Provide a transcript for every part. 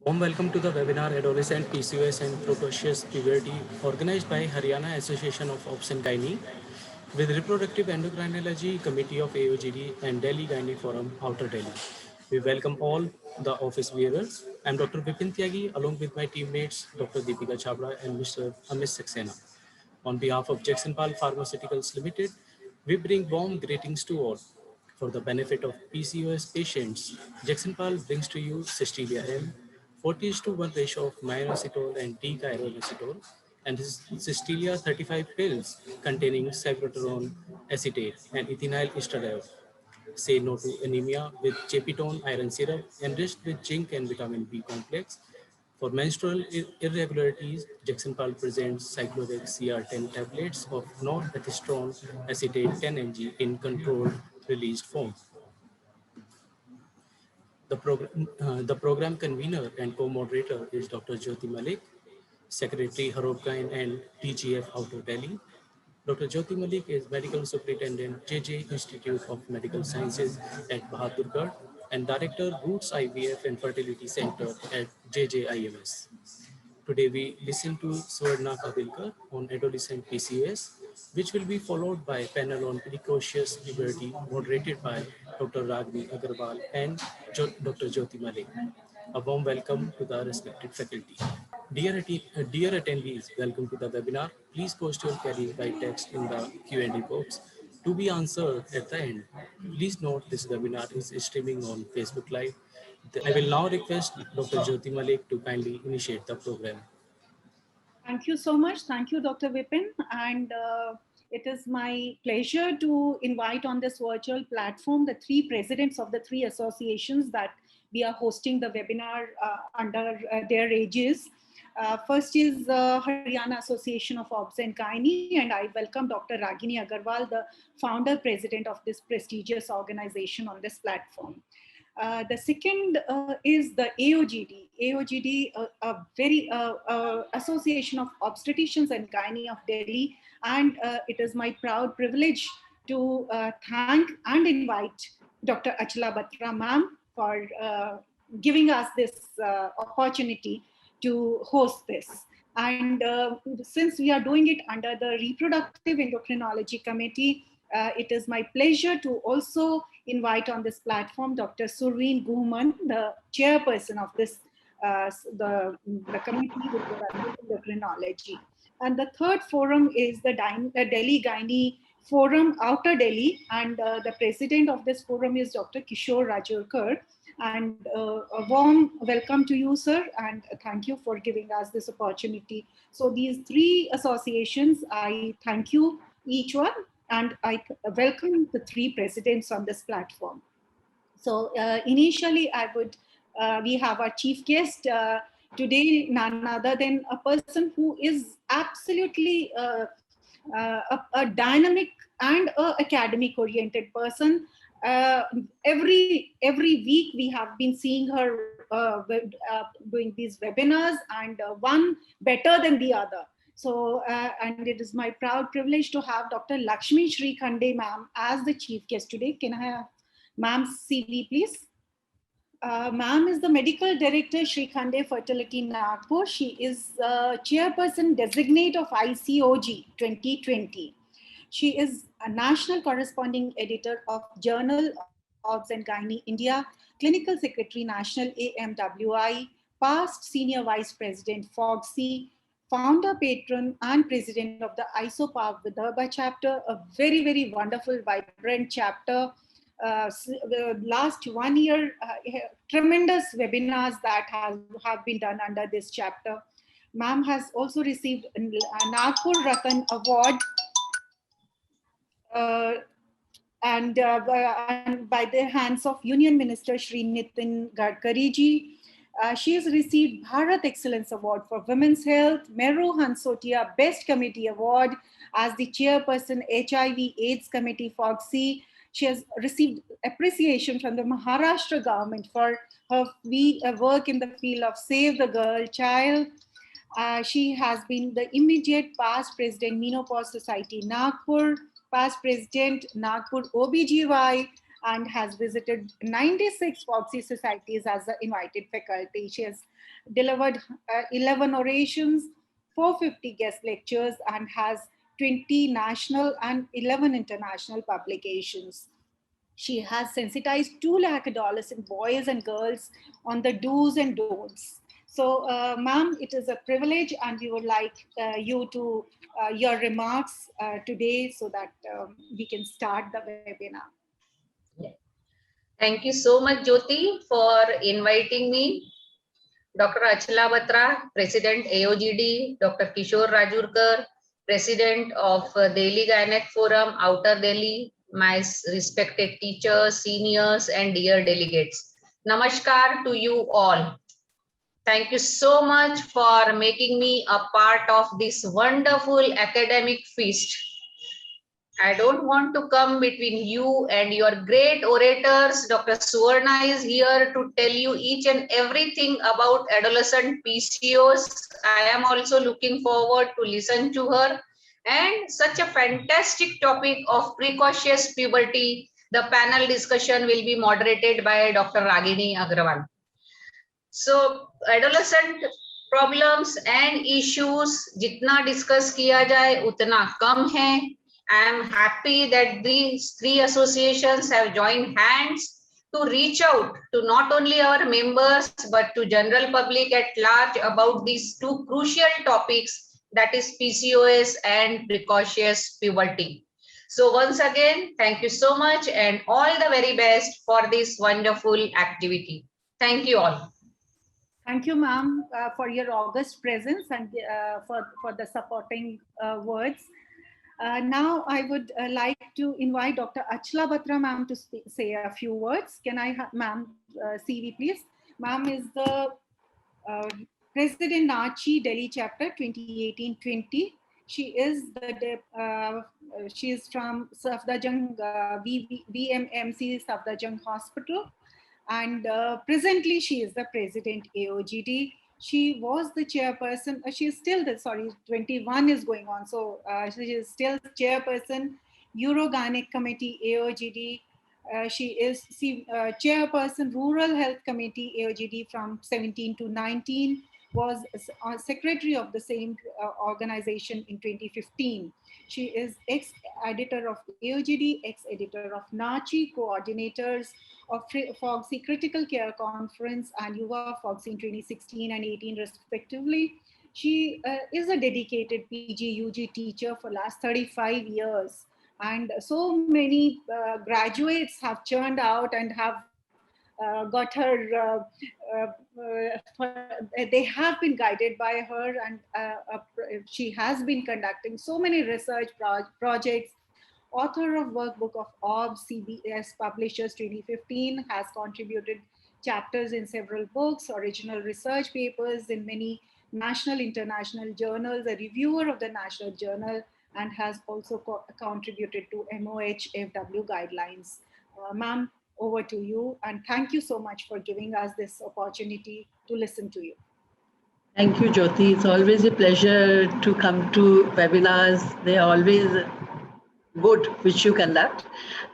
Warm welcome to the webinar Adolescent PCOS and Precocious Puberty organized by Haryana Association of Obs and Gynae with Reproductive Endocrinology Committee of AOGD and Delhi Gynae Forum, Outer Delhi. We welcome all the office bearers. I'm Dr. Vipin Tyagi along with my teammates Dr. Deepika Chabra and Mr. Amit Saxena. On behalf of Jacksonpal Pharmaceuticals Limited, we bring warm greetings to all. For the benefit of PCOS patients, Jacksonpal brings to you Cystelia M, 40:1 ratio of minoxidil and D-chiroinositol, and Cystelia 35 pills containing cyproterone acetate and ethinyl estradiol. Say no to anemia with Chepitone iron syrup enriched with zinc and vitamin B complex. For menstrual irregularities, Jacksonpal presents Cyclovec CR10 tablets of norethistron acetate 10 mg in controlled released form. The program convener and co-moderator is Dr. Jyoti Malik, Secretary Harob Gain and TGF Outer Delhi. Dr. Jyoti Malik is Medical Superintendent JJ Institute of Medical Sciences at Bahadurgarh and Director Roots IVF and Fertility Center at JJIMS. Today we listen to Swarna Kabilkar on adolescent PCOS, which will be followed by a panel on precocious puberty moderated by Dr. Ragni Agarwal and Dr. Jyoti Malik. A warm welcome to the respected faculty. Dear attendees, welcome to the webinar. Please post your queries by text in the Q&A box to be answered at the end. Please note this webinar is streaming on Facebook Live. I will now request Dr. Jyoti Malik to kindly initiate the program. Thank you so much. Thank you, Dr. Vipin. And it is my pleasure to invite on this virtual platform the three presidents of the three associations that we are hosting the webinar under their aegis. First is Haryana Association of Obs and Gynae, and I welcome Dr. Ragini Agarwal, the founder president of this prestigious organization on this platform. The second is the AOGD. AOGD, a very Association of Obstetricians and Gynae of Delhi, and it is my proud privilege to thank and invite Dr. Achla Batra ma'am for giving us this opportunity to host this. And since we are doing it under the Reproductive Endocrinology Committee, it is my pleasure to also invite on this platform Dr. Surveen Guhman, the chairperson of this the committee with the endocrinology. And the third forum is the Delhi Gynae Forum, Outer Delhi, and the president of this forum is Dr. Kishore Rajurkar. And a warm welcome to you, sir, and thank you for giving us this opportunity. So these three associations, I thank you each one, and I welcome the three presidents on this platform. So initially, we have our chief guest today, none other than a person who is absolutely a dynamic and academic oriented person. Every week we have been seeing her doing these webinars, and one better than the other. So, and it is my proud privilege to have Dr. Lakshmi Srikhande ma'am as the chief guest today. Can I have ma'am's CV, please? Ma'am is the medical director, Srikhande Fertility Nagpur. She is chairperson designate of ICOG 2020. She is a national corresponding editor of Journal Obs and Gynae India, clinical secretary, National AMWI, past senior vice president, FOGSI, founder, patron, and president of the ISOPAV Vidarbha chapter, a very, very wonderful, vibrant chapter. The last 1 year, tremendous webinars that have been done under this chapter. Ma'am has also received a Nagpur Ratan Award and by the hands of Union Minister Shri Nitin Gadkari ji. She has received Bharat Excellence Award for Women's Health, Meru Hansotia Best Committee Award as the chairperson HIV AIDS Committee FOGSI. She has received appreciation from the Maharashtra government for her work in the field of Save the Girl Child. She has been the immediate past president, Menopause Society Nagpur, past president, Nagpur OBGY, and has visited 96 FOGSI societies as the invited faculty. She has delivered 11 orations, 450 guest lectures, and has 20 national and 11 international publications. She has sensitized 2 lakh adolescent boys and girls on the do's and don'ts. So, ma'am, it is a privilege, and we would like you to your remarks today so that we can start the webinar. Thank you so much, Jyoti, for inviting me. Dr. Achala Batra, President AOGD, Dr. Kishore Rajurkar, President of Delhi Gynec Forum, Outer Delhi, my respected teachers, seniors, and dear delegates. Namaskar to you all. Thank you so much for making me a part of this wonderful academic feast. I don't want to come between you and your great orators. Dr. Suvarna is here to tell you each and everything about adolescent PCOS. I am also looking forward to listen to her. And such a fantastic topic of precocious puberty. The panel discussion will be moderated by Dr. Ragini Agrawal. So adolescent problems and issues, जितना discuss किया जाए उतना कम है. I am happy that these 3 associations have joined hands to reach out to not only our members but to general public at large about these 2 crucial topics, that is PCOS and precocious puberty. So once again, thank you so much and all the very best for this wonderful activity. Thank you all. Thank you, ma'am, for your august presence and for the supporting words. Now I would like to invite Dr. Achala Batra, ma'am, to say a few words. Can I have, ma'am, CV, please? Ma'am is the President NACHI Delhi chapter 2018-20. She is she is from Safdarjung VMMC Safdarjung Hospital, and presently she is the President AOGD. She was the chairperson, she is still the, 21 is going on. So she is still chairperson, Urogynec Committee, AOGD. She is chairperson, Rural Health Committee, AOGD from 17 to 19, was secretary of the same organization in 2015. She is ex-editor of AOGD, ex-editor of NACHI, coordinators of FOGSI Critical Care Conference and Yuva FOGSI in 2016 and 18 respectively. She is a dedicated PG UG teacher for last 35 years. And so many graduates have churned out and have got her, they have been guided by her, and she has been conducting so many research projects. Author of Workbook of OBS, CBS Publishers 2015, has contributed chapters in several books, original research papers in many national, international journals, a reviewer of the National Journal, and has also contributed to MOH FW guidelines. Ma'am, over to you, and thank you so much for giving us this opportunity to listen to you. Thank you, Jyoti. It's always a pleasure to come to webinars. They are always good, which you conduct.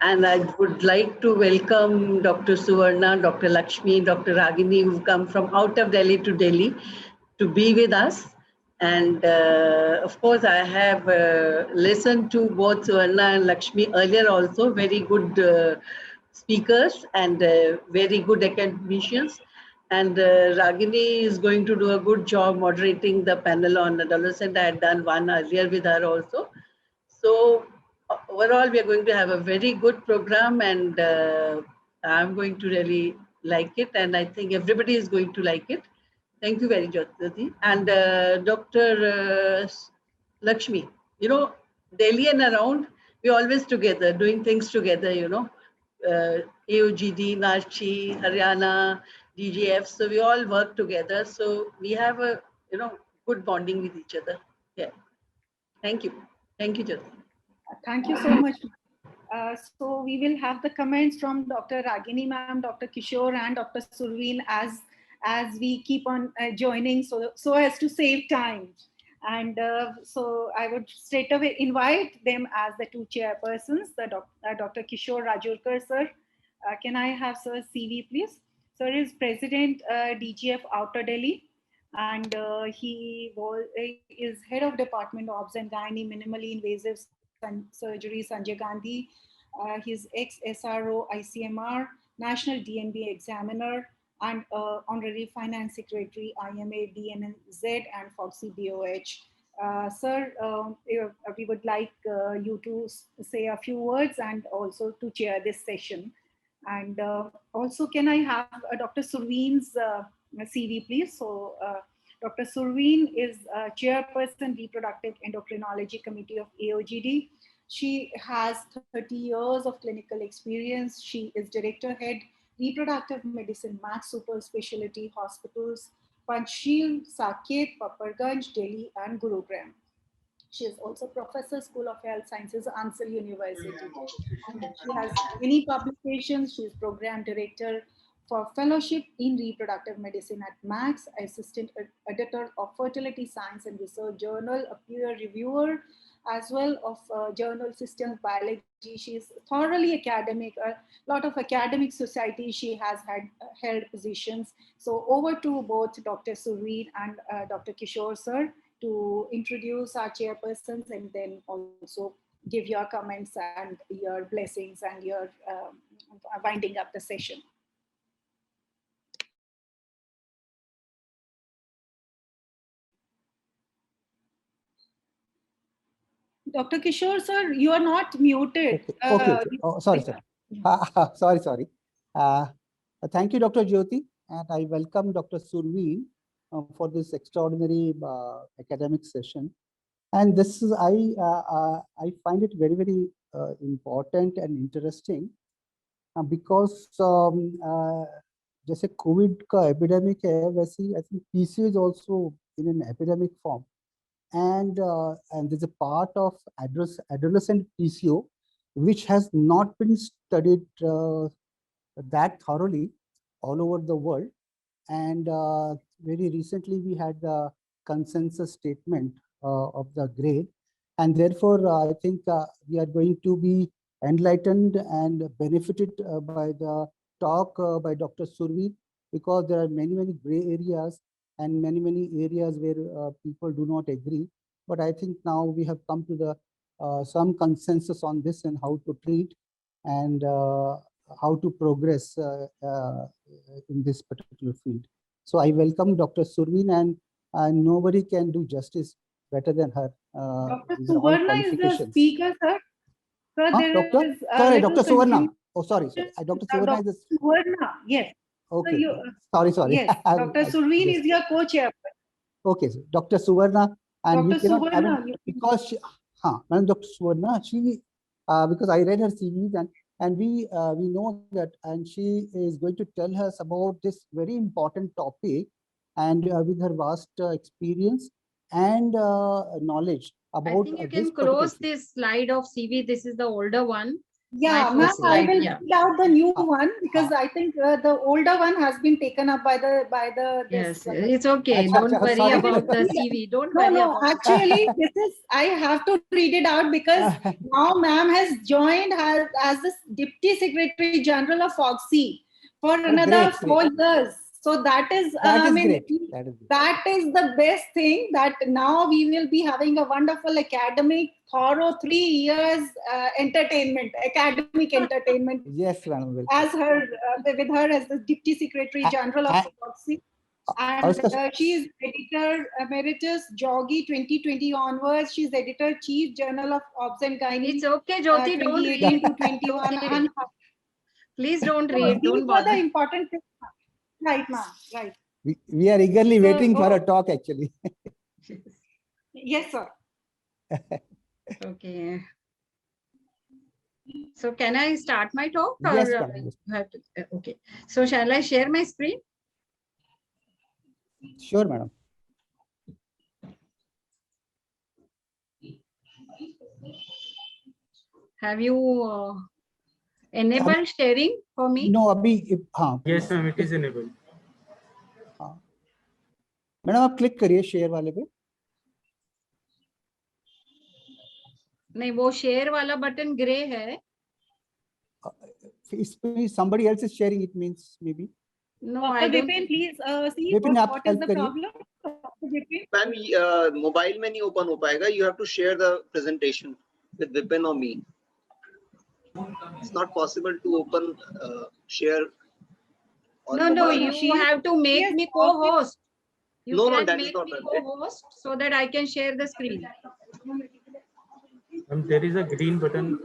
And I would like to welcome Dr. Suvarna, Dr. Lakshmi, Dr. Ragini, who've come from out of Delhi to Delhi to be with us. And of course, I have listened to both Suvarna and Lakshmi earlier also, very good speakers and very good academicians. And Ragini is going to do a good job moderating the panel on adolescent. I had done one earlier with her also. So overall, we are going to have a very good program, and I'm going to really like it, and I think everybody is going to like it. Thank you very much, Jyoti. And Dr. Lakshmi, you know, Delhi and around, we're always together, doing things together, you know, AOGD, NACHI, Haryana, DGF, so we all work together. So we have a, you know, good bonding with each other. Yeah. Thank you. Thank you, Jyoti. Thank you so much. So we will have the comments from Dr. Ragini ma'am, Dr. Kishore, and Dr. Surveen as we keep on joining, so as to save time. And so I would straight away invite them as the 2 chairpersons, the Dr. Kishore Rajurkar sir Can I have Sir's CV, please? Sir is President DGF Outer Delhi, and he is head of Department of Obs and Gynae Minimally Invasive Surgery, Sanjay Gandhi. He's ex-SRO ICMR, National DNB Examiner, and Honorary Finance Secretary, IMA, DNZ, and FOGSI BOH. Sir, we would like you to say a few words and also to chair this session. And also, can I have Dr. Surveen's CV, please? So, Dr. Surveen is Chairperson, Reproductive Endocrinology Committee of AOGD. She has 30 years of clinical experience. She is Director Head, Reproductive Medicine, Max Super Specialty Hospitals, Panchsheel, Saket, Paparganj, Delhi, and Gurugram. She is also Professor, School of Health Sciences, Ansel University. And she has many publications. She is Program Director for Fellowship in Reproductive Medicine at Max, Assistant Editor of Fertility Science and Research Journal, a peer reviewer, as well of Journal Systems Biology. She is thoroughly academic. A lot of academic society she has held positions. So over to both Dr. Surveen and Dr. Kishore, sir, to introduce our chairpersons and then also give your comments and your blessings and your winding up the session. Dr. Kishore, sir, you are not muted. Okay. Oh, sorry, sir. Sorry. Thank you, Dr. Jyoti, and I welcome Dr. Surveen for this extraordinary academic session. And this is, I find it very, very important and interesting because जैसे COVID का epidemic है, वैसे I think PCO is also in an epidemic form. And there's a part of adolescent PCO which has not been studied that thoroughly all over the world. And very recently we had the consensus statement of the grade, and therefore I think we are going to be enlightened and benefited by the talk by Dr. Surveen, because there are many gray areas and many areas where people do not agree. But I think now we have come to the some consensus on this and how to treat and how to progress in this particular field. So I welcome Dr. Surveen, and nobody can do justice better than her. Dr. Suvarna is the speaker, sir. Sir, Dr. Suvarna. Oh, sorry. Dr. Suvarna is the Suvarna, yes. Okay. So sorry. Yes, Dr. Surveen is your co-chair. Okay, so Dr. Suvarna, and Dr. Suvarna, because she, Madam Dr. Suvarna, she, because I read her CVs and we know that, and she is going to tell us about this very important topic, and with her vast experience and knowledge about. I think you can close this slide of CV. This is the older one. Yeah, ma'am, I will read out the new one because I think the older one has been taken up by the. Yes, it's okay. Don't worry about the CV. Don't worry. No, actually, this is, I have to read it out because now ma'am has joined as the Deputy Secretary General of FOGSI for another 4 years. So that is great. That is the best thing, that now we will be having a wonderful academic, thorough 3 years academic entertainment. Yes, ma'am. As her, with her as the Deputy Secretary General of FOGSI. And she is Editor Emeritus, Jogi 2020 onwards. She's Editor-Chief, Journal of Obs and Gynae. It's okay, Jyoti, don't read. To 21. Please don't read. Don't bother. bother. The important things. Right, ma'am. Right. We are eagerly waiting for a talk, actually. Yes, sir. Okay. So can I start my talk? Or Yes, you have to, okay. So shall I share my screen? Sure, madam. Have you enabled sharing for me? No, abhi, Yes, ma'am, it is enabled. Madam आप click करिए share वाले पे. नहीं, वो share वाला button grey है. if somebody else is sharing, it means maybe. No, Dr. I don't. Vipin, please see Vipin, आप what is help the करिए. problem. Dr. Vipin? Ma'am mobile में नहीं ओपन हो पाएगा. You have to share the presentation with Vipin or me. It's not possible to open share. on No, no, mobile. you have to make Yes, me co-host. You No, no, can that is make not me right. co-host so that I can share the screen. There is a green button.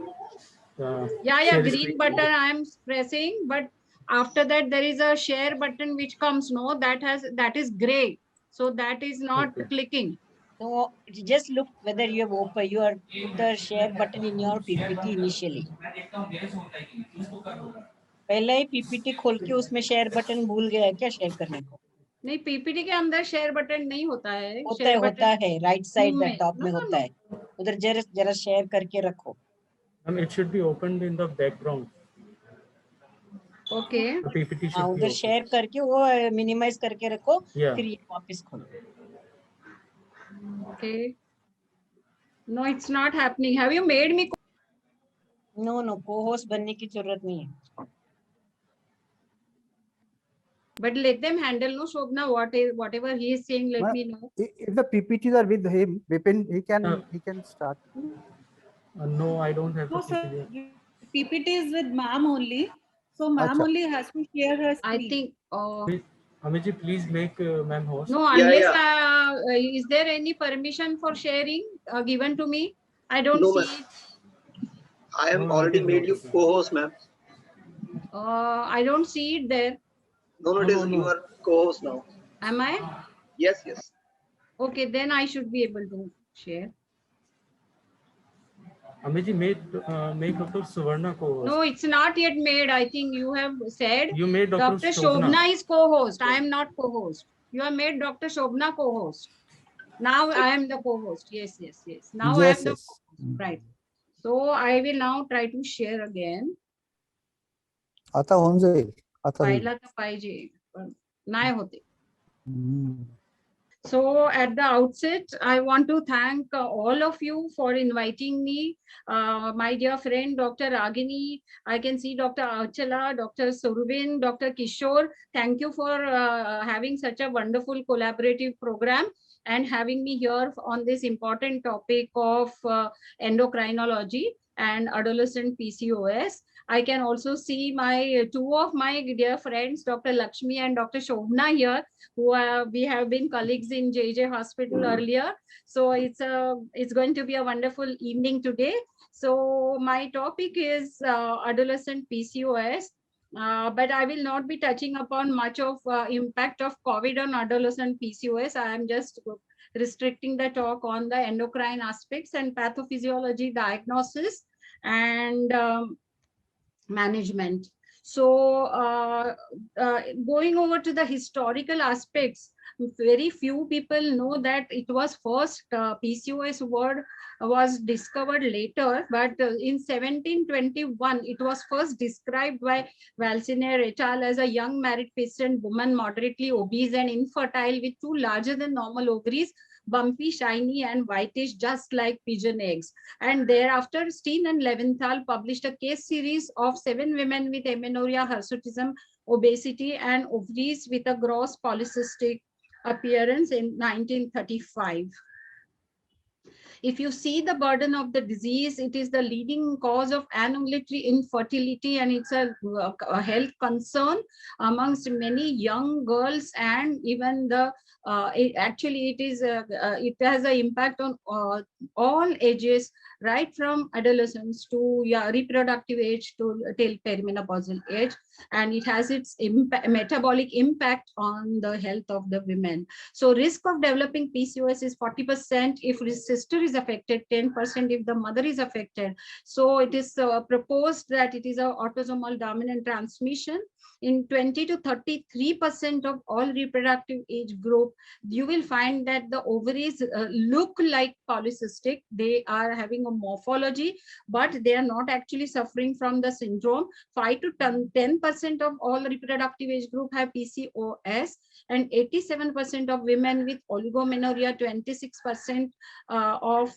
Yeah, share green screen. button I am pressing, but after that there is a share button which comes. No, that is gray, so that is not Okay. clicking. So just look whether you have opened your put the share button in your PPT initially. पहले ही PPT खोल के उसमें share button भूल गया है क्या share करने को? नहीं, पीपीटी के अंदर शेयर बटन नहीं होता है. होता है राइट साइड में, टॉप में no, होता है. उधर जरा शेयर करके रखो. It should be opened in the background. Okay. The PPT हाँ should be उधर open. शेयर करके वो मिनिमाइज करके रखो. Yeah. फिर ये वापस खोलो. Okay. No, it's not happening. Have you made me? No, co-host बनने की जरूरत नहीं है. But let them handle. No, Shobna, whatever he is saying, let me know. If the PPTs are with him, Vipin, he can start. No, I don't have No, the sir. PPT. PPT is with ma'am only. So ma'am Acha. only has to share her screen. I think. Amiji, please make ma'am host. No, Yeah, unless is there any permission for sharing given to me? I don't No, see ma'am. it. I have No, already it is made not you open. co-host, ma'am. I don't see it there. No, it is you are co-host now. Am I? Yes. Okay, then I should be able to share. Amiji, make Dr. Suvarna co-host. No, it's not yet made. I think you have said You made Dr. Shobna is co-host. I am not co-host. You have made Dr. Shobna co-host. Now I am the co-host. Yes. Now I am the Yes. right. So I will now try to share again. आता होऊन जाईल. आता होईल. पाहिला तर पाहिजे, पण नाही होते. हम्म. So at the outset, I want to thank all of you for inviting me. My dear friend, Dr. Ragini, I can see Dr. Achala, Dr. Survin, Dr. Kishore. Thank you for having such a wonderful collaborative program and having me here on this important topic of endocrinology and adolescent PCOS. I can also see two of my dear friends, Dr. Lakshmi and Dr. Shobna here, who we have been colleagues in JJ Hospital earlier. So it's going to be a wonderful evening today. So my topic is adolescent PCOS. But I will not be touching upon much of impact of COVID on adolescent PCOS. I am just restricting the talk on the endocrine aspects and pathophysiology diagnosis and management. So going over to the historical aspects, very few people know that it was first PCOS word was discovered later, but in 1721 it was first described by Valsiner et al. As a young married patient woman, moderately obese and infertile, with two larger than normal ovaries, bumpy, shiny and whitish, just like pigeon eggs. And thereafter, Steen and Leventhal published a case series of 7 women with amenorrhea, hirsutism, obesity and ovaries with a gross polycystic appearance in 1935. If you see the burden of the disease, it is the leading cause of annullatory infertility, and it's a health concern amongst many young girls, and even the it has an impact on all ages, right from adolescence to reproductive age to till perimenopausal age, and it has its metabolic impact on the health of the women. So risk of developing PCOS is 40% if the sister is affected, 10% if the mother is affected. So it is proposed that it is an autosomal dominant transmission, in 20 to 33% of all reproductive age group, you will find that the ovaries look like polycystic. They are having a morphology, but they are not actually suffering from the syndrome. 5 to 10% of all reproductive age group have PCOS, and 87% of women with oligomenorrhea, 26% of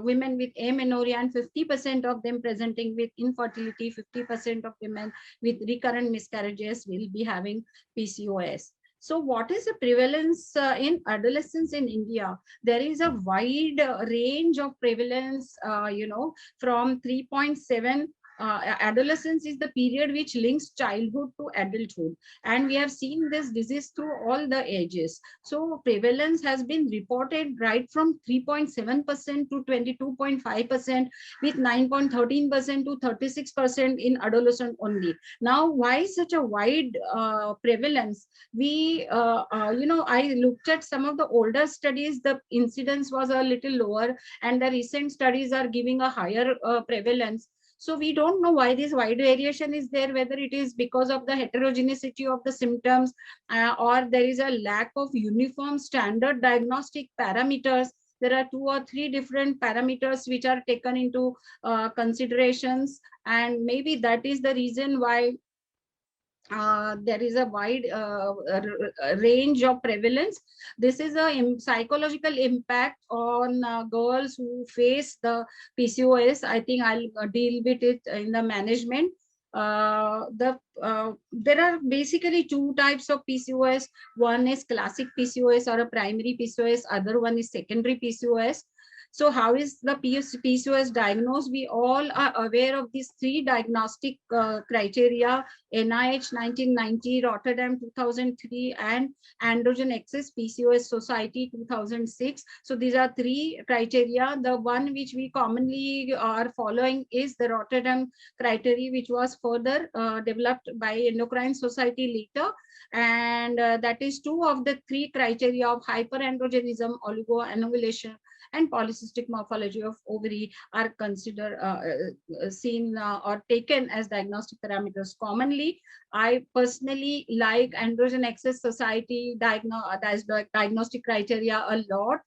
women with amenorrhea, and 50% of them presenting with infertility. 50% of women with recurrent miscarriages will be having PCOS. So what is the prevalence in adolescence in India? There is a wide range of prevalence, from 3.7. Adolescence is the period which links childhood to adulthood, and we have seen this disease through all the ages. So prevalence has been reported right from 3.7% to 22.5%, with 9.13% to 36% in adolescent only. Now, why such a wide prevalence? I looked at some of the older studies, the incidence was a little lower, and the recent studies are giving a higher prevalence. So we don't know why this wide variation is there, whether it is because of the heterogeneity of the symptoms, or there is a lack of uniform standard diagnostic parameters. There are 2 or 3 different parameters which are taken into considerations, and maybe that is the reason why there is a wide range of prevalence. This is a psychological impact on girls who face the PCOS. I think I'll deal with it in the management. There are basically 2 types of PCOS. One is classic PCOS or a primary PCOS. Other one is secondary PCOS. So how is the PCOS diagnosed? We all are aware of these 3 diagnostic criteria: NIH 1990, Rotterdam 2003, and Androgen Access PCOS Society 2006. So these are 3 criteria. The one which we commonly are following is the Rotterdam criteria, which was further developed by Endocrine Society later. And that is 2 of the 3 criteria of hyperandrogenism, oligoanovulation, and polycystic morphology of ovary are considered seen or taken as diagnostic parameters commonly. I personally like Androgen Access Society diagnostic criteria a lot.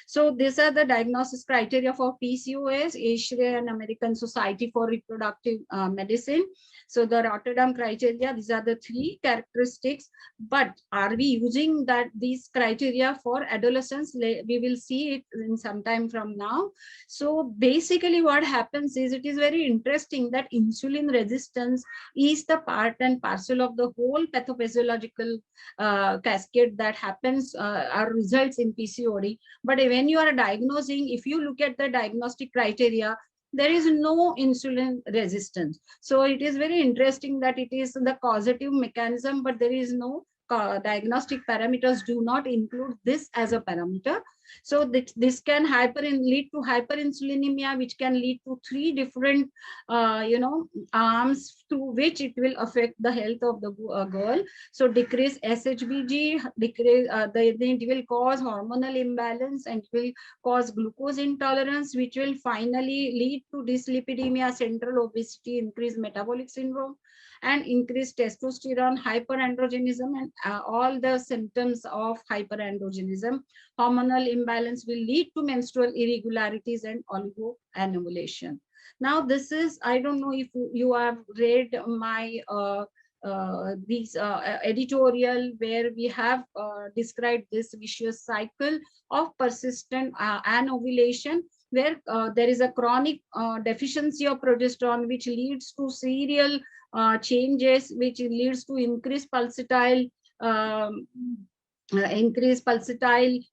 So these are the diagnosis criteria for PCOS, Asian American Society for Reproductive Medicine. So the Rotterdam criteria, these are the 3 characteristics. But are we using these criteria for adolescents? We will see it in some time from now. So basically what happens is, it is very interesting that insulin resistance is the part and parcel of the whole pathophysiological cascade that happens or results in PCOD. But when you are diagnosing, if you look at the diagnostic criteria, there is no insulin resistance. So it is very interesting that it is the causative mechanism, but there is no diagnostic parameters do not include this as a parameter. So this can lead to hyperinsulinemia, which can lead to 3 different arms through which it will affect the health of the girl. So decrease SHBG, it will cause hormonal imbalance, and it will cause glucose intolerance, which will finally lead to dyslipidemia, central obesity, increased metabolic syndrome, and increased testosterone, hyperandrogenism, and all the symptoms of hyperandrogenism. Hormonal imbalance will lead to menstrual irregularities and oligoanovulation. Now, this is, I don't know if you have read my editorial, where we have described this vicious cycle of persistent anovulation, where there is a chronic deficiency of progesterone, which leads to serial changes, which leads to increased pulsatile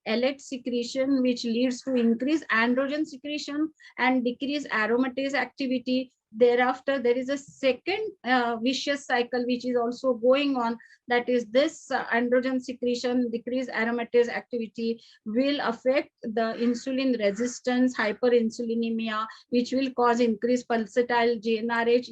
LH secretion, which leads to increased androgen secretion and decreased aromatase activity. Thereafter, there is a second vicious cycle which is also going on. That is, this androgen secretion, decreased aromatase activity will affect the insulin resistance, hyperinsulinemia, which will cause increased pulsatile GnRH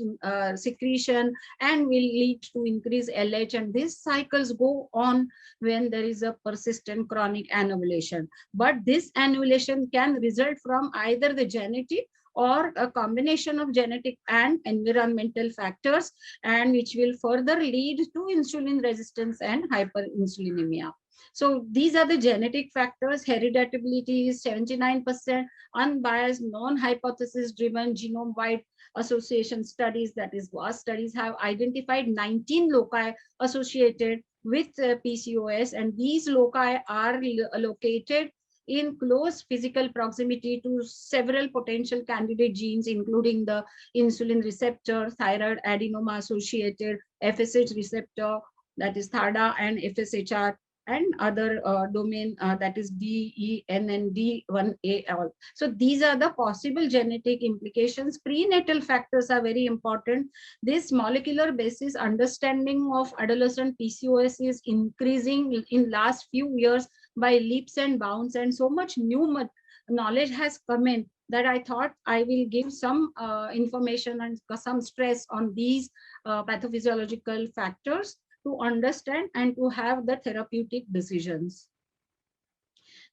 secretion and will lead to increased LH. And these cycles go on when there is a persistent chronic anovulation. But this anovulation can result from either the genetic or a combination of genetic and environmental factors, and which will further lead to insulin resistance and hyperinsulinemia. So these are the genetic factors. Hereditability is 79%, unbiased, non-hypothesis driven genome-wide association studies, that is VAS studies, have identified 19 loci associated with PCOS, and these loci are located in close physical proximity to several potential candidate genes, including the insulin receptor, thyroid adenoma associated, FSH receptor, that is THADA, and FSHR, and other domain that is D, E, N, and D1A. So these are the possible genetic implications. Prenatal factors are very important. This molecular basis understanding of adolescent PCOS is increasing in last few years by leaps and bounds, and so much new knowledge has come in that I thought I will give some information and some stress on these pathophysiological factors to understand and to have the therapeutic decisions.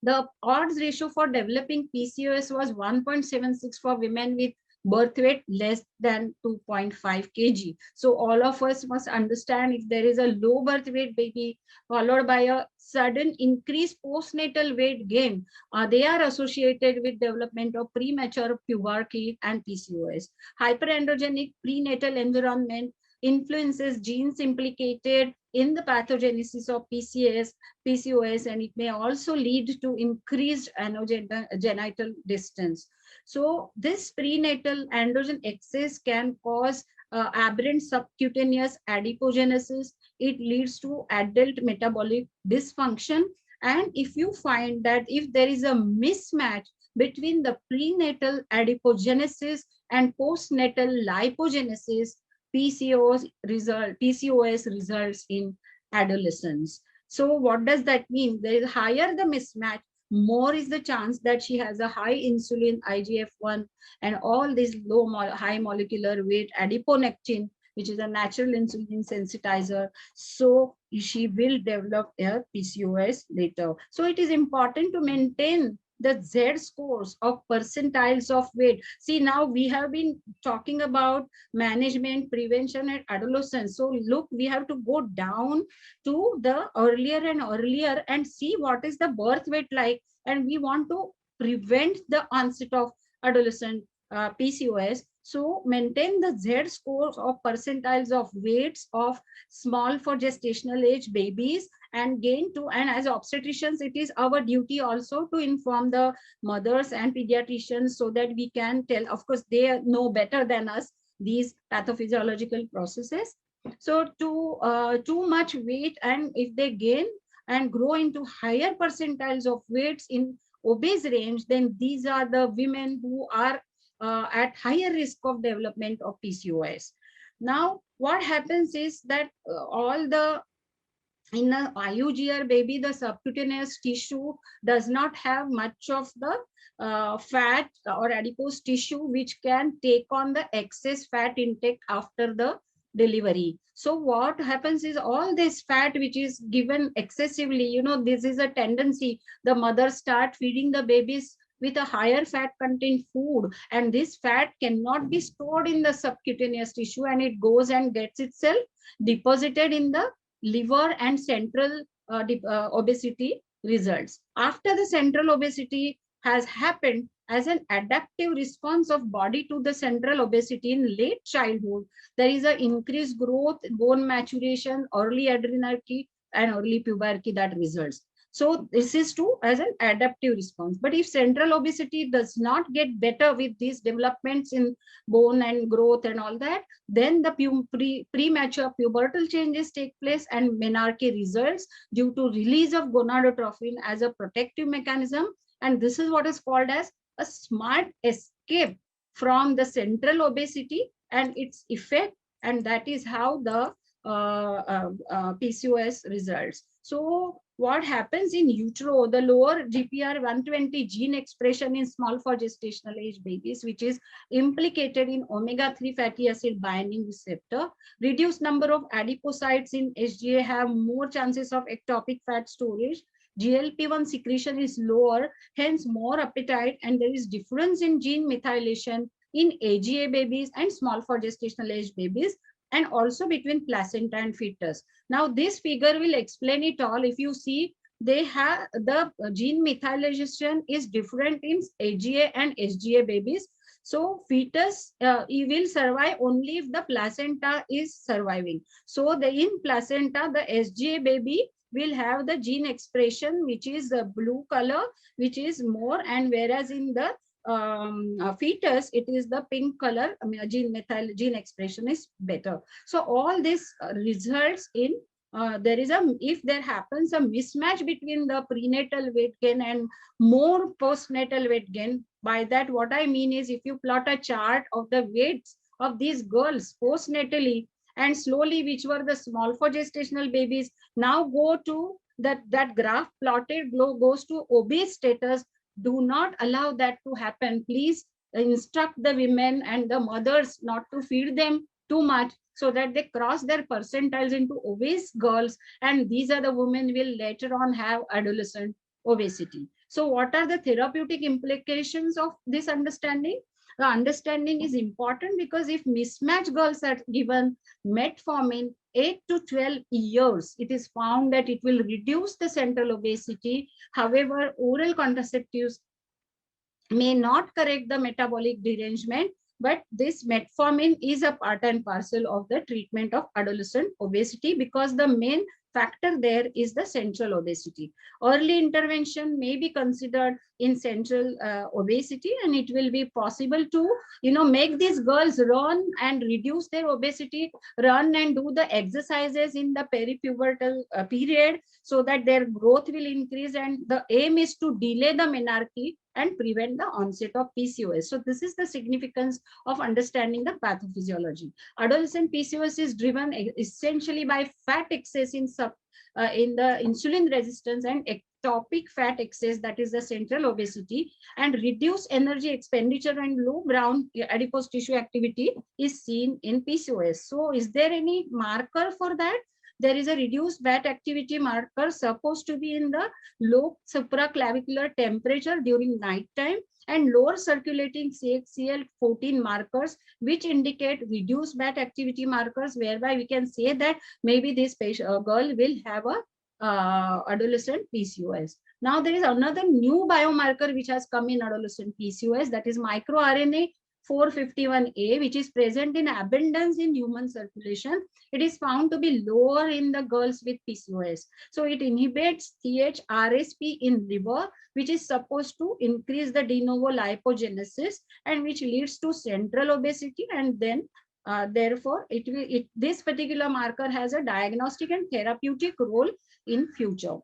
The odds ratio for developing PCOS was 1.76 for women with birth weight less than 2.5 kg. So all of us must understand, if there is a low birth weight baby followed by a sudden increased postnatal weight gain, they are associated with development of premature puberty and PCOS. Hyperandrogenic prenatal environment influences genes implicated in the pathogenesis of PCOS, and it may also lead to increased anogenital distance. So this prenatal androgen excess can cause aberrant subcutaneous adipogenesis. It leads to adult metabolic dysfunction. And if you find that if there is a mismatch between the prenatal adipogenesis and postnatal lipogenesis, PCOS results in adolescence. So what does that mean? There is higher the mismatch, more is the chance that she has a high insulin, IGF-1, and all these high molecular weight adiponectin, which is a natural insulin sensitizer. So she will develop a PCOS later. So it is important to maintain the Z scores of percentiles of weight. See, now we have been talking about management, prevention, and adolescence. So look, we have to go down to the earlier and earlier and see what is the birth weight like. And we want to prevent the onset of adolescent PCOS. So maintain the Z scores of percentiles of weights of small for gestational age babies, and gain to, and as obstetricians, it is our duty also to inform the mothers and pediatricians so that we can tell, of course, they know better than us these pathophysiological processes. So too much weight, and if they gain and grow into higher percentiles of weights in obese range, then these are the women who are at higher risk of development of PCOS. Now, what happens is that in an IUGR baby, the subcutaneous tissue does not have much of the fat or adipose tissue, which can take on the excess fat intake after the delivery. So what happens is all this fat which is given excessively, this is a tendency. The mothers start feeding the babies with a higher fat content food, and this fat cannot be stored in the subcutaneous tissue, and it goes and gets itself deposited in the liver, and central obesity results. After the central obesity has happened, as an adaptive response of body to the central obesity in late childhood, there is an increased growth, bone maturation, early adrenarche, and early puberty that results. So this is as an adaptive response. But if central obesity does not get better with these developments in bone and growth and all that, then the premature pubertal changes take place, and menarche results due to release of gonadotrophin as a protective mechanism. And this is what is called as a smart escape from the central obesity and its effect. And that is how the PCOS results. So what happens in utero, the lower GPR120 gene expression in small for gestational age babies, which is implicated in omega-3 fatty acid binding receptor, reduced number of adipocytes in SGA have more chances of ectopic fat storage. GLP-1 secretion is lower, hence more appetite, and there is difference in gene methylation in AGA babies and small for gestational age babies, and also between placenta and fetus. Now, this figure will explain it all. If you see, they have the gene methylation is different in AGA and SGA babies. So fetus he will survive only if the placenta is surviving. So the in placenta, the SGA baby will have the gene expression which is the blue color, which is more, and whereas in the fetus it is the pink color. I mean, gene expression is better. So all this results in if there happens a mismatch between the prenatal weight gain and more postnatal weight gain. By that, what I mean is, if you plot a chart of the weights of these girls postnatally and slowly, which were the small for gestational babies, now go to that graph plotted goes to obese status. Do not allow that to happen. Please instruct the women and the mothers not to feed them too much, so that they cross their percentiles into obese girls, and these are the women will later on have adolescent obesity. So what are the therapeutic implications of this understanding? The understanding is important because if mismatched girls are given metformin 8 to 12 years, it is found that it will reduce the central obesity. However, oral contraceptives may not correct the metabolic derangement, but this metformin is a part and parcel of the treatment of adolescent obesity, because the main factor there is the central obesity. Early intervention may be considered in central obesity, and it will be possible to make these girls run and reduce their obesity, run and do the exercises in the peripubertal period, so that their growth will increase, and the aim is to delay the menarche and prevent the onset of PCOS. So this is the significance of understanding the pathophysiology. Adolescent PCOS is driven essentially by fat excess in the insulin resistance and ectopic fat excess, that is the central obesity, and reduced energy expenditure and low brown adipose tissue activity is seen in PCOS. So is there any marker for that? There is a reduced fat activity marker supposed to be in the low supraclavicular temperature during night time, and lower circulating CXCL14 markers, which indicate reduced fat activity markers, whereby we can say that maybe this girl will have a adolescent PCOS. Now there is another new biomarker which has come in adolescent PCOS, that is microRNA 451A, which is present in abundance in human circulation. It is found to be lower in the girls with PCOS. So it inhibits THRSP in liver, which is supposed to increase the de novo lipogenesis, and which leads to central obesity, and then therefore this particular marker has a diagnostic and therapeutic role in future.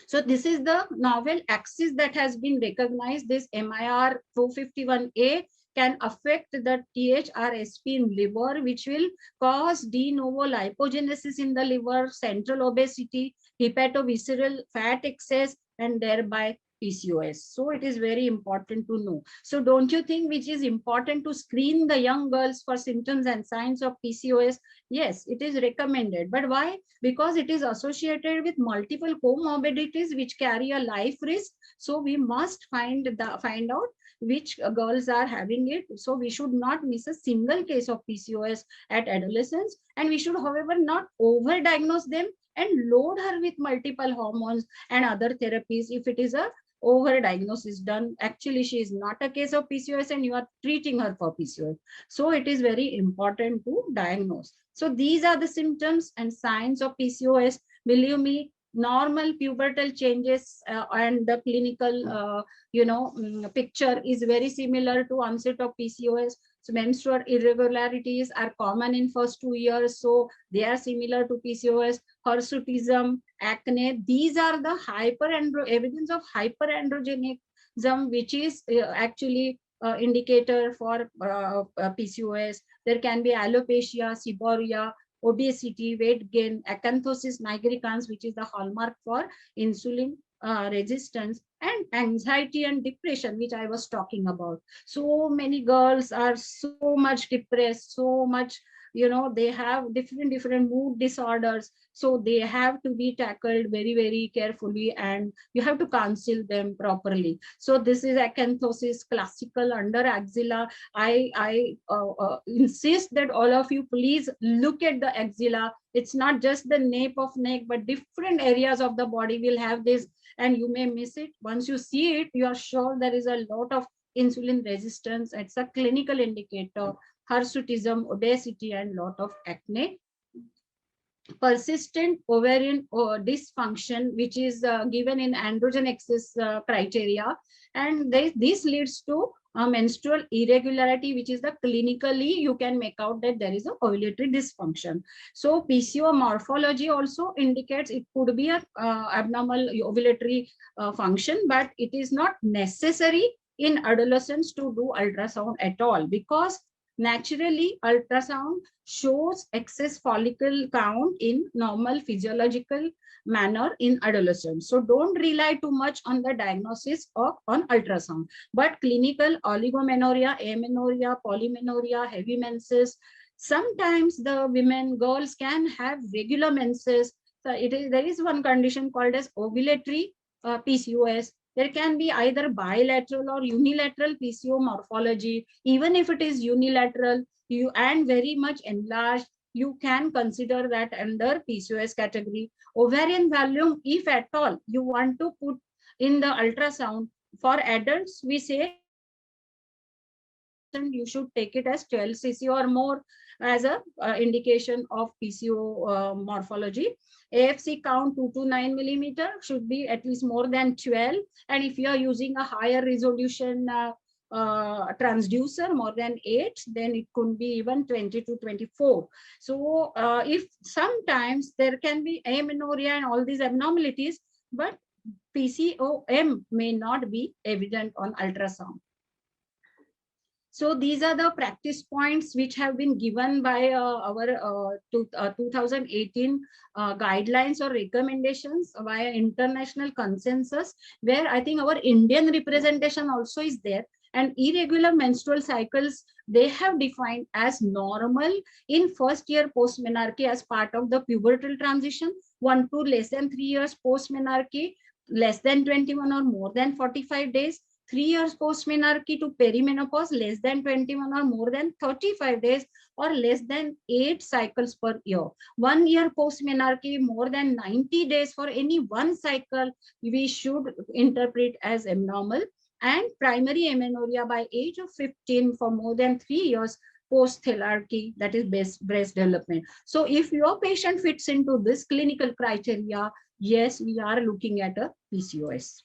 So this is the novel axis that has been recognized. This MIR 451A can affect the THRSP in liver, which will cause de novo lipogenesis in the liver, central obesity, hepatovisceral fat excess, and thereby PCOS. So it is very important to know. So don't you think which is important to screen the young girls for symptoms and signs of PCOS? Yes, it is recommended. But why? Because it is associated with multiple comorbidities which carry a life risk. So we must find out which girls are having it. So we should not miss a single case of PCOS at adolescence, and we should, however, not overdiagnose them and load her with multiple hormones and other therapies if it is a overdiagnosis done. Actually, she is not a case of PCOS and you are treating her for PCOS. So it is very important to diagnose. So these are the symptoms and signs of PCOS. Believe me, normal pubertal changes and the clinical picture is very similar to onset of PCOS. So menstrual irregularities are common in first 2 years, so they are similar to PCOS. Hirsutism, acne, these are the evidence of hyperandrogenism, which is actually indicator for PCOS. There can be alopecia, seborrhea, obesity, weight gain, acanthosis nigricans, which is the hallmark for insulin resistance, and anxiety and depression, which I was talking about. So many girls are so much depressed, so much they have different mood disorders. So they have to be tackled very carefully, and you have to counsel them properly. So this is acanthosis classical under axilla. I insist that all of you please look at the axilla. It's not just the nape of neck, but different areas of the body will have this, and you may miss it. Once you see it, you are sure there is a lot of insulin resistance. It's a clinical indicator, hirsutism, obesity, and lot of acne. Persistent ovarian dysfunction, which is given in androgen excess criteria, and this leads to menstrual irregularity, which is the clinically you can make out that there is a ovulatory dysfunction. So PCO morphology also indicates it could be a abnormal ovulatory function, but it is not necessary in adolescents to do ultrasound at all, because naturally ultrasound shows excess follicle count in normal physiological manner in adolescents. So don't rely too much on the diagnosis of on ultrasound, but clinical oligomenorrhea, amenorrhea, polymenorrhea, heavy menses. Sometimes the girls can have regular menses. So there is one condition called as ovulatory PCOS. There can be either bilateral or unilateral PCO morphology. Even if it is unilateral and very much enlarged, you can consider that under PCOS category. Ovarian volume, if at all you want to put in the ultrasound, for adults, we say you should take it as 12 cc or more as a indication of PCO morphology. AFC count 2 to 9 millimeter should be at least more than 12. And if you are using a higher resolution transducer, more than 8, then it could be even 20 to 24. So if sometimes there can be amenorrhea and all these abnormalities, but PCOM may not be evident on ultrasound. So these are the practice points which have been given by our 2018 guidelines or recommendations via international consensus, where I think our Indian representation also is there. And irregular menstrual cycles, they have defined as normal in first year post-menarche as part of the pubertal transition, 1 to less than 3 years post-menarche, less than 21 or more than 45 days, 3 years post-menarche to perimenopause, less than 21 or more than 35 days, or less than 8 cycles per year. 1 year post-menarche, more than 90 days for any one cycle, we should interpret as abnormal. And primary amenorrhea by age of 15 for more than 3 years post-thelarche, that is breast development. So if your patient fits into this clinical criteria, yes, we are looking at a PCOS.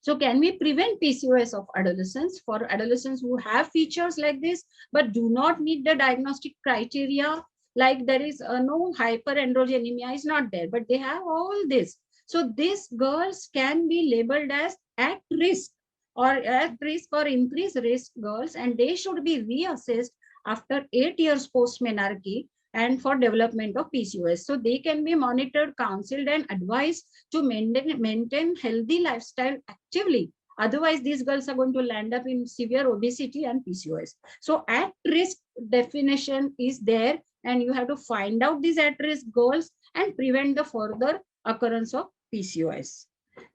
So can we prevent PCOS of adolescents? For adolescents who have features like this, but do not meet the diagnostic criteria, like there is no hyperandrogenemia is not there, but they have all this. So these girls can be labeled as at risk or increased risk girls, and they should be reassessed after 8 years post-menarche and for development of PCOS. So they can be monitored, counseled, and advised to maintain healthy lifestyle actively. Otherwise, these girls are going to land up in severe obesity and PCOS. So at-risk definition is there, and you have to find out these at-risk girls and prevent the further occurrence of PCOS.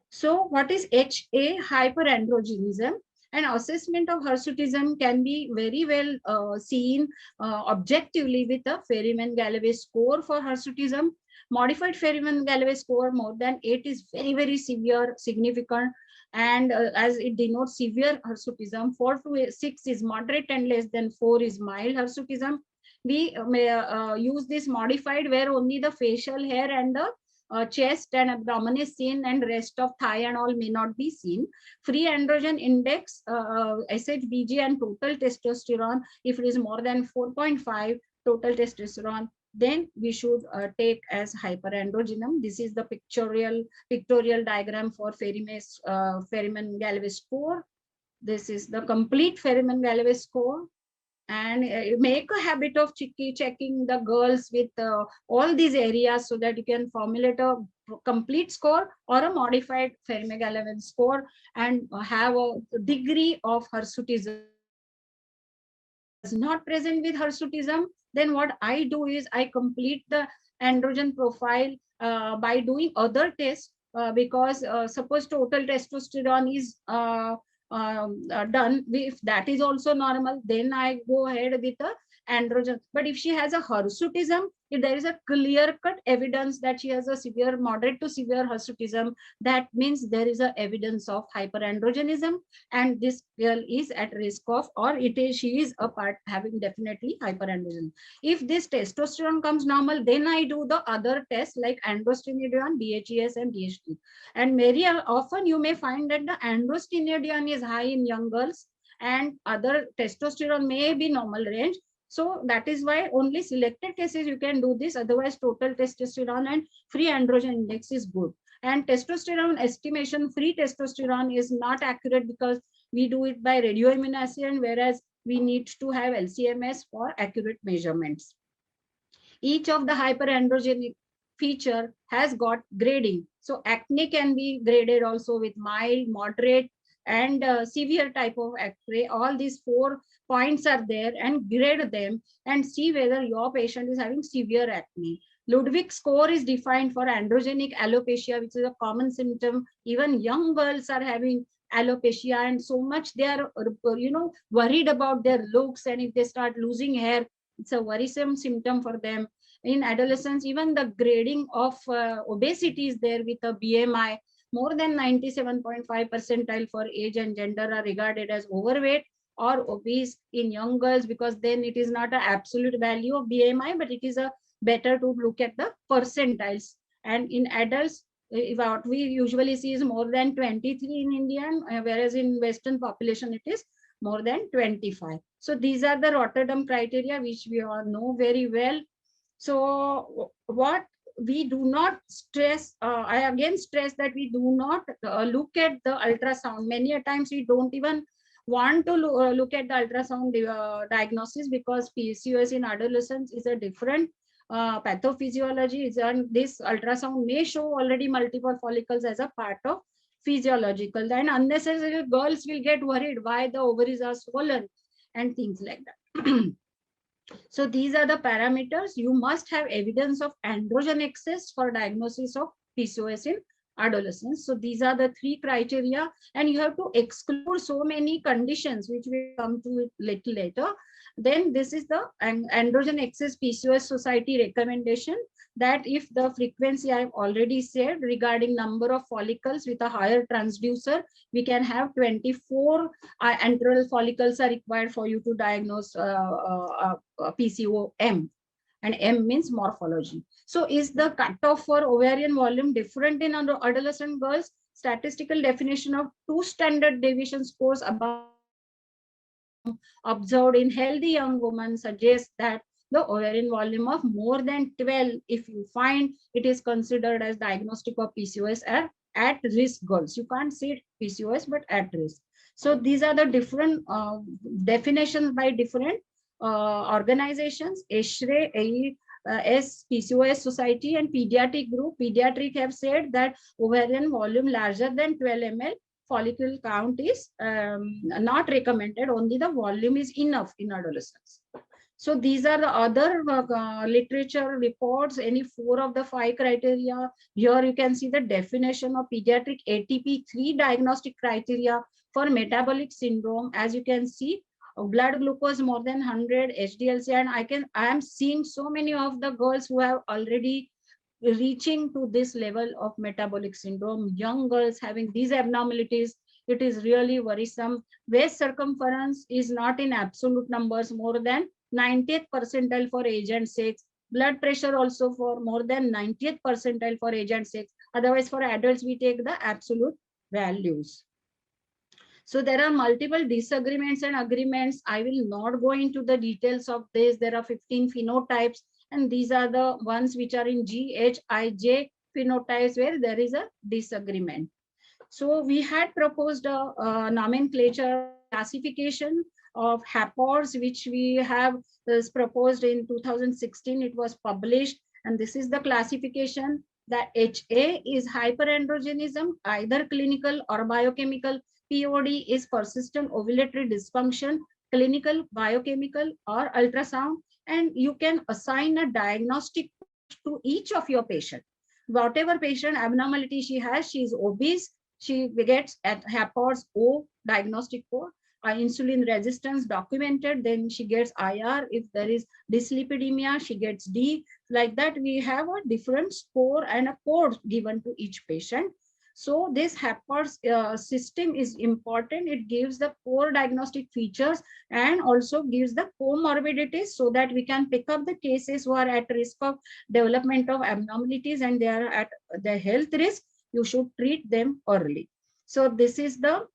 So what is HA? Hyperandrogenism. And assessment of hirsutism can be very well seen objectively with a Ferryman-Galloway score for hirsutism. Modified Ferryman-Galloway score more than 8 is very severe, significant, and as it denotes severe hirsutism. 4 to 6 is moderate, and less than 4 is mild hirsutism. We may use this modified where only the facial hair and the chest and abdomen is seen, and rest of thigh and all may not be seen. Free androgen index, SHBG, and total testosterone, if it is more than 4.5 total testosterone, then we should take as hyperandrogenism. This is the pictorial diagram for Ferryman-Galloway score. This is the complete Ferryman-Galloway score. And make a habit of checking the girls with all these areas so that you can formulate a complete score or a modified Ferryman-Galloway score and have a degree of hirsutism not present with hirsutism, then what I do is I complete the androgen profile by doing other tests, because suppose total testosterone is done, if that is also normal, then I go ahead with the androgen. But if she has a hirsutism, if there is a clear-cut evidence that she has a severe, moderate to severe hirsutism, that means there is a evidence of hyperandrogenism, and this girl is at risk of, or she is a part having definitely hyperandrogenism. If this testosterone comes normal, then I do the other tests like androstenedione, DHEAS, and DHT. And very often you may find that the androstenedione is high in young girls, and other testosterone may be normal range. So that is why only selected cases you can do this. Otherwise, total testosterone and free androgen index is good. And testosterone estimation, free testosterone is not accurate because we do it by radioimmunization, whereas we need to have LCMS for accurate measurements. Each of the hyperandrogenic feature has got grading. So acne can be graded also with mild, moderate, and severe type of acne. All these 4 points are there, and grade them and see whether your patient is having severe acne. Ludwig score is defined for androgenic alopecia, which is a common symptom. Even young girls are having alopecia, and so much they are worried about their looks, and if they start losing hair, it's a worrisome symptom for them. In adolescents, even the grading of obesity is there with a BMI more than 97.5 percentile for age and gender are regarded as overweight or obese in young girls, because then it is not an absolute value of BMI, but it is a better to look at the percentiles. And in adults, what we usually see is more than 23 in Indian, whereas in Western population it is more than 25. So these are the Rotterdam criteria, which we all know very well. So what we do not stress, I again stress that we do not look at the ultrasound. Many a times we don't even want to look at the ultrasound diagnosis, because PCOS in adolescents is a different pathophysiology, and this ultrasound may show already multiple follicles as a part of physiological. Then unnecessarily girls will get worried why the ovaries are swollen and things like that. So these are the parameters. You must have evidence of androgen excess for diagnosis of PCOS in adolescents. So these are the 3 criteria, and you have to exclude so many conditions, which we come to it little later. Then this is the androgen excess PCOS society recommendation, that if the frequency I've already said regarding number of follicles with a higher transducer, we can have 24 antral follicles are required for you to diagnose PCOM, and M means morphology. So is the cutoff for ovarian volume different in adolescent girls? Statistical definition of 2 standard deviation scores above observed in healthy young women suggests that the ovarian volume of more than 12, if you find, it is considered as diagnostic of PCOS at risk girls. You can't say PCOS, but at risk. So these are the different definitions by different organizations. ESHRE, PCOS Society, and Pediatric Group. Pediatric have said that ovarian volume larger than 12 ml, follicle count is not recommended, only the volume is enough in adolescents. So these are the other literature reports, any 4 of the 5 criteria. Here you can see the definition of pediatric ATP3 diagnostic criteria for metabolic syndrome. As you can see, blood glucose more than 100, HDLC, and I am seeing so many of the girls who have already reaching to this level of metabolic syndrome. Young girls having these abnormalities, it is really worrisome. Waist circumference is not in absolute numbers more than 90th percentile for age and sex. Blood pressure also for more than 90th percentile for age and sex. Otherwise, for adults, we take the absolute values. So there are multiple disagreements and agreements. I will not go into the details of this. There are 15 phenotypes, and these are the ones which are in GHIJ phenotypes where there is a disagreement. So we had proposed a nomenclature classification of HAPORs, which we have proposed in 2016. It was published, and this is the classification. That HA is hyperandrogenism, either clinical or biochemical. POD is persistent ovulatory dysfunction clinical, biochemical, or ultrasound, and you can assign a diagnostic to each of your patient. Whatever patient abnormality she has, she is obese, she gets at HAPORS O diagnostic code, insulin resistance documented, then she gets IR. If there is dyslipidemia, she gets D. Like that, we have a different score and a code given to each patient. So this HAPORS system is important. It gives the core diagnostic features and also gives the comorbidities, so that we can pick up the cases who are at risk of development of abnormalities and they are at the health risk. You should treat them early. So this is the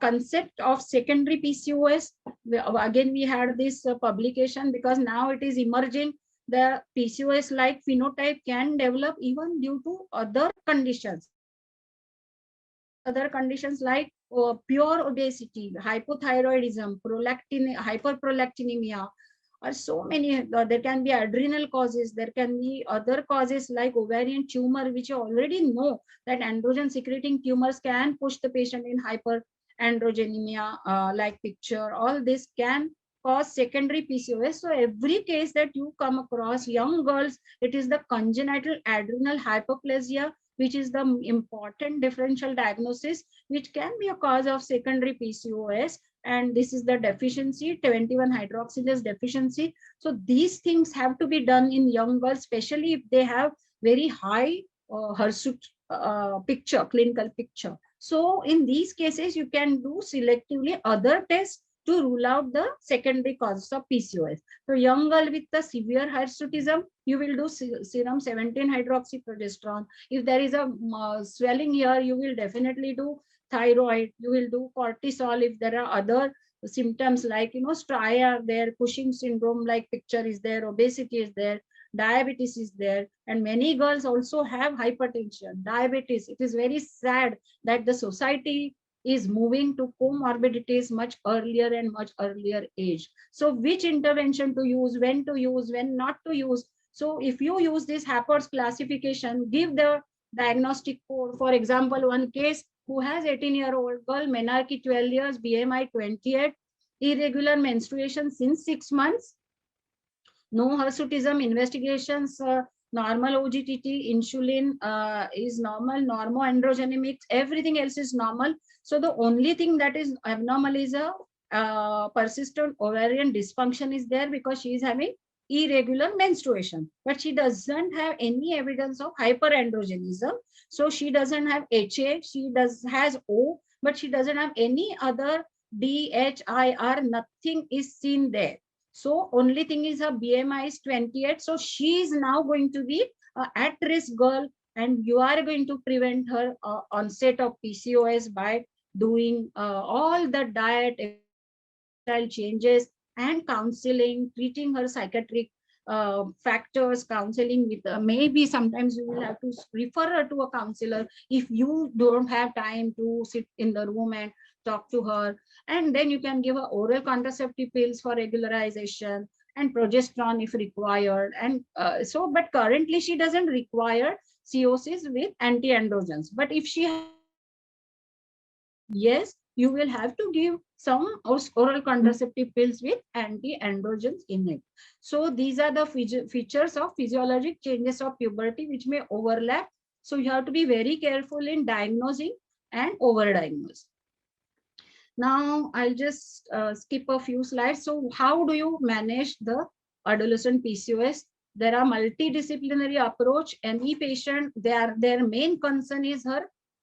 concept of secondary PCOS. Again, we had this publication because now it is emerging. The PCOS like phenotype can develop even due to other conditions. Other conditions like pure obesity, hypothyroidism, hyperprolactinemia, or so many. There can be adrenal causes. There can be other causes like ovarian tumor, which you already know that androgen secreting tumors can push the patient in hyperandrogenemia like picture. All this can cause secondary PCOS. So every case that you come across, young girls, it is the congenital adrenal hyperplasia, which is the important differential diagnosis, which can be a cause of secondary PCOS. And this is the deficiency, 21 hydroxylase deficiency. So these things have to be done in young girls, especially if they have very high hirsute picture, clinical picture. So in these cases, you can do selectively other tests to rule out the secondary causes of PCOS. So young girl with the severe hirsutism, you will do serum 17-hydroxyprogesterone. If there is a swelling here, you will definitely do thyroid. You will do cortisol. If there are other symptoms like, stria there, Cushing syndrome like picture is there, obesity is there, diabetes is there, and many girls also have hypertension, diabetes. It is very sad that the society is moving to comorbidities much earlier and much earlier age. So which intervention to use, when not to use. So if you use this HAPORS classification, give the diagnostic code. For example, one case who has 18-year-old girl, menarche 12 years, BMI 28, irregular menstruation since 6 months, no hirsutism, investigations, normal OGTT, insulin is normal, normoandrogenemics, everything else is normal. So the only thing that is abnormal is a persistent ovarian dysfunction is there because she is having irregular menstruation, but she doesn't have any evidence of hyperandrogenism. So she doesn't have HA, she has O, but she doesn't have any other D, H, I, R, nothing is seen there. So only thing is her BMI is 28. So she is now going to be at risk girl, and you are going to prevent her onset of PCOS by doing all the diet, lifestyle changes, and counseling, treating her psychiatric factors, counseling with maybe sometimes you will have to refer her to a counselor if you don't have time to sit in the room and talk to her. And then you can give her oral contraceptive pills for regularization and progesterone if required. And but currently she doesn't require COCs with anti-androgens. But if she has, yes, you will have to give some oral contraceptive pills with anti-androgens in it. So these are the features of physiologic changes of puberty which may overlap. So you have to be very careful in diagnosing and overdiagnose. Now I'll just skip a few slides. So how do you manage the adolescent PCOS? There are multidisciplinary approach. Any patient, their main concern is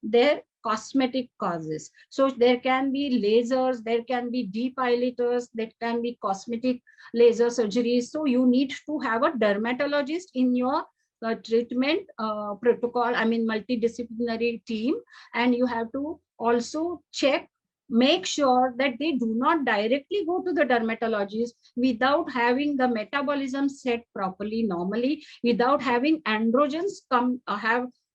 their cosmetic causes. So there can be lasers, there can be depilators, there can be cosmetic laser surgeries. So you need to have a dermatologist in your treatment protocol, multidisciplinary team. And you have to also make sure that they do not directly go to the dermatologist without having the metabolism set properly, normally, without having androgens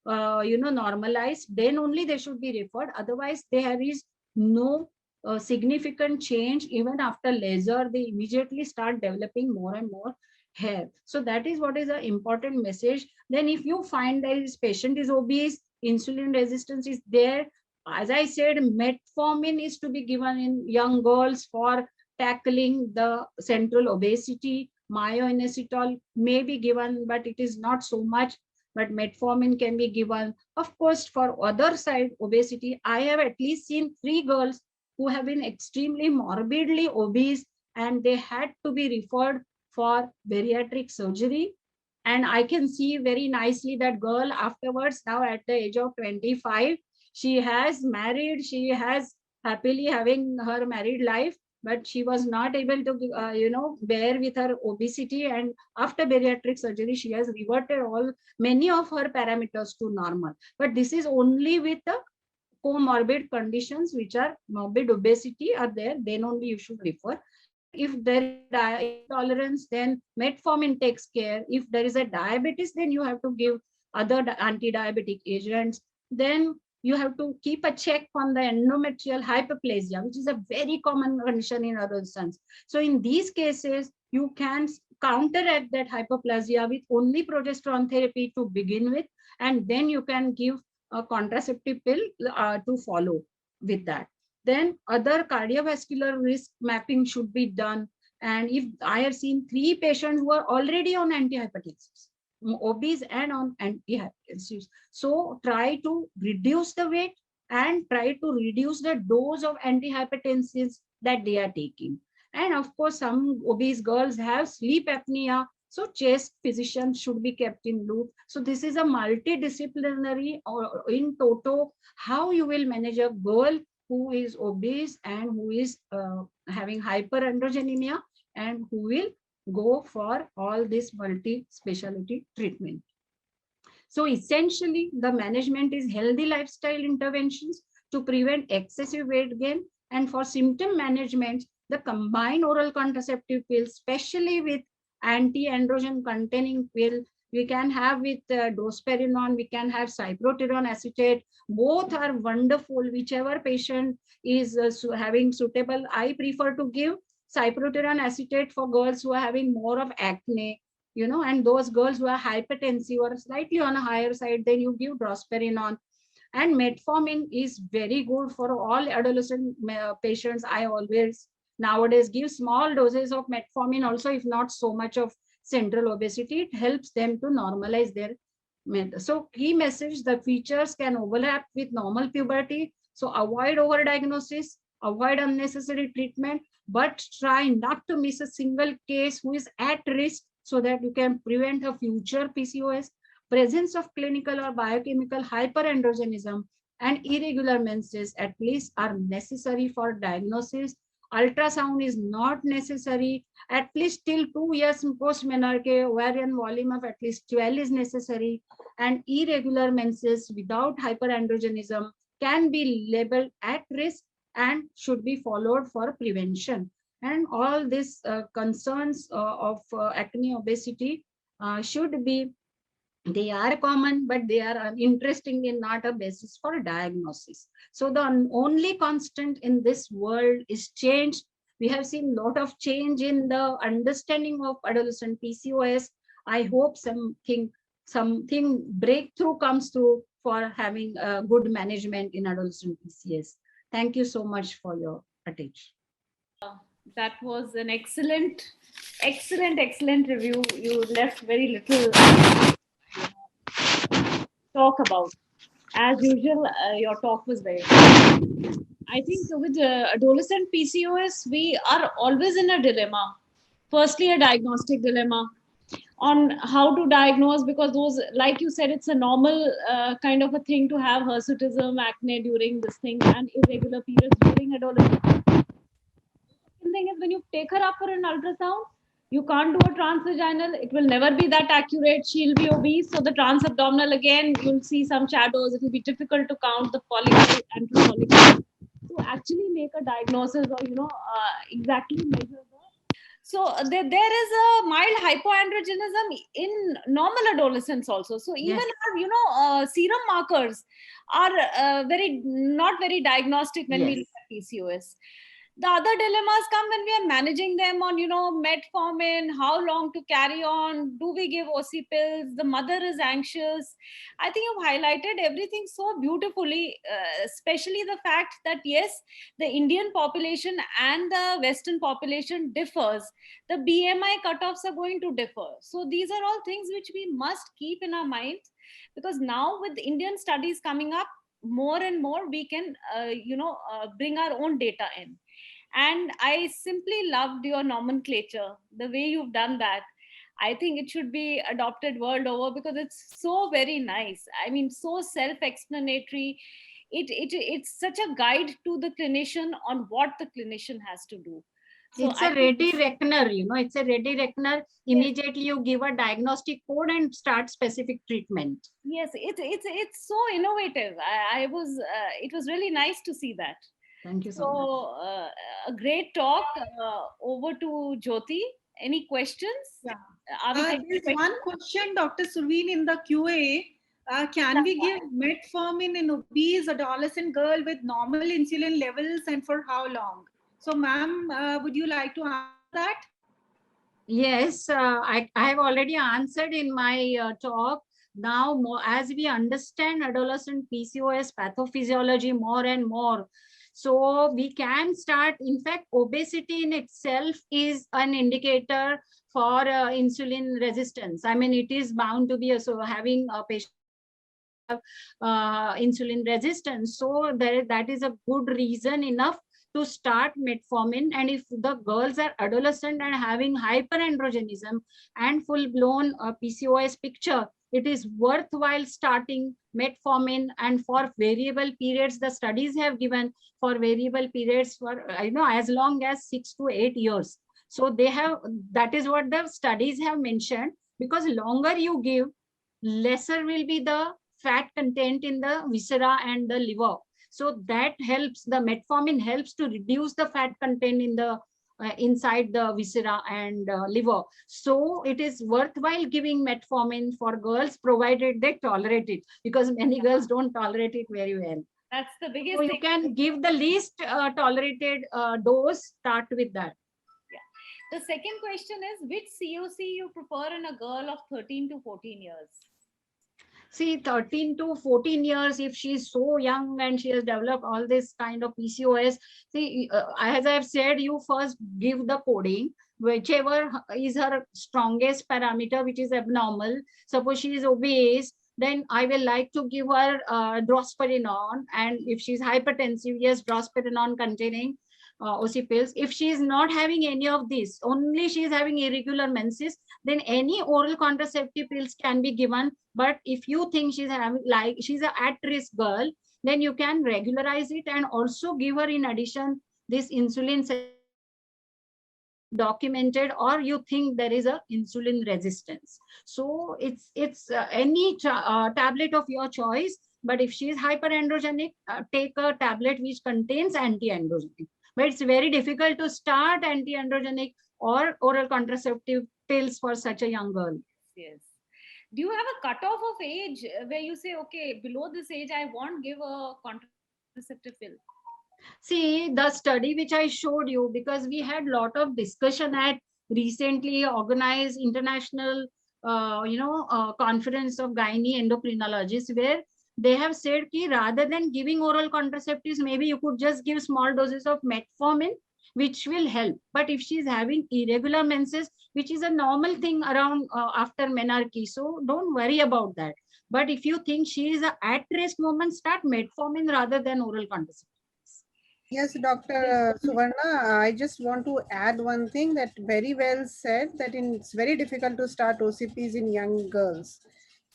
normalized, then only they should be referred. Otherwise, there is no significant change. Even after laser, they immediately start developing more and more hair. So that is what is an important message. Then if you find that this patient is obese, insulin resistance is there, as I said, metformin is to be given in young girls for tackling the central obesity. Myo-inositol may be given, but it is not so much, but metformin can be given. Of course, for other side obesity, I have at least seen 3 girls who have been extremely morbidly obese, and they had to be referred for bariatric surgery. And I can see very nicely that girl afterwards, now at the age of 25, she has married, she has happily having her married life, but she was not able to bear with her obesity, and after bariatric surgery she has reverted many of her parameters to normal. But this is only with the comorbid conditions, which are morbid obesity are there, then only you should refer. If there is intolerance, then metformin takes care. If there is a diabetes, then you have to give other anti-diabetic agents. Then you have to keep a check on the endometrial hyperplasia, which is a very common condition in adolescents. So in these cases, you can counteract that hyperplasia with only progesterone therapy to begin with, and then you can give a contraceptive pill to follow with that. Then other cardiovascular risk mapping should be done. And if I have seen 3 patients who are already on antihypertensives, obese and on antihypertensives. So try to reduce the weight and try to reduce the dose of antihypertensives that they are taking. And of course, some obese girls have sleep apnea, so chest physician should be kept in loop. So this is a multidisciplinary or in toto how you will manage a girl who is obese and who is having hyperandrogenemia and who will go for all this multi-specialty treatment. So essentially, the management is healthy lifestyle interventions to prevent excessive weight gain, and for symptom management, the combined oral contraceptive pill, especially with anti-androgen containing pill, we can have with drospirenone, we can have cyproterone acetate. Both are wonderful. Whichever patient is having suitable, I prefer to give cyproterone acetate for girls who are having more of acne, and those girls who are hypertensive or slightly on a higher side, then you give drospirenone. And metformin is very good for all adolescent patients. I always nowadays give small doses of metformin also, if not so much of central obesity. It helps them to normalize their so key message, the features can overlap with normal puberty. So avoid overdiagnosis, avoid unnecessary treatment, but try not to miss a single case who is at risk so that you can prevent a future PCOS. Presence of clinical or biochemical hyperandrogenism and irregular menses at least are necessary for diagnosis. Ultrasound is not necessary. At least till 2 years post-menarche, ovarian volume of at least 12 is necessary. And irregular menses without hyperandrogenism can be labeled at risk and should be followed for prevention. And all these concerns of acne, obesity should be, they are common, but they are interestingly not a basis for diagnosis. So the only constant in this world is change. We have seen a lot of change in the understanding of adolescent PCOS. I hope something breakthrough comes through for having a good management in adolescent PCOS. Thank you so much for your attention. That was an excellent review. You left very little talk about. As usual, your talk was very good. I think with adolescent PCOS, we are always in a dilemma. Firstly, a diagnostic dilemma on how to diagnose, because those, like you said, it's a normal kind of a thing to have hirsutism, acne during this thing, and irregular periods during adolescence. The thing is, when you take her up for an ultrasound, you can't do a transvaginal. It will never be that accurate. She'll be obese. So the transabdominal, again, you'll see some shadows. It will be difficult to count the follicle and follicle. To actually make a diagnosis or, exactly measure the. So there is a mild hypoandrogenism in normal adolescents also. So even our, serum markers are not very diagnostic when we look at PCOS. The other dilemmas come when we are managing them on, metformin, how long to carry on, do we give OC pills, the mother is anxious. I think you've highlighted everything so beautifully, especially the fact that yes, the Indian population and the Western population differs. The BMI cutoffs are going to differ. So these are all things which we must keep in our minds, because now with Indian studies coming up, more and more we can, bring our own data in. And I simply loved your nomenclature, the way you've done that. I think it should be adopted world over, because it's so very nice. I mean, so self-explanatory. It's such a guide to the clinician on what the clinician has to do. So It's a ready reckoner, it's a ready reckoner. Immediately you give a diagnostic code and start specific treatment. Yes, it's so innovative. It was really nice to see that. Thank you so So, much. a great talk. Over to Jyoti. Any questions? Yeah. Are we taking There's questions? one question, Dr. Surveen, in the QA. Can we give metformin in obese adolescent girl with normal insulin levels, and for how long? So, ma'am, would you like to answer that? Yes, I have already answered in my talk. Now, more, as we understand adolescent PCOS pathophysiology more and more, so we can start. In fact, obesity in itself is an indicator for insulin resistance. I mean, it is bound to be so having a patient insulin resistance. So that is a good reason enough to start metformin. And if the girls are adolescent and having hyperandrogenism and full-blown PCOS picture, it is worthwhile starting metformin. And for variable periods, the studies have given for variable periods for as long as 6 to 8 years. So that is what the studies have mentioned, because longer you give, lesser will be the fat content in the viscera and the liver. So that helps, the metformin helps to reduce the fat content in the inside the viscera and liver. So it is worthwhile giving metformin for girls, provided they tolerate it, because many girls don't tolerate it very well. That's the biggest So thing. you can give the least tolerated dose, start with that. Yeah. The second question is, which COC you prefer in a girl of 13 to 14 years? See, 13 to 14 years, if she's so young and she has developed all this kind of PCOS, see, as I've said, you first give the coding, whichever is her strongest parameter, which is abnormal. Suppose she is obese, then I will like to give her drospirenone. And if she's hypertensive, yes, drospirenone containing OC pills. If she is not having any of this, only she is having irregular menses, then any oral contraceptive pills can be given. But if you think she's having, like she's an at-risk girl, then you can regularize it and also give her in addition this insulin documented, or you think there is a insulin resistance. So it's any tablet of your choice. But if she is hyperandrogenic, take a tablet which contains anti-androgenic. But it's very difficult to start anti-androgenic or oral contraceptive pills for such a young girl. Yes. Do you have a cutoff of age where you say, okay, below this age, I won't give a contraceptive pill? See, the study which I showed you, because we had a lot of discussion at recently organized international, conference of gynae endocrinologists, where they have said that rather than giving oral contraceptives, maybe you could just give small doses of metformin, which will help. But if she's having irregular menses, which is a normal thing around after menarche, so don't worry about that. But if you think she is at-risk woman, start metformin rather than oral contraceptives. Yes, Dr. Suvarna, I just want to add one thing that very well said, that it's very difficult to start OCPs in young girls.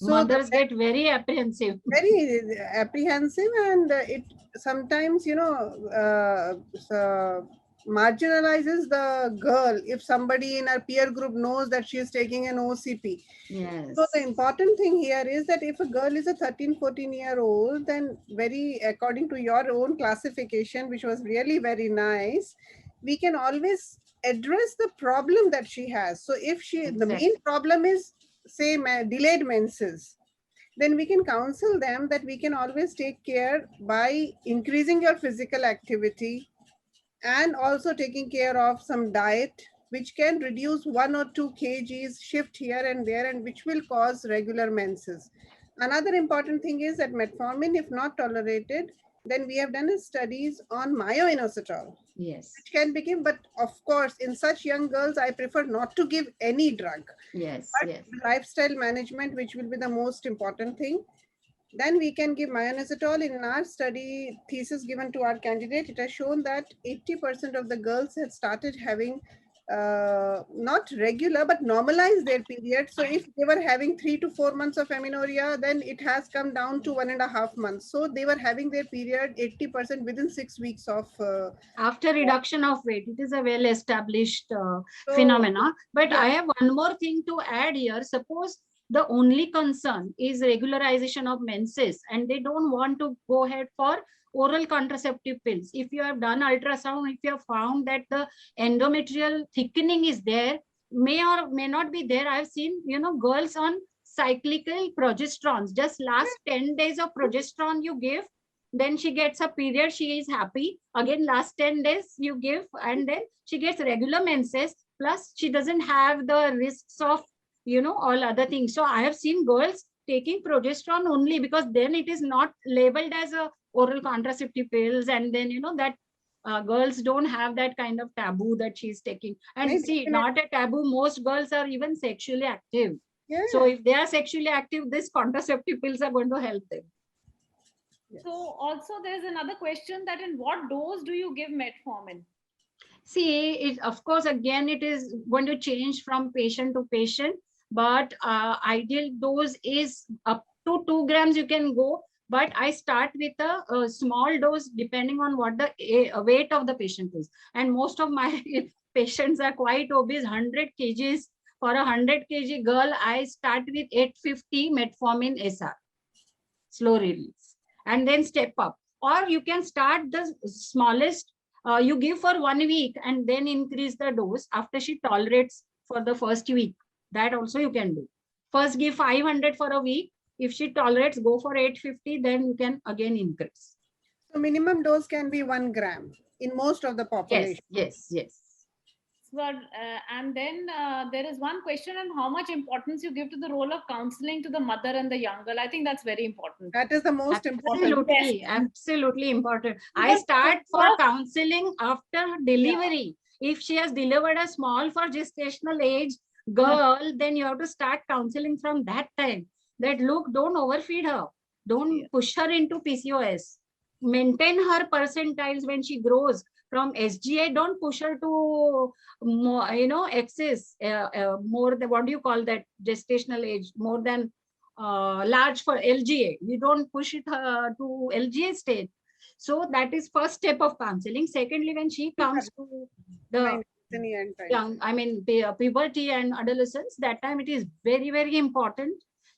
So mothers get very apprehensive. Very apprehensive, and it sometimes, marginalizes the girl if somebody in her peer group knows that she is taking an OCP. Yes. So the important thing here is that if a girl is a 13, 14-year-old, then according to your own classification, which was really very nice, we can always address the problem that she has. So if the main problem is, say, delayed menses, then we can counsel them that we can always take care by increasing your physical activity, and also taking care of some diet, which can reduce 1 or 2 kgs shift here and there, and which will cause regular menses. Another important thing is that metformin, if not tolerated, then we have done studies on myoinositol, Yes. which can be given, but of course, in such young girls, I prefer not to give any drug. Yes. But Yes. lifestyle management, which will be the most important thing. Then we can give myoinositol. In our study thesis given to our candidate, it has shown that 80% of the girls had started having not regular but normalized their period. So if they were having 3 to 4 months of amenorrhea, then it has come down to 1.5 months. So they were having their period 80% within 6 weeks of After reduction of weight, it is a well established so, phenomena. But yeah. I have one more thing to add here. Suppose the only concern is regularization of menses and they don't want to go ahead for oral contraceptive pills. If you have done ultrasound, if you have found that the endometrial thickening is there, may or may not be there. I've seen, girls on cyclical progesterones, just last 10 days of progesterone you give, then she gets a period, she is happy. Again, last 10 days you give, and then she gets regular menses, plus she doesn't have the risks of, all other things. So I have seen girls taking progesterone only because then it is not labeled as a oral contraceptive pills, and then, that girls don't have that kind of taboo that she's taking. And Right, see, definitely. not a taboo, most girls are even sexually active. Yeah. So if they are sexually active, these contraceptive pills are going to help them. So also there's another question, that in what dose do you give metformin? See, of course, again, it is going to change from patient to patient, but ideal dose is up to 2 grams you can go. But I start with a small dose depending on what the weight of the patient is. And most of my patients are quite obese, 100 kgs. For a 100 kg girl, I start with 850 metformin SR, slow release, and then step up. Or you can start the smallest, you give for 1 week and then increase the dose after she tolerates for the first week. That also you can do. First give 500 for a week. If she tolerates, go for 850, then you can again increase. So minimum dose can be 1 gram in most of the population. Yes. But, and then there is one question on how much importance you give to the role of counseling to the mother and the young girl. I think that's very important. That is the most important. Absolutely important. I start for counseling after delivery. Yeah. If she has delivered a small for gestational age girl, then you have to start counseling from that time. That look, don't overfeed her. Don't push her into PCOS. Maintain her percentiles when she grows. From SGA, don't push her to more, excess, more than, what do you call that, gestational age, more than large for LGA. You don't push it to LGA stage. So that is first step of counseling. Secondly, when she comes to the young, puberty and adolescence, that time it is very, very important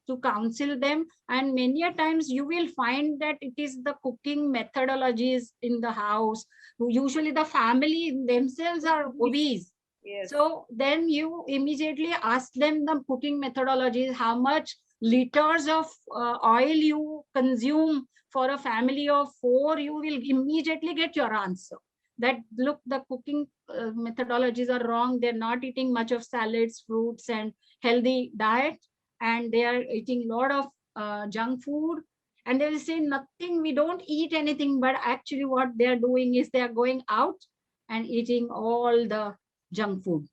to counsel them. And many a times you will find that it is the cooking methodologies in the house. Usually the family themselves are obese. Yes. So then you immediately ask them the cooking methodologies, how much liters of oil you consume for a family of 4, you will immediately get your answer. That look, the cooking methodologies are wrong. They're not eating much of salads, fruits, and healthy diet. And they are eating a lot of junk food, and they will say nothing, we don't eat anything, but actually what they are doing is they are going out and eating all the junk food.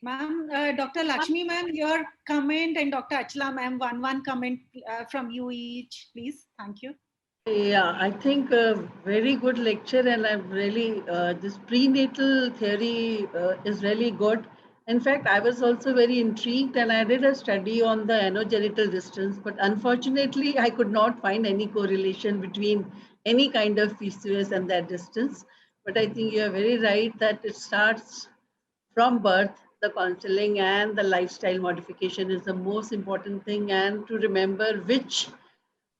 Ma'am, Dr. Lakshmi ma'am, your comment, and Dr. Achla ma'am, one comment from you each, please. Thank you. Yeah, I think a very good lecture, and I'm really, this prenatal theory is really good. In fact, I was also very intrigued, and I did a study on the anogenital distance, but unfortunately, I could not find any correlation between any kind of PCOS and that distance. But I think you are very right that it starts from birth. The counseling and the lifestyle modification is the most important thing, and to remember which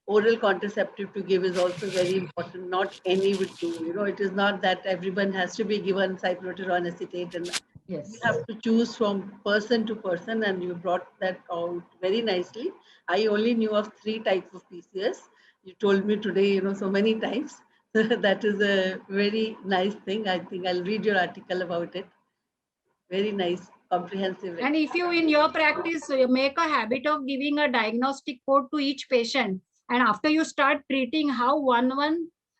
oral contraceptive to give is also very important. Not any would do. It is not that everyone has to be given cycloterone acetate, and yes, you have to choose from person to person, and you brought that out very nicely. I only knew of 3 types of PCOS. You told me today, so many types. That is a very nice thing. I think I'll read your article about it. Very nice, comprehensive. And if you in your practice you make a habit of giving a diagnostic code to each patient, and after you start treating, how one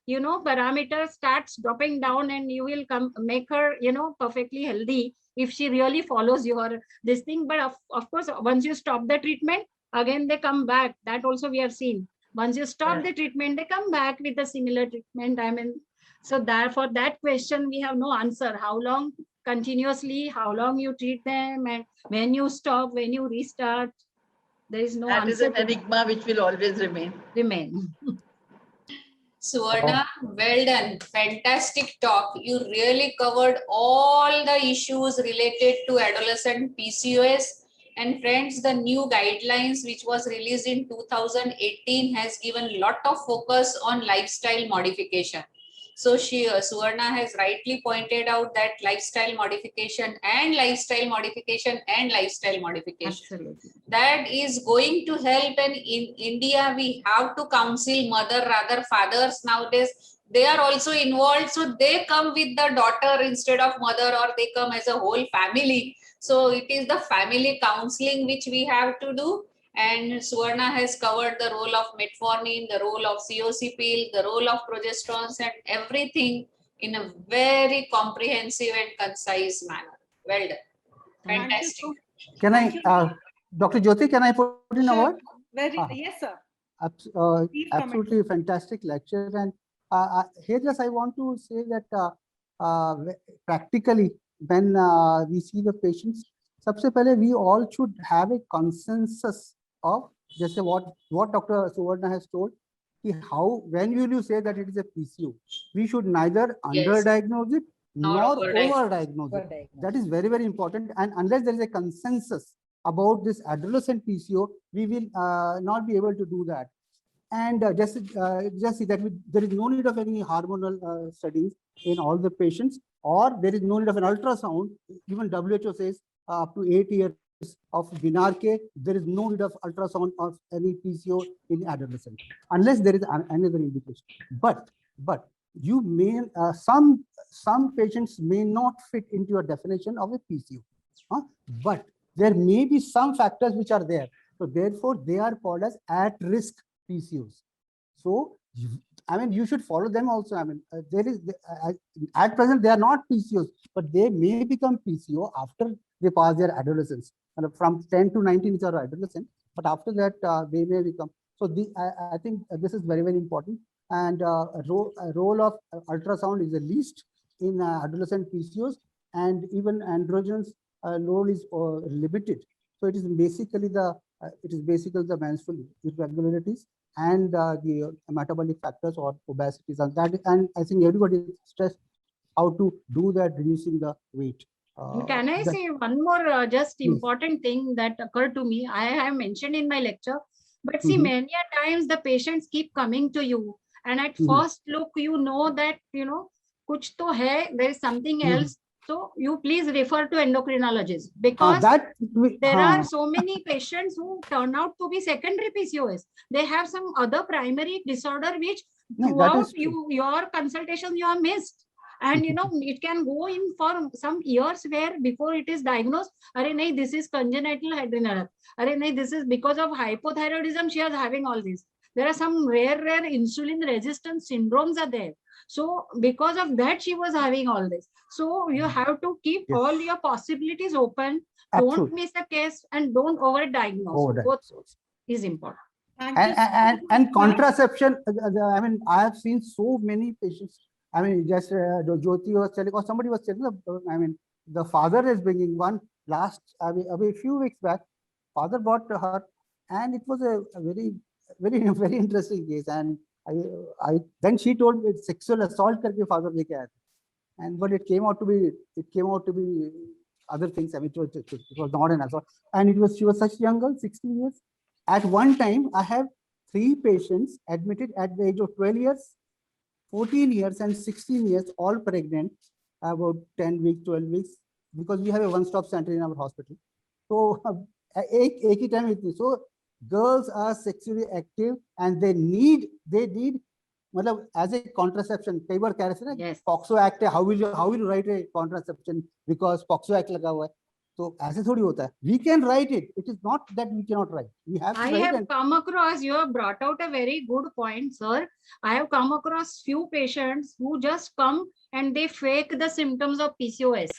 parameter starts dropping down, and you will make her perfectly healthy if she really follows your this thing. But of course, once you stop the treatment, again they come back. That also we have seen. Once you stop the treatment, they come back with a similar treatment. I mean, so that for that question we have no answer. How long continuously, how long you treat them, and when you stop, when you restart, there is no That answer. is an enigma which will always remain. Suvarna, well done. Fantastic talk. You really covered all the issues related to adolescent PCOS. And friends, the new guidelines which was released in 2018 has given lot of focus on lifestyle modification. So Suvarna has rightly pointed out that lifestyle modification and lifestyle modification and lifestyle modification. Absolutely. That is going to help. And in India, we have to counsel mother, rather fathers nowadays. They are also involved. So they come with the daughter instead of mother, or they come as a whole family. So it is the family counseling which we have to do. And Suvarna has covered the role of metformin, the role of COC pill, the role of progesterones, and everything in a very comprehensive and concise manner. Well done. Fantastic. Can I, Dr. Jyoti, can I put in a word? Yes, sir. Absolutely fantastic lecture. And here just I want to say that practically when we see the patients, सबसे पहले we all should have a consensus of just what Dr. Suvarna has told. How, when will you say that it is a PCO? We should neither underdiagnose it nor overdiagnose it. That is very, very important. And unless there is a consensus about this adolescent PCO, we will not be able to do that. And just see that there is no need of any hormonal studies in all the patients, or there is no need of an ultrasound. Even WHO says up to 8 years of Vinarke, there is no need of ultrasound of any PCO in adolescent, unless there is another indication. But you may some patients may not fit into your definition of a PCO, but there may be some factors which are there. So therefore, they are called as at-risk PCOs. So I mean, you should follow them also. I mean, there is at present they are not PCOs, but they may become PCO after they pass their adolescence. And from 10 to 19 which are adolescent, but after that they may become. So I think this is very, very important. And role of ultrasound is the least in adolescent PCOs, and even androgens role is limited. So it is basically the menstrual irregularities and the metabolic factors or obesities, and that. And I think everybody is stressed how to do that, reducing the weight. Can I say one more just important thing that occurred to me? I have mentioned in my lecture, but see, many a times the patients keep coming to you, and at first look, you know that kuch to hai, there is something else. So you please refer to endocrinologist, because there are so many patients who turn out to be secondary PCOS. They have some other primary disorder which throughout your consultation you have missed. And it can go in for some years where before it is diagnosed, this is congenital adrenal. This is because of hypothyroidism, she is having all this. There are some rare insulin resistance syndromes are there. So because of that, she was having all this. So you have to keep all your possibilities open. Don't miss a case and don't overdiagnose. Both is important. And contraception. I mean, I have seen so many patients. I mean, just Jyoti was telling, or somebody was telling. I mean, the father is bringing one last. I mean, a few weeks back, father brought her, and it was a very, very interesting case. And then she told me sexual assault करके father लेके आया था, and but it came out to be other things. I mean, it was not an assault, and she was such young girl, 16 years. At one time, I have 3 patients admitted at the age of 12 years. 14 years and 16 years, all pregnant, about 10 weeks, 12 weeks, because we have a one-stop center in our hospital. So, so girls are sexually active, and they need मतलब as a contraception, कई बार कह रहे थे ना Yes. POXO Act है, how will you write a contraception because POXO Act लगा हुआ है, तो ऐसे थोड़ी होता है. We can write it. It is not that we cannot write. We have to I write. have And come across, you have brought out a very good point, sir. I have come across few patients who just come and they fake the symptoms of PCOS.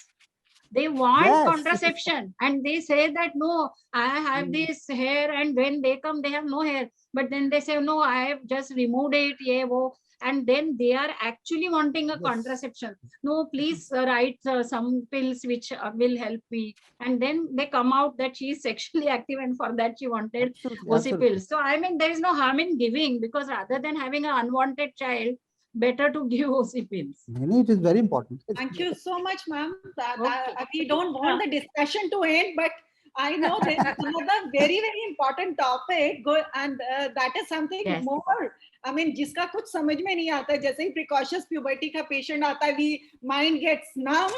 They want Yes. contraception and they say that, no, I have this hair, and when they come, they have no hair. But then they say, no, I have just removed it, yeah, wo. And then they are actually wanting a Yes. contraception. No, please write some pills which will help me. And then they come out that she is sexually active and for that she wanted Absolutely, OC absolutely. pills. So I mean, there is no harm in giving, because rather than having an unwanted child, better to give OC pills. Really, it is very important. Thank you so much, ma'am. Okay. We don't want the discussion to end, but I know there is another very, very important topic, and that is something Yes. more. I mean, जिसका कुछ समझ में नहीं आता, जैसे ही precocious puberty का patient आता है, we mind gets numb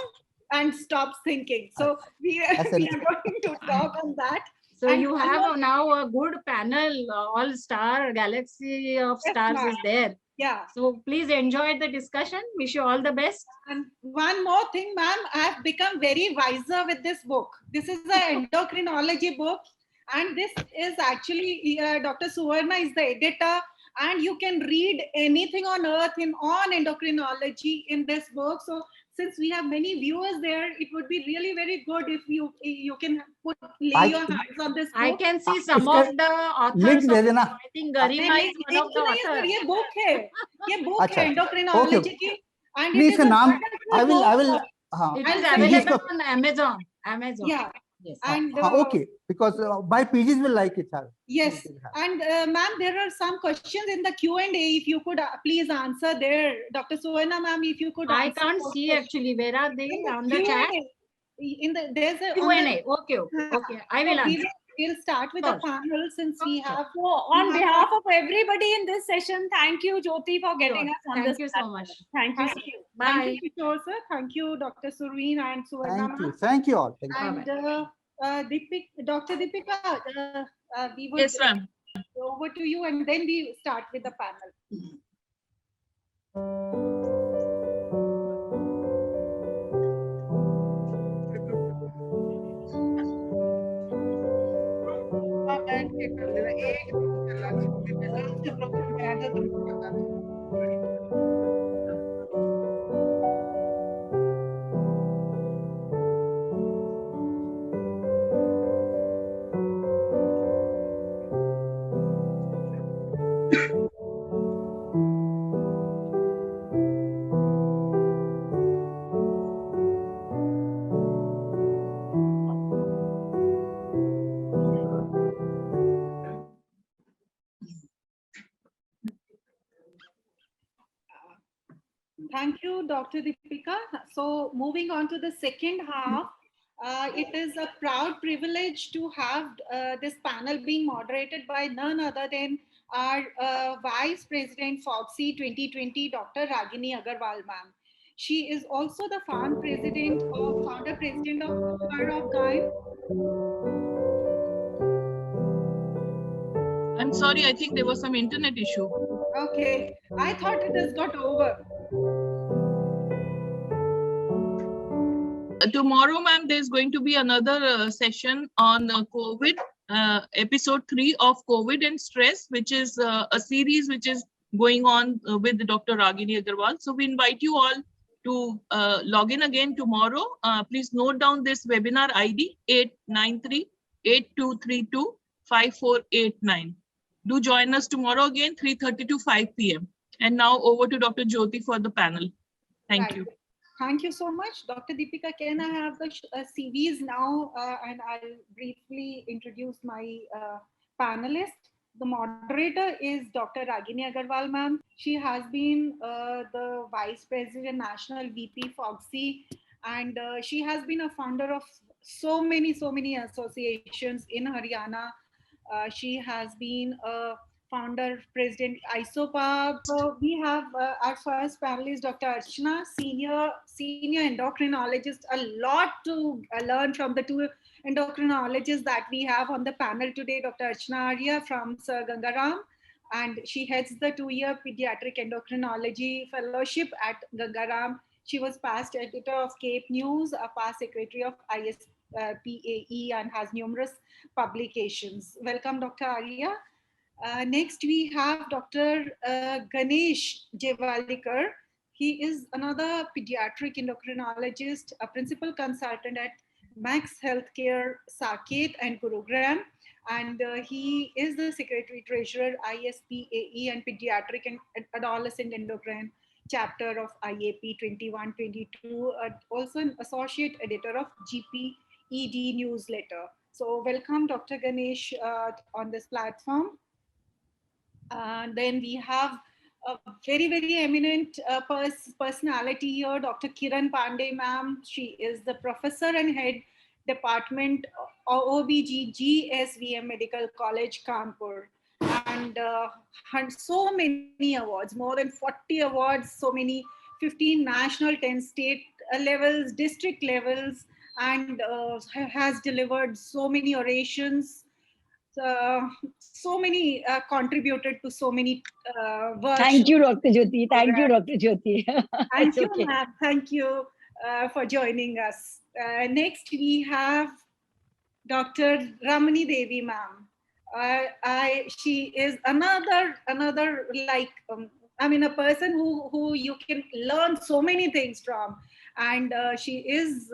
and stops thinking. So we are going to talk on that. So And you one have more- now a good panel, all-star galaxy of Yes, stars is ma'am. there. Yeah. So please enjoy the discussion. Wish you all the best. And one more thing, ma'am, I have become very wiser with this book. This is an endocrinology book, and this is actually Dr. Suvarna is the editor, and you can read anything on earth on endocrinology in this book. So since we have many viewers there, it would be really very good if you can lay your hands on this book. I can see some इसका of the authors. link they of- देना. I think Garima is one of the नहीं, sir, authors. ये book है, ये book अच्छा, है endocrinology okay. की, and Please, it is इसका a नाम wonderful I will book. हाँ. It I'll is send you available the- on Amazon. Amazon. Yeah. Yes. And Okay, because my PGs will like it. Sir. yes, and ma'am, there are some questions in the Q&A. If you could please answer there, Dr. Suvarna ma'am, if you could. I answer can't those see questions. actually. Where are they In the on the chat? Q&A, there's a on Q&A. the- Okay, okay, okay. I So will answer. we'll start with Sure. the panel since we Sure. have. So on behalf of everybody in this session, thank you, Jyoti, for getting Sure. us on Thank this you so platform. much. Thank you. Thank you. Bye. Thank you, Kishore, sir. Thank you, Dr. Surveen and Suvarna Thank you. ma'am. Thank you all. Thank you. And Dr. Deepika, we would Yes, ma'am. over to you, and then we start with the panel. Thank you, Dr. Deepika. So moving on to the second half, it is a proud privilege to have this panel being moderated by none other than our Vice President FOGSI 2020, Dr. Ragini Agarwal ma'am. She is also the founder president of Her of Gyne. I'm sorry, I think there was some internet issue. Okay, I thought it has got over. Tomorrow, ma'am, there's going to be another session on COVID, episode 3 of COVID and stress, which is a series which is going on with Dr. Ragini Agarwal. So we invite you all to log in again tomorrow. Please note down this webinar ID 893-8232-5489. Do join us tomorrow again, 3:30 to 5 p.m. And now over to Dr. Jyoti for the panel. Thank Right. you. Thank you so much. Dr. Deepika, can I have the CVs now? And I'll briefly introduce my panelists. The moderator is Dr. Ragini Agarwal, ma'am. She has been the Vice President, National VP FOGSI, and she has been a founder of so many associations in Haryana. She has been a founder, president, ISOPAB. So we have our first panelist, Dr. Archana, senior endocrinologist. A lot to learn from the two endocrinologists that we have on the panel today, Dr. Archana Arya from Sir Gangaram, and she heads the 2-year pediatric endocrinology fellowship at Gangaram. She was past editor of Cape News, a past secretary of ISPAE, and has numerous publications. Welcome, Dr. Arya. Next, we have Dr. Ganesh Jevalikar. He is another pediatric endocrinologist, a principal consultant at Max Healthcare, Saket and Gurugram. And he is the secretary treasurer, ISPAE, and pediatric and adolescent endocrine chapter of IAP 21-22, also an associate editor of GPED newsletter. So welcome, Dr. Ganesh, on this platform. Then we have a very, very eminent personality here, Dr. Kiran Pandey, ma'am. She is the professor and head department OBG GSVM Medical College, Kanpur. And so many awards, more than 40 awards, so many, 15 national, 10 state levels, district levels, and has delivered so many orations. So many contributed to so many workshops. Thank you, Dr. Jyoti. Thank you, Dr. Jyoti. Thank you, okay. ma'am. Thank you for joining us. Next, we have Dr. Ramani Devi, ma'am. She is another like a person who you can learn so many things from, and she is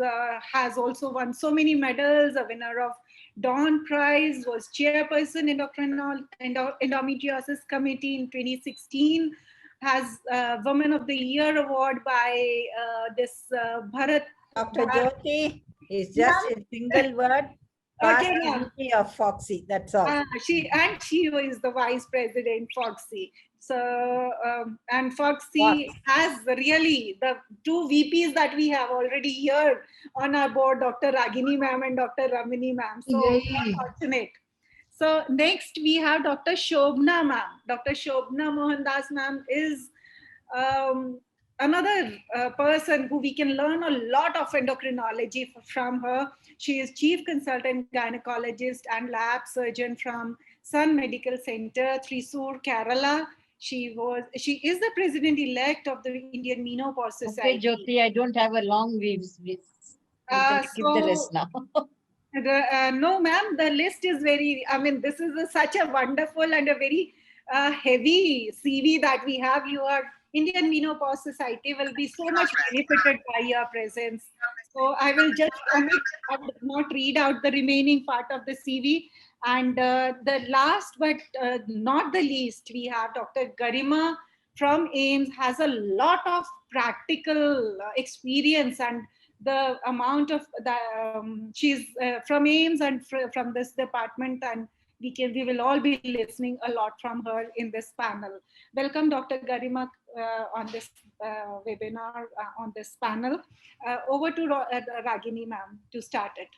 has also won so many medals. A winner of Dawn Prize, was chairperson endometriosis committee in 2016. Has Woman of the Year award by this Bharat. Dr. Jyoti is just a single word. Okay, MVP of Foxy. That's all. She is the vice president, Foxy. So and Foxy has really the two VPs that we have already here on our board, Dr. Ragini ma'am and Dr. Ramani ma'am. So we are fortunate. So next we have Dr. Shobna ma'am. Dr. Shobna Mohandas ma'am is another person who we can learn a lot of endocrinology from her. She is chief consultant gynecologist and lab surgeon from Sun Medical Center, Thrissur, Kerala. She is the president-elect of the Indian Menopause Society. Okay, Jyoti, I don't have a long list. Give the rest now. No, ma'am, the list is very, this is such a wonderful and a very heavy CV that we have. Your Indian Menopause Society will be so much benefited by your presence. So I will just omit and not read out the remaining part of the CV. And the last but not the least, we have Dr. Garima from AIIMS, has a lot of practical experience, and the amount of she's from AIIMS and from this department, and we will all be listening a lot from her in this panel. Welcome, Dr. Garima, on this webinar, on this panel. Over to Ragini ma'am to start it.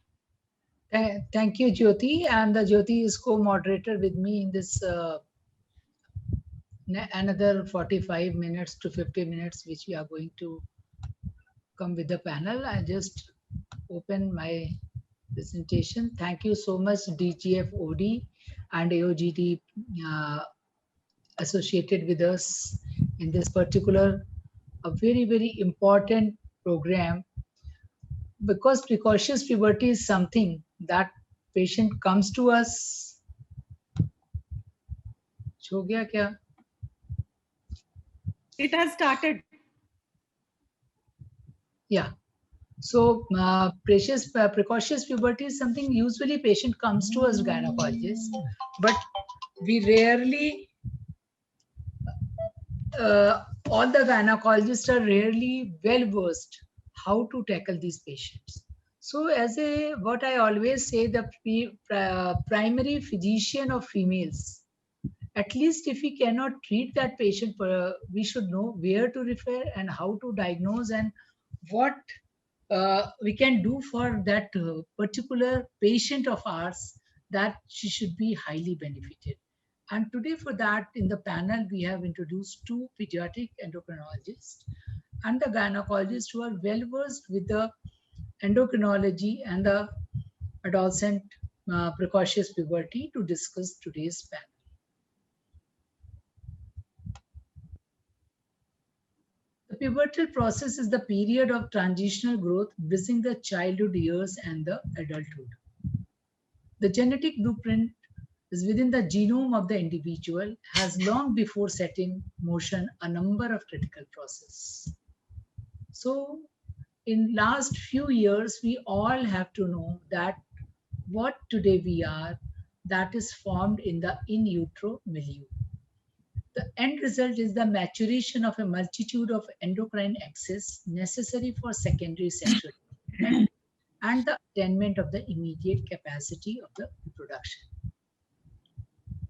Thank you, Jyoti. And Jyoti is co-moderator with me in this another 45 minutes to 50 minutes, which we are going to come with the panel. I just open my presentation. Thank you so much, DGF-OD and AOGD associated with us in this particular, a very, very important program, because precocious puberty is something that patient comes to us. It has started. Yeah. So precocious puberty is something usually patient comes to us gynecologist, but we rarely, all the gynecologists are rarely well versed how to tackle these patients. So as what I always say, the primary physician of females, at least if we cannot treat that patient, we should know where to refer and how to diagnose and what we can do for that particular patient of ours, that she should be highly benefited. And today for that, in the panel, we have introduced two pediatric endocrinologists and the gynecologists who are well versed with the endocrinology and the adolescent precocious puberty to discuss today's panel. The pubertal process is the period of transitional growth bridging the childhood years and the adulthood. The genetic blueprint is within the genome of the individual, has long before set in motion a number of critical processes. So in last few years, we all have to know that what today we are, that is formed in the in utero milieu. The end result is the maturation of a multitude of endocrine axes necessary for secondary sexual development and the attainment of the immediate capacity of the reproduction.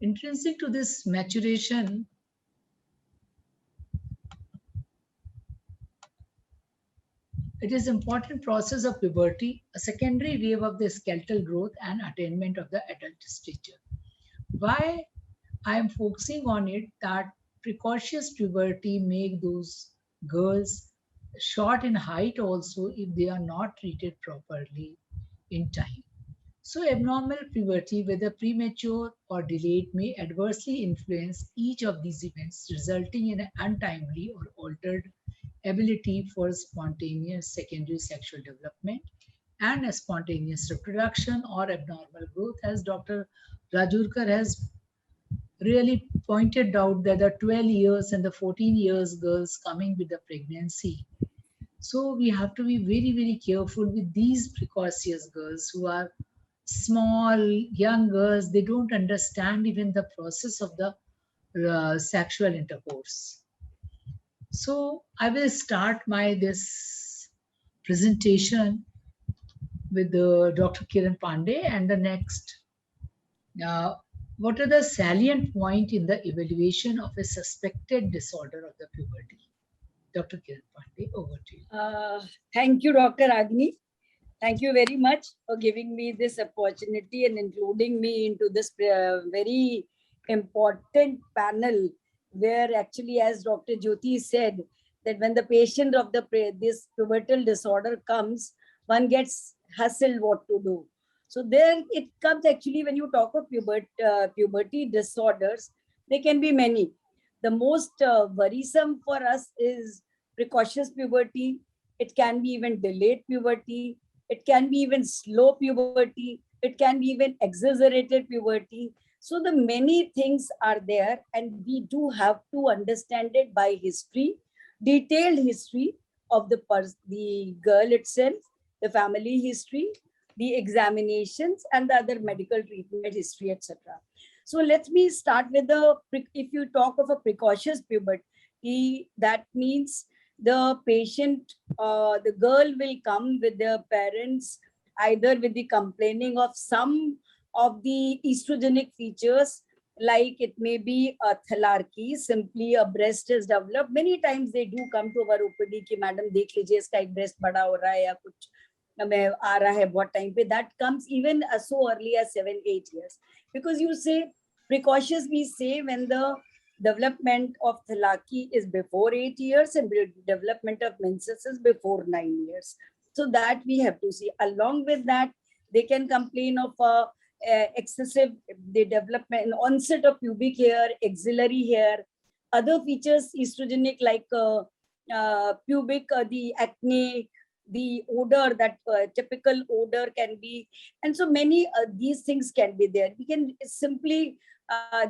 Intrinsic to this maturation it is important process of puberty, a secondary wave of the skeletal growth and attainment of the adult stature. Why I am focusing on it, that precocious puberty make those girls short in height also if they are not treated properly in time. So abnormal puberty, whether premature or delayed, may adversely influence each of these events, resulting in an untimely or altered ability for spontaneous secondary sexual development and a spontaneous reproduction or abnormal growth, as Dr. Rajurkar has really pointed out that the 12 years and the 14 years girls coming with the pregnancy. So we have to be very, very careful with these precocious girls who are small, young girls. They don't understand even the process of the sexual intercourse. So I will start this presentation with Dr. Kiran Pandey, and the next. What are the salient point in the evaluation of a suspected disorder of the puberty? Dr. Kiran Pandey, over to you. Thank you, Dr. Agni. Thank you very much for giving me this opportunity and including me into this very important panel, where actually, as Dr. Jyoti said, that when the patient of this pubertal disorder comes, one gets hustled what to do. So there it comes actually when you talk of puberty disorders, there can be many. The most worrisome for us is precocious puberty. It can be even delayed puberty. It can be even slow puberty. It can be even exaggerated puberty. So the many things are there, and we do have to understand it by history, detailed history of the girl itself, the family history, the examinations, and the other medical treatment history, etc. So let me start with if you talk of a precocious puberty, that means the patient, the girl will come with their parents, either with the complaining of some of the estrogenic features, like it may be a thalarchy, simply a breast is developed. Many times they do come to our OPD ki madam dekh lijiye iska ek breast bada ho raha hai ya kuch aa raha hai bahut time pe. That comes even so early as 7-8 years, because you say precautious, we say when the development of thalarchy is before 8 years and development of menses is before 9 years. So that we have to see. Along with that, they can complain of excessive development, onset of pubic hair, axillary hair, other features estrogenic like pubic, the acne, the odor, that typical odor can be, and so many these things can be there. We can simply,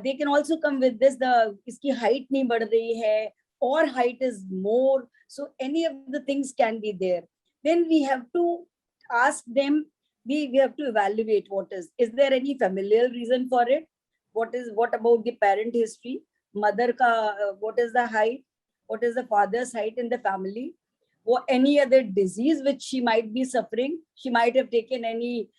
they can also come with this, iski height nahi badh rahi hai, or height is more. So any of the things can be there. Then we have to ask them, we have to evaluate what is there any familial reason for it? What about the parent history? Mother ka, what is the height? What is the father's height in the family? Or any other disease which she might be suffering? She might have taken any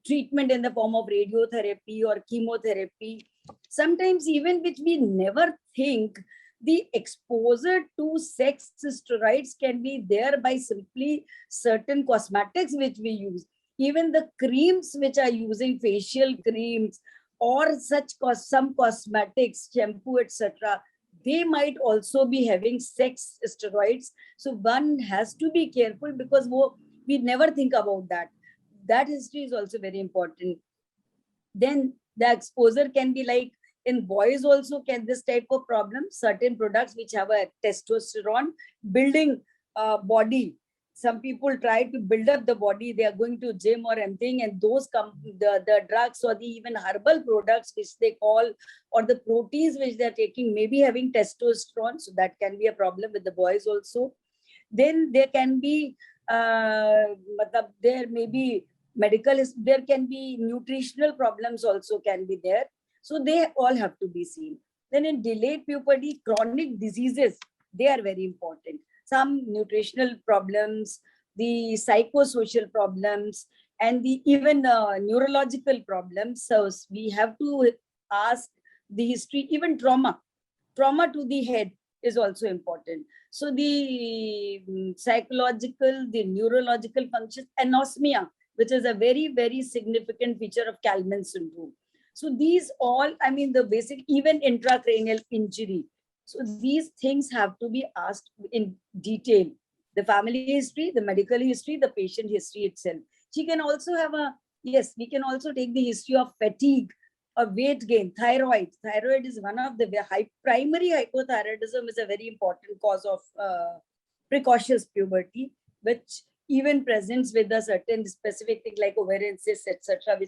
treatment in the form of radiotherapy or chemotherapy. Sometimes even which we never think, the exposure to sex steroids can be there by simply certain cosmetics which we use. Even the creams which are using, facial creams or some cosmetics, shampoo, etc., they might also be having sex steroids. So one has to be careful, because we never think about that. That history is also very important. Then the exposure can be like In boys also can this type of problem, certain products which have a testosterone building body. Some people try to build up the body, they are going to gym or anything, and those come, the drugs or the even herbal products which they call, or the proteins which they're taking may be having testosterone. So that can be a problem with the boys also. Then there can be, there may be medical, there can be nutritional problems also can be there. So they all have to be seen. Then in delayed puberty, chronic diseases, they are very important. Some nutritional problems, the psychosocial problems, and the even neurological problems. So we have to ask the history, even trauma to the head is also important. So the psychological, the neurological functions, anosmia, which is a very, very significant feature of Kalman syndrome. So these all, I mean, the basic, even intracranial injury. So these things have to be asked in detail. The family history, the medical history, the patient history itself. She can also have a, yes, we can also take the history of fatigue or weight gain, thyroid. Thyroid is one of the primary hypothyroidism is a very important cause of precocious puberty, which even presents with a certain specific thing like ovarian cysts, etc.,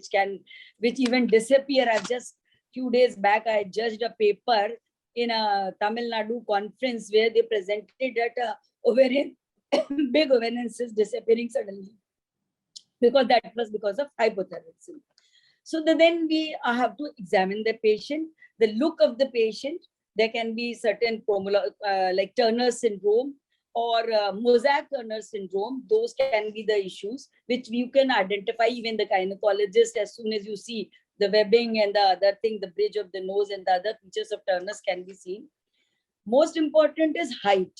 which even disappear. I've just few days back, I judged a paper in a Tamil Nadu conference where they presented that ovarian, big ovarian cysts disappearing suddenly, because that was because of hypothyroidism. So then we have to examine the patient, the look of the patient. There can be certain like Turner syndrome or Mosaic-Turner syndrome. Those can be the issues which you can identify, even the gynecologist, as soon as you see the webbing and the other thing, the bridge of the nose and the other features of Turner's can be seen. Most important is height,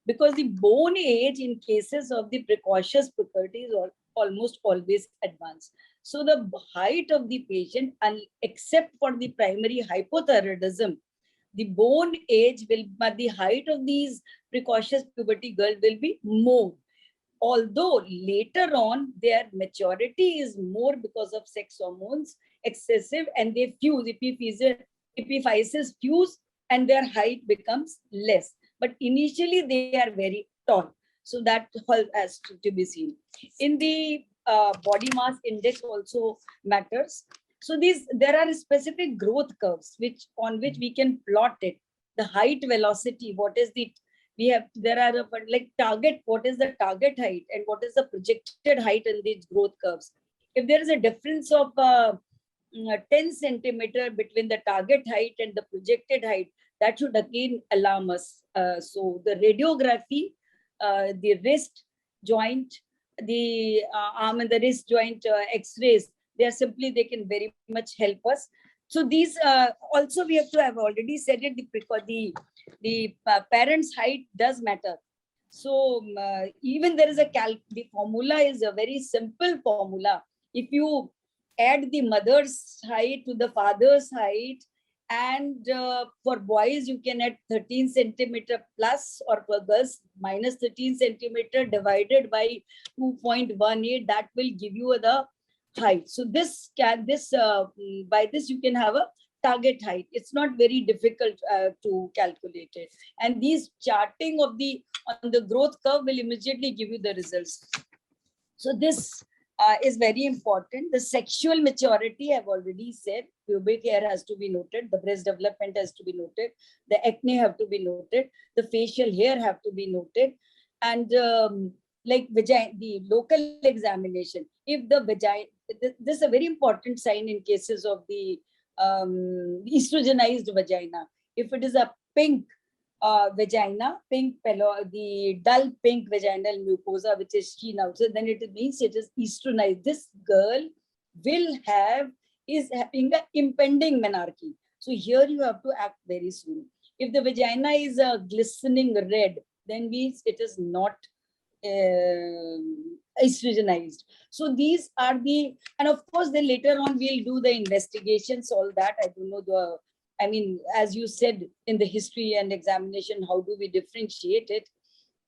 because the bone age in cases of the precocious puberty is almost always advanced. So the height of the patient, except for the primary hypothyroidism, the bone age will, but the height of these precocious puberty girl will be more. Although later on their maturity is more because of sex hormones excessive, and they fuse, epiphyses fuse, and their height becomes less. But initially they are very tall. So that has to be seen. In the body mass index also matters. So there are specific growth curves on which we can plot it. The height velocity, what is the, there are like target, what is the target height and what is the projected height in these growth curves. If there is a difference of 10 centimeter between the target height and the projected height, that should again alarm us. So the radiography, the wrist joint, the arm and the wrist joint x-rays, they can very much help us. So these also we have to have already said it, the parent's height does matter. So even there is the formula is a very simple formula. If you add the mother's height to the father's height, and for boys you can add 13 centimeter plus, or for girls minus 13 centimeter divided by 2.18, that will give you the height. So by this you can have a target height. It's not very difficult to calculate it, and these charting of on the growth curve will immediately give you the results. So this is very important. The sexual maturity, I've already said, pubic hair has to be noted, the breast development has to be noted, the acne have to be noted, the facial hair have to be noted, and like vagina, the local examination. If the vagina, this is a very important sign in cases of the estrogenized vagina. If it is a pink vagina, the dull pink vaginal mucosa, which is seen outside, then it means it is estrogenized. This girl is having an impending menarche. So here you have to act very soon. If the vagina is a glistening red, then means it is not estrogenized. So these are and of course then later on we'll do the investigations, all that. I don't know as you said in the history and examination, how do we differentiate it?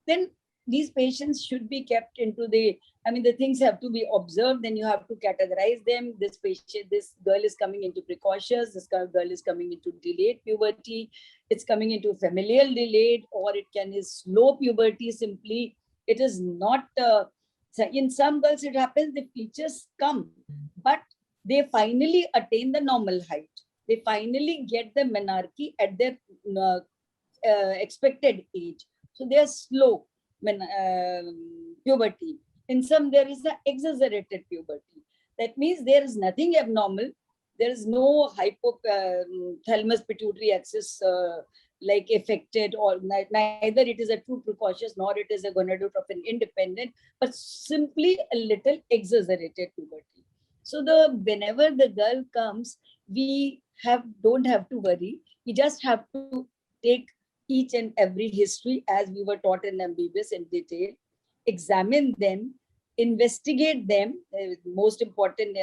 Then these patients should be kept into the, I mean, the things have to be observed, then you have to categorize them. This patient, this girl is coming into precocious, this girl is coming into delayed puberty, it's coming into familial delayed, or it can is slow puberty simply. It is not, so in some girls it happens, the features come, but they finally attain the normal height. They finally get the menarche at their expected age. So they are slow puberty. In some, there is the exaggerated puberty. That means there is nothing abnormal. There is no hypothalamus pituitary axis like affected, or neither it is a true precocious nor it is a gonadotrophin independent, but simply a little exaggerated puberty. So whenever the girl comes, we don't have to worry. We just have to take each and every history as we were taught in MBBS in detail, examine them, investigate them. Most important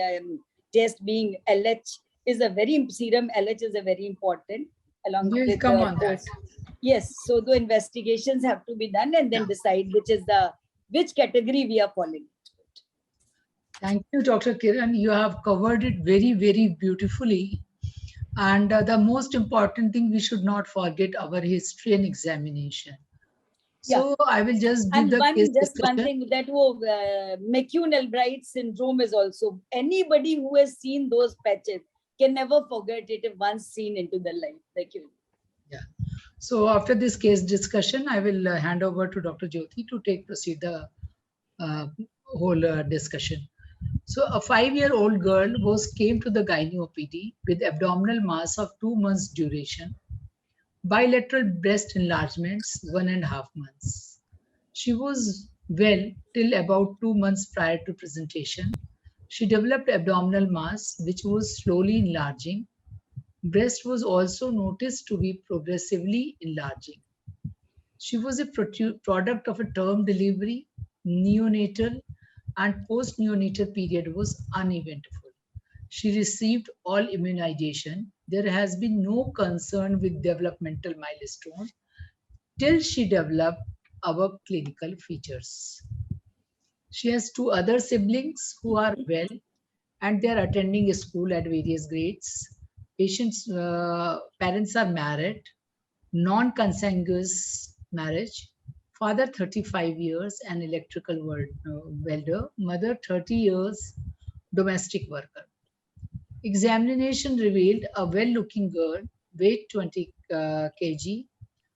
test being LH is a very, serum LH is a very important, along with come on that. Yes, so the investigations have to be done and then decide which category we are falling. Thank you, Dr. Kiran. You have covered it very, very beautifully. And the most important thing, we should not forget our history and examination. So I will just give the case discussion. One thing, that McCune-Albright syndrome is also, anybody who has seen those patches can never forget it if once seen into the life. Thank you. Yeah. So after this case discussion, I will hand over to Dr. Jyoti to proceed the whole discussion. So a 5-year-old girl came to the gynae OPD with abdominal mass of 2 months duration, bilateral breast enlargements 1.5 months. She was well till about 2 months prior to presentation. She developed abdominal mass which was slowly enlarging. Breast was also noticed to be progressively enlarging. She was a product of a term delivery, neonatal and post-neonatal period was uneventful. She received all immunization. There has been no concern with developmental milestone till she developed our clinical features. She has 2 other siblings who are well and they are attending school at various grades. Patients' parents are married, non-consanguineous marriage. Father 35 years, an electrical welder. Mother 30 years, domestic worker. Examination revealed a well-looking girl, weight 20 kg,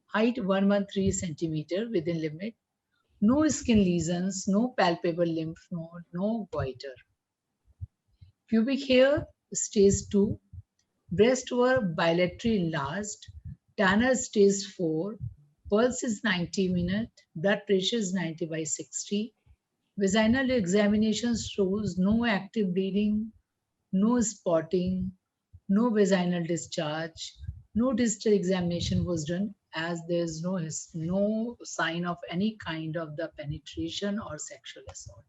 height 113 centimeter within limit. No skin lesions, no palpable lymph node, no goiter. Pubic hair, stage 2. Breasts were bilaterally enlarged. Tanner stage 4. Pulse is 90 minutes. Blood pressure is 90/60. Vaginal examination shows no active bleeding, no spotting, no vaginal discharge. No distal examination was done as there is no sign of any kind of the penetration or sexual assault.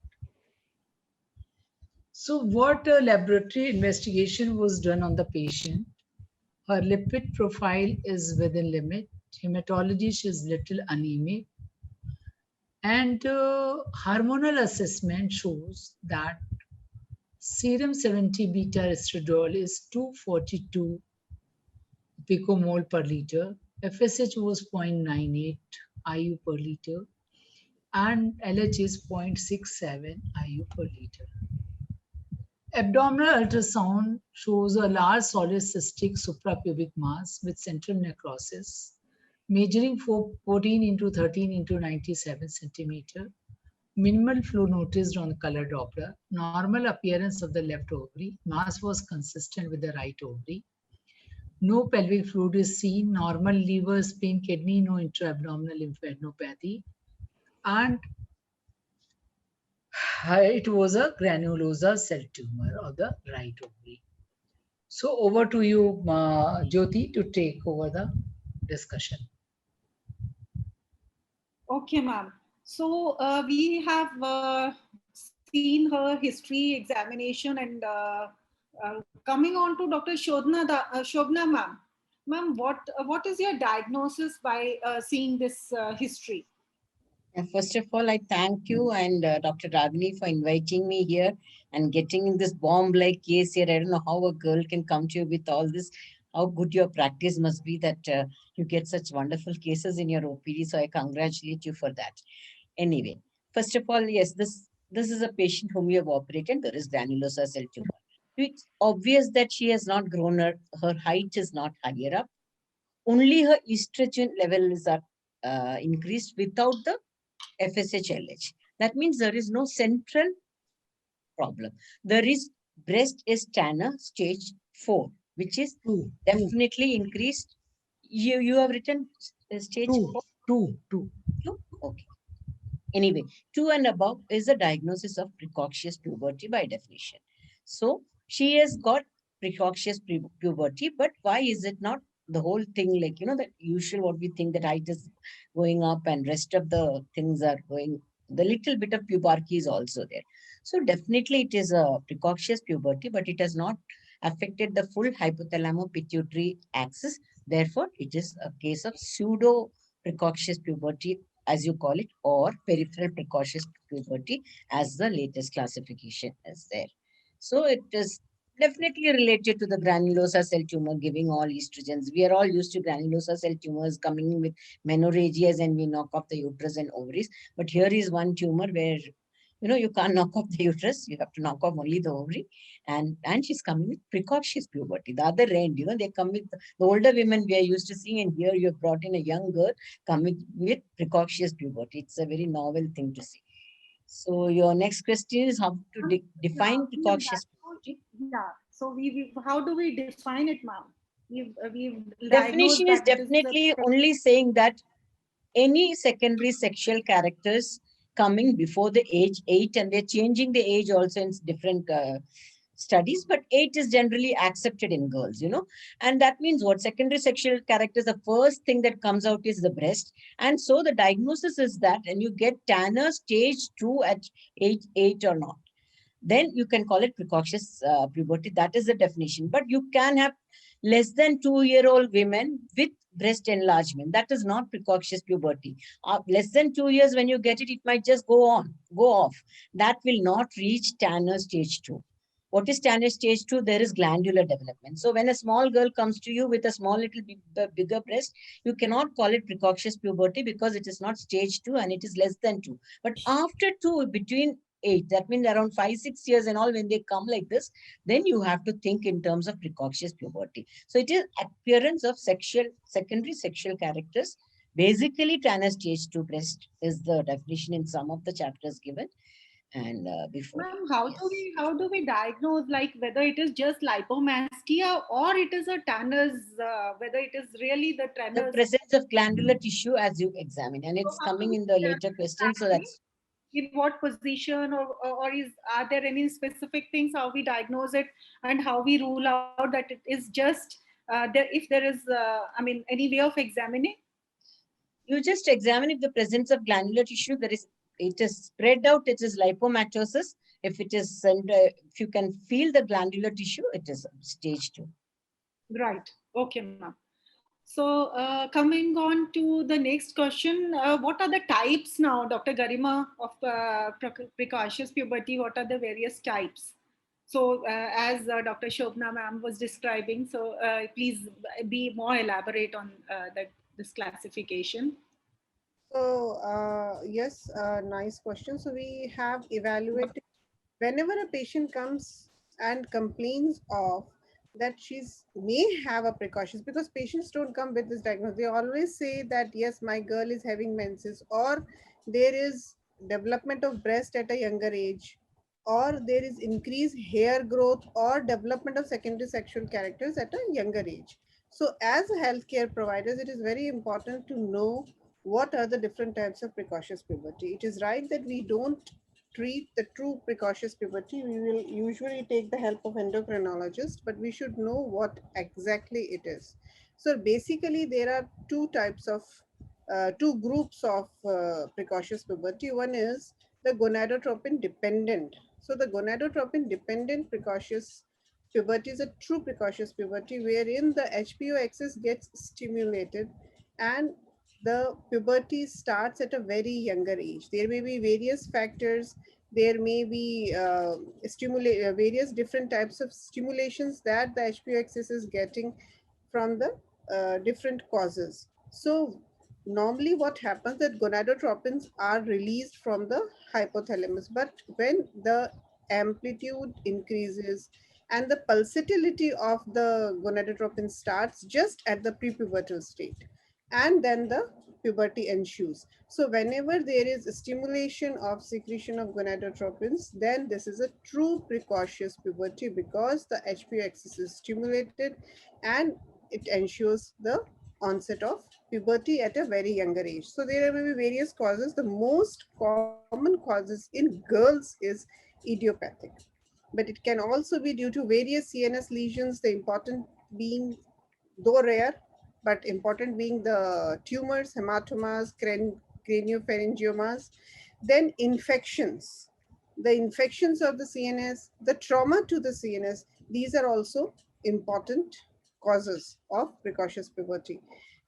So what laboratory investigation was done on the patient? Her lipid profile is within limit. Hematology, she is little anemic. And hormonal assessment shows that serum 70 beta estradiol is 242 picomole per liter. FSH was 0.98 IU per liter. And LH is 0.67 IU per liter. Abdominal ultrasound shows a large solid cystic suprapubic mass with central necrosis, measuring 14 into 13 into 97 centimeter. Minimal flow noticed on color Doppler. Normal appearance of the left ovary. Mass was consistent with the right ovary. No pelvic fluid is seen. Normal liver, spleen, kidney. No intra-abdominal lymphadenopathy. And it was a granulosa cell tumor of the right ovary. So over to you, Jyoti, to take over the discussion. Okay, ma'am. So we have seen her history examination, and coming on to Dr. Shobna ma'am. Ma'am, what is your diagnosis by seeing this history? First of all, I thank you and Dr. Ragini for inviting me here and getting in this bomb-like case here. I don't know how a girl can come to you with all this, how good your practice must be that you get such wonderful cases in your OPD. So I congratulate you for that. Anyway, first of all, yes, this is a patient whom you have operated. There is granulosa cell tumor. It's obvious that she has not grown, her height is not higher up. Only her estrogen levels are increased without the FSH-LH. That means there is no central problem. There is breast is Tanner stage 4, which is definitely increased. You have written stage 4? 2. Okay. Anyway, 2 and above is a diagnosis of precocious puberty by definition. So she has got precocious puberty, but why is it not the whole thing like, the usual what we think that height is going up and rest of the things are going, the little bit of pubarchy is also there. So definitely it is a precocious puberty, but it has not affected the full hypothalamo-pituitary axis. Therefore, it is a case of pseudo precocious puberty, as you call it, or peripheral precocious puberty, as the latest classification is there. So it is definitely related to the granulosa cell tumor giving all estrogens. We are all used to granulosa cell tumors coming in with menorrhagias and we knock off the uterus and ovaries. But here is one tumor where you can't knock off the uterus, you have to knock off only the ovary, and she's coming with precocious puberty. The other end, they come with the older women we are used to seeing, and here you have brought in a young girl coming with precocious puberty. It's a very novel thing to see. So your next question is how to define precocious puberty. Yeah. So we how do we define it, ma'am? We've Definition is that it definitely only saying that any secondary sexual characters coming before the age 8, and they're changing the age also in different studies, but 8 is generally accepted in girls, and that means what? Secondary sexual characters, the first thing that comes out is the breast, and so the diagnosis is that, and you get Tanner stage 2 at age 8 or not, then you can call it precocious puberty. That is the definition. But you can have less than 2-year-old women with breast enlargement. That is not precocious puberty. Less than 2 years, when you get it, it might just go off. That will not reach Tanner stage 2. What is Tanner stage 2? There is glandular development. So when a small girl comes to you with a small little bigger breast, you cannot call it precocious puberty because it is not stage 2 and it is less than 2. But after 2, between 8, that means around 5-6 years and all, when they come like this, then you have to think in terms of precocious puberty. So it is appearance of secondary sexual characters. Basically, Tanner stage 2 breast is the definition in some of the chapters given. And before. Ma'am, how do we diagnose, like whether it is just lipomastia or it is a Tanner's, whether it is really the Tanner's? The presence of glandular tissue as you examine, and it's coming in the later question. So that's in what position, or are there any specific things how we diagnose it and how we rule out that it is just if there is any way of examining? You just examine if the presence of glandular tissue, it is spread out, it is lipomatosis. If it is, if you can feel the glandular tissue, it is stage 2. Right. Okay, ma'am. So coming on to the next question, what are the types now, Dr. Garima, of precocious puberty? What are the various types? So as Dr. Shobna ma'am was describing, so please be more elaborate on this classification. So yes, nice question. So we have evaluated whenever a patient comes and complains of that she's may have a precocious, because patients don't come with this diagnosis. They always say that, yes, my girl is having menses, or there is development of breast at a younger age, or there is increased hair growth or development of secondary sexual characters at a younger age. So as a healthcare providers, it is very important to know what are the different types of precocious puberty. It is right that we don't treat the true precocious puberty. We will usually take the help of endocrinologist, but we should know what exactly it is. So basically there are two groups of precocious puberty. One is the gonadotropin dependent. So the gonadotropin dependent precocious puberty is a true precocious puberty wherein the HPO axis gets stimulated, and the puberty starts at a very younger age. There may be various factors. There may be various different types of stimulations that the HPO axis is getting from the different causes. So normally what happens that gonadotropins are released from the hypothalamus, but when the amplitude increases and the pulsatility of the gonadotropin starts just at the prepubertal state, and then the puberty ensues. So whenever there is a stimulation of secretion of gonadotropins, then this is a true precocious puberty because the HPO axis is stimulated and it ensures the onset of puberty at a very younger age. So there may be various causes. The most common causes in girls is idiopathic, but it can also be due to various CNS lesions, the important being, though rare, but important being the tumors, hematomas, craniopharyngiomas, then infections. The infections of the CNS, the trauma to the CNS, these are also important causes of precocious puberty.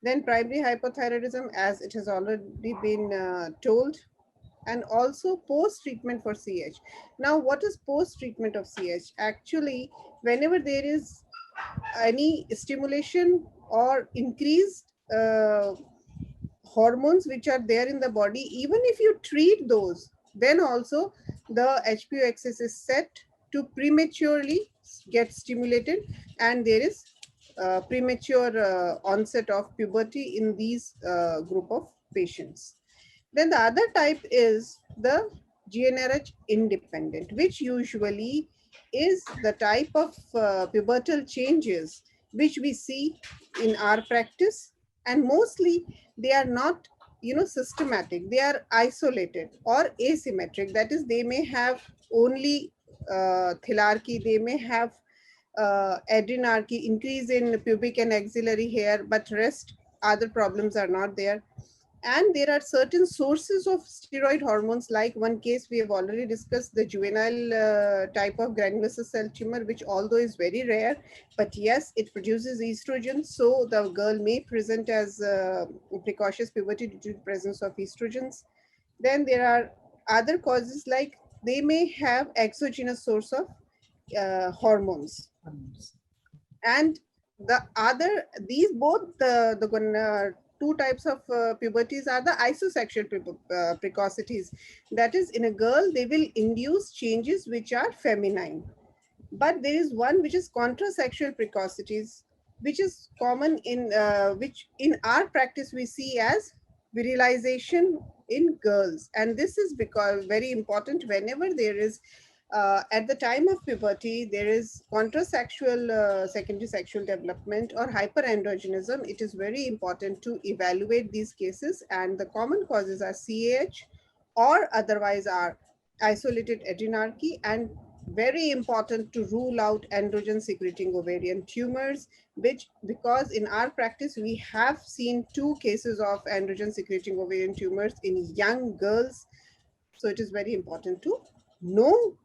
Then primary hypothyroidism, as it has already been told, and also post-treatment for CH. Now, what is post-treatment of CH? Actually, whenever there is any stimulation or increased hormones which are there in the body, even if you treat those, then also the HPO axis is set to prematurely get stimulated, and there is premature onset of puberty in these group of patients. Then the other type is the GnRH independent, which usually is the type of pubertal changes which we see in our practice, and mostly they are not systematic. They are isolated or asymmetric. That is, they may have only thelarchy, they may have adrenarchy, increase in pubic and axillary hair, but rest other problems are not there. And there are certain sources of steroid hormones, like one case we have already discussed, the juvenile type of granulosa cell tumor, which although is very rare, but yes, it produces estrogen. So the girl may present as precocious puberty due to the presence of estrogens. Then there are other causes, like they may have exogenous source of hormones. And the other, these both the two types of puberties are the isosexual precocities. That is, in a girl, they will induce changes which are feminine. But there is one which is contrasexual precocities, which is common in, which in our practice we see as virilization in girls. And this is because very important whenever there is at the time of puberty, there is contrasexual secondary sexual development or hyperandrogenism. It is very important to evaluate these cases, and the common causes are CAH or otherwise are isolated adrenarchy, and very important to rule out androgen secreting ovarian tumors, which, because in our practice we have seen 2 cases of androgen secreting ovarian tumors in young girls. So it is very important to know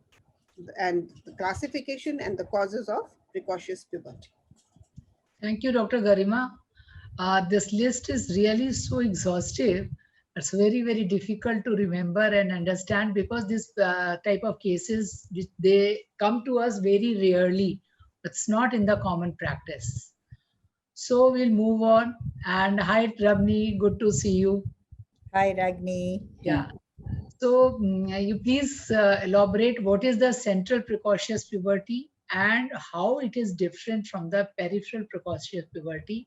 and the classification and the causes of precocious puberty. Thank you, Dr. Garima. This list is really so exhaustive. It's very, very difficult to remember and understand, because this type of cases, they come to us very rarely. It's not in the common practice. So we'll move on. And hi, Ragni, good to see you. Hi, Ragni. Yeah. So you please elaborate what is the central precocious puberty and how it is different from the peripheral precocious puberty.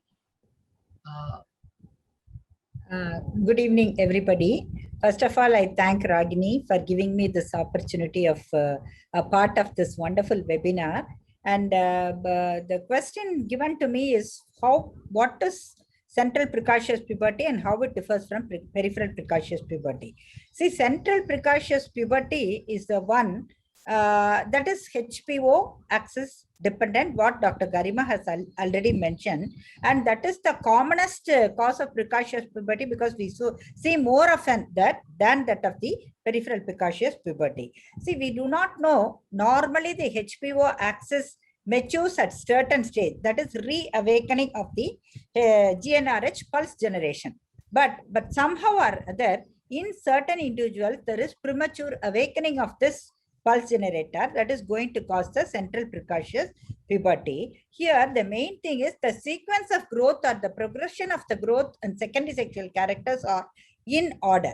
Good evening, everybody. First of all, I thank Ragini for giving me this opportunity of a part of this wonderful webinar. And the question given to me is what is central precocious puberty and how it differs from peripheral precocious puberty. See, central precocious puberty is the one that is HPO axis dependent, what Dr. Garima has already mentioned, and that is the commonest cause of precocious puberty, because we see more often that than that of the peripheral precocious puberty. See, we do not know, normally the HPO axis matures at certain stage, that is reawakening of the GnRH pulse generation. But somehow or other, in certain individuals, there is premature awakening of this pulse generator that is going to cause the central precocious puberty. Here, the main thing is the sequence of growth or the progression of the growth and secondary sexual characters are in order.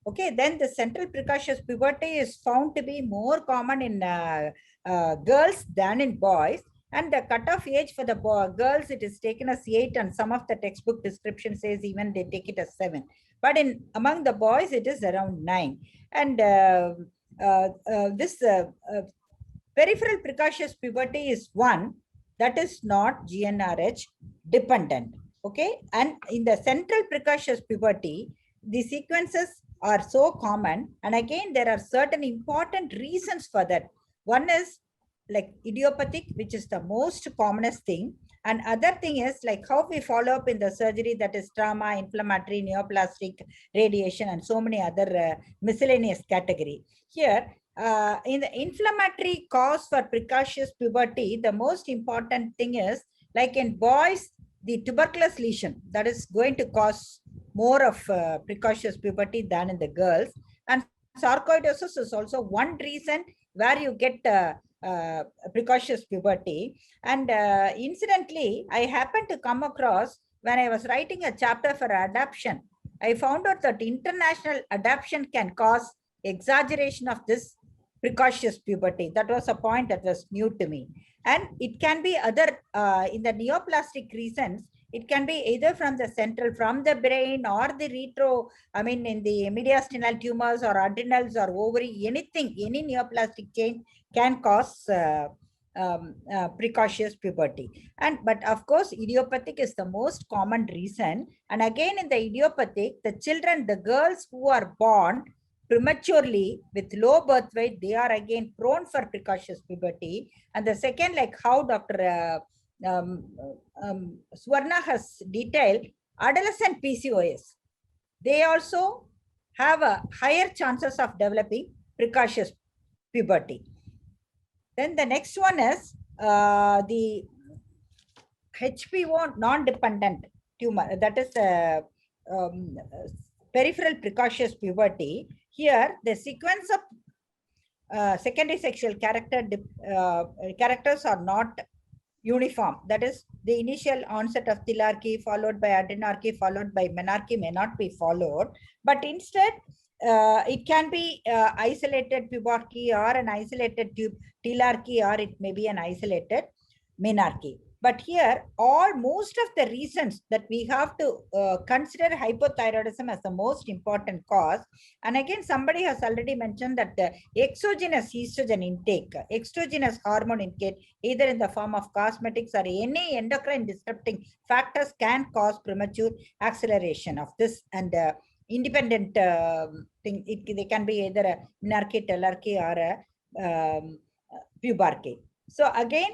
Okay, then the central precocious puberty is found to be more common in girls than in boys. And the cutoff age for the girls, it is taken as 8, and some of the textbook description says even they take it as 7. But among the boys, it is around 9. And this peripheral precocious puberty is one that is not GnRH dependent. Okay, and in the central precocious puberty, the sequences are so common. And again, there are certain important reasons for that. One is like idiopathic, which is the most commonest thing. And other thing is like how we follow up in the surgery, that is trauma, inflammatory, neoplastic, radiation, and so many other miscellaneous category. Here, in the inflammatory cause for precocious puberty, the most important thing is like in boys, the tuberculous lesion that is going to cause more of precocious puberty than in the girls. And sarcoidosis is also one reason where you get precocious puberty. And incidentally, I happened to come across when I was writing a chapter for adaptation, I found out that international adaptation can cause exaggeration of this precocious puberty. That was a point that was new to me. And it can be other, in the neoplastic reasons, it can be either from the central, from the brain, or the retro, I mean, in the mediastinal tumors or adrenals or ovary, anything, any neoplastic change can cause precocious puberty. But of course, idiopathic is the most common reason. And again, in the idiopathic, the children, the girls who are born prematurely with low birth weight, they are again prone for precocious puberty. And the second, like how Dr. Swarna has detailed, adolescent PCOS, they also have a higher chances of developing precocious puberty. Then the next one is the HPO non-dependent tumor, that is peripheral precocious puberty. Here, the sequence of secondary sexual characters are not uniform. That is, the initial onset of thelarchy followed by adrenarchy followed by menarchy may not be followed, but instead it can be isolated pubarchy or an isolated telarchy, or it may be an isolated menarchy. But here, most of the reasons that we have to consider hypothyroidism as the most important cause. And again, somebody has already mentioned that the exogenous estrogen intake, exogenous hormone intake, either in the form of cosmetics or any endocrine disrupting factors, can cause premature acceleration of this. And independent thing, they can be either a menarche, telarchy, or a pubarchy. So again,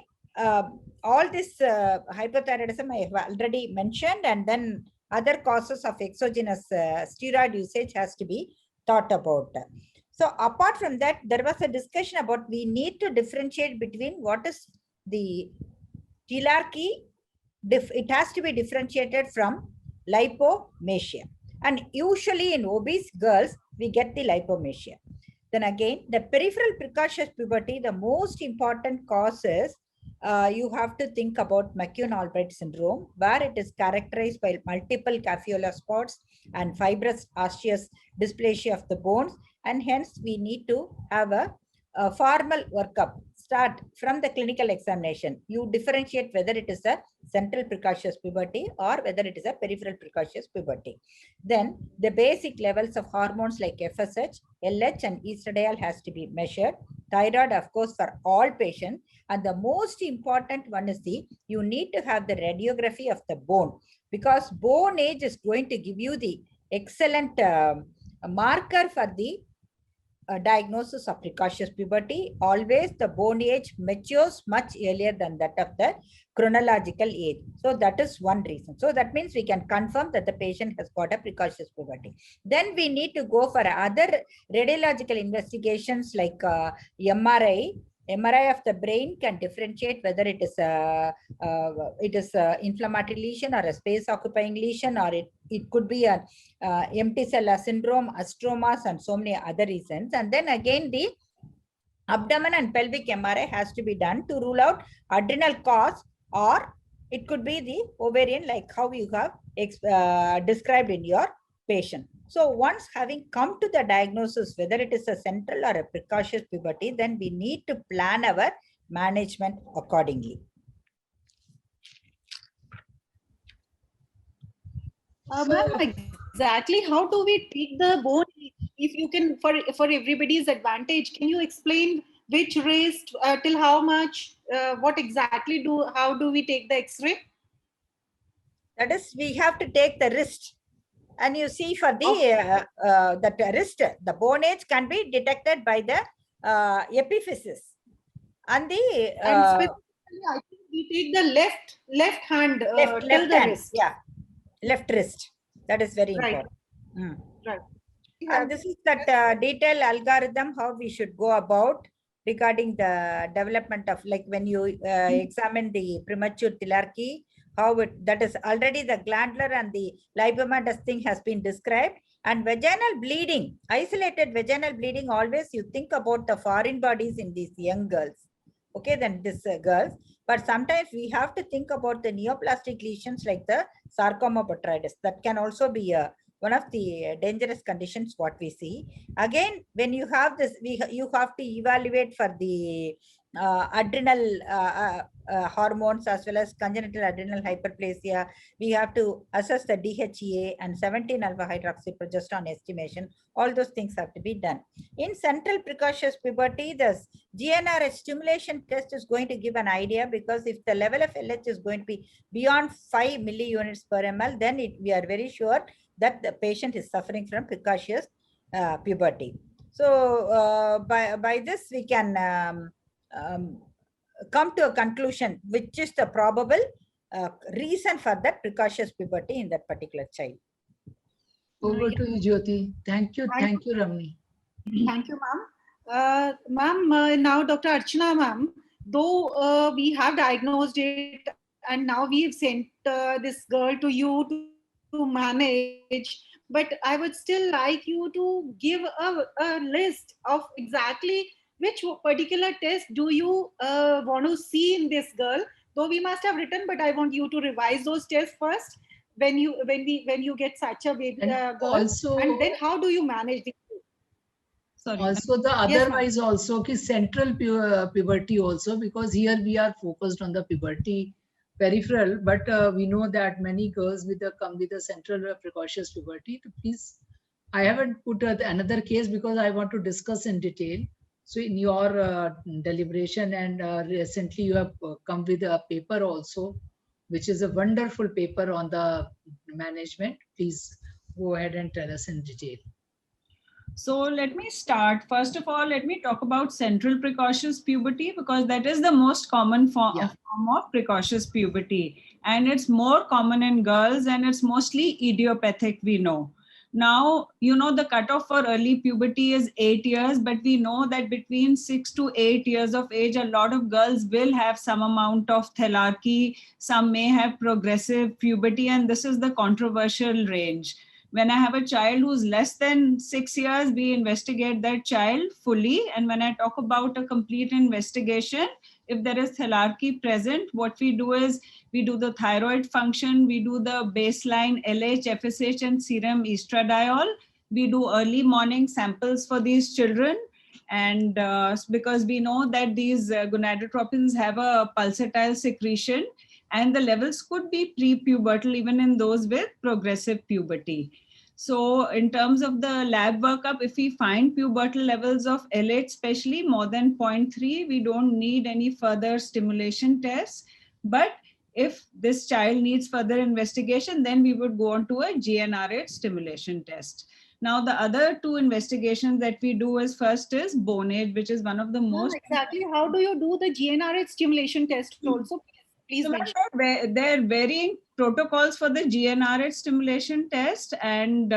all this hypothyroidism I have already mentioned, and then other causes of exogenous steroid usage has to be thought about. So apart from that, there was a discussion about we need to differentiate between what is the telarchy. It has to be differentiated from lipomasia. And usually in obese girls, we get the lipomasia. Then again, the peripheral precocious puberty, the most important cause is you have to think about McCune-Albright syndrome, where it is characterized by multiple caveolar spots and fibrous osseous dysplasia of the bones. And hence, we need to have a formal workup. Start from the clinical examination. You differentiate whether it is a central precocious puberty or whether it is a peripheral precocious puberty. Then the basic levels of hormones like FSH, LH, and estradiol has to be measured. Thyroid, of course, for all patients. And the most important one is you need to have the radiography of the bone, because bone age is going to give you the excellent marker for the diagnosis of precocious puberty. Always the bone age matures much earlier than that of the chronological age. So that is one reason. So that means we can confirm that the patient has got a precocious puberty. Then we need to go for other radiological investigations like MRI, MRI of the brain can differentiate whether it is a inflammatory lesion or a space occupying lesion, or it could be an empty cell syndrome, astromas, and so many other reasons. And then again, the abdomen and pelvic MRI has to be done to rule out adrenal cause, or it could be the ovarian, like how you have described in your patient. So once having come to the diagnosis, whether it is a central or a precocious puberty, then we need to plan our management accordingly. Ma'am, exactly how do we take the bone? If you can, for everybody's advantage, can you explain which wrist, till how much, what exactly how do we take the X-ray? That is, we have to take the wrist. And you see, for the that wrist, the bone age can be detected by the epiphysis. And the and specifically, I think we take the left hand left hand, wrist. Yeah, left wrist. That is very important. Right. And this is that detailed algorithm how we should go about regarding the development of, like when you examine the premature thelarchy, how that is already the glandular and the lipomatous thing has been described. And vaginal bleeding, isolated vaginal bleeding, always you think about the foreign bodies in these young girls. Okay, then this girls. But sometimes we have to think about the neoplastic lesions like the sarcoma botrytis. That can also be one of the dangerous conditions what we see. Again, when you have this, you have to evaluate for the adrenal hormones as well as congenital adrenal hyperplasia. We have to assess the DHEA and 17-alpha hydroxyprogesterone estimation. All those things have to be done. In central precocious puberty, the GnRH stimulation test is going to give an idea, because if the level of LH is going to be beyond 5 milliunits per ml, then we are very sure that the patient is suffering from precocious puberty. So by this we can come to a conclusion which is the probable reason for that precocious puberty in that particular child. Over to you, Jyoti. Thank you, Ramani. Thank you, ma'am. Ma'am, now Dr. Archana, ma'am, though we have diagnosed it and now we've sent this girl to you to manage, but I would still like you to give a list of exactly which particular test do you want to see in this girl. Though we must have written, but I want you to revise those tests first when you get such a baby girl, also, and then how do you manage the Sorry. Also the otherwise also central puberty also, because here we are focused on the puberty peripheral, but we know that many girls come with a central precocious puberty. Please, I haven't put another case because I want to discuss in detail. So in your deliberation, and recently you have come with a paper also, which is a wonderful paper on the management. Please go ahead and tell us in detail. So let me start. First of all, let me talk about central precocious puberty, because that is the most common form of precocious puberty. And it's more common in girls, and it's mostly idiopathic, we know. Now, you know, the cutoff for early puberty is 8 years, but we know that between 6 to 8 years of age, a lot of girls will have some amount of thelarchy. Some may have progressive puberty, and this is the controversial range. When I have a child who's less than 6 years, we investigate that child fully. And when I talk about a complete investigation, if there is thelarchy present, what we do is we do the thyroid function, we do the baseline LH, FSH, and serum estradiol. We do early morning samples for these children. And because we know that these gonadotropins have a pulsatile secretion, and the levels could be pre-pubertal even in those with progressive puberty. So in terms of the lab workup, if we find pubertal levels of LH, especially more than 0.3, we don't need any further stimulation tests. But if this child needs further investigation, then we would go on to a GnRH stimulation test. Now, the other two investigations that we do is first is bone age, which is one of the most... Exactly. How do you do the GnRH stimulation test also? Please So, ma'am, mention. there are varying protocols for the GnRH stimulation test, and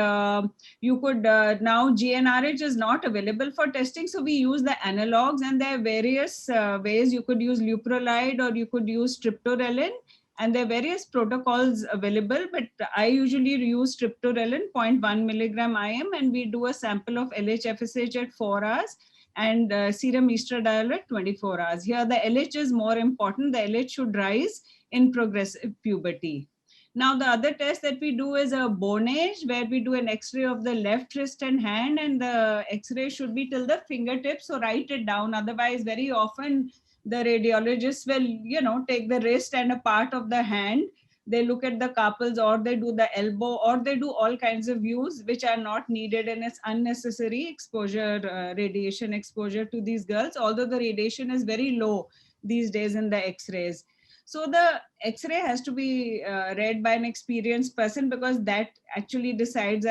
you could now GnRH is not available for testing, so we use the analogs, and there are various ways. You could use leuprolide or you could use triptorelin, and there are various protocols available, but I usually use triptorelin 0.1 milligram IM, and we do a sample of LH-FSH at 4 hours and serum estradiol at 24 hours. Here the LH is more important. The LH should rise in progressive puberty. Now the other test that we do is a bone age, where we do an X-ray of the left wrist and hand, and the X-ray should be till the fingertips, so write it down. Otherwise, very often the radiologists will, take the wrist and a part of the hand. They look at the carpals, or they do the elbow, or they do all kinds of views which are not needed, and it's unnecessary exposure, radiation exposure to these girls, although the radiation is very low these days in the X-rays. So the X-ray has to be read by an experienced person, because that actually decides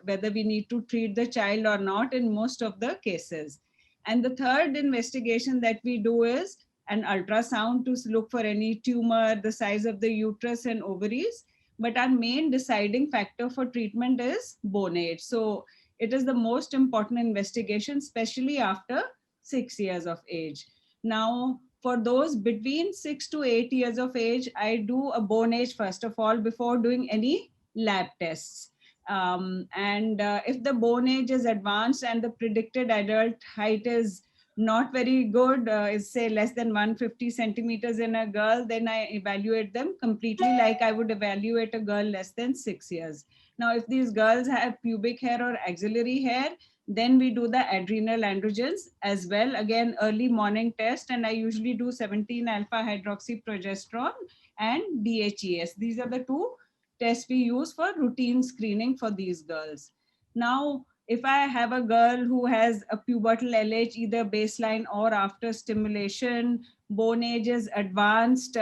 whether we need to treat the child or not in most of the cases. And the third investigation that we do is an ultrasound to look for any tumor, the size of the uterus and ovaries. But our main deciding factor for treatment is bone age. So it is the most important investigation, especially after 6 years of age. Now, for those between 6 to 8 years of age, I do a bone age first of all before doing any lab tests. If the bone age is advanced and the predicted adult height is not very good, is say less than 150 centimeters in a girl, then I evaluate them completely like I would evaluate a girl less than 6 years. Now, if these girls have pubic hair or axillary hair, then we do the adrenal androgens as well. Again, early morning test, and I usually do 17-alpha hydroxyprogesterone and DHES. These are the two tests we use for routine screening for these girls. Now, if I have a girl who has a pubertal LH, either baseline or after stimulation, bone age is advanced,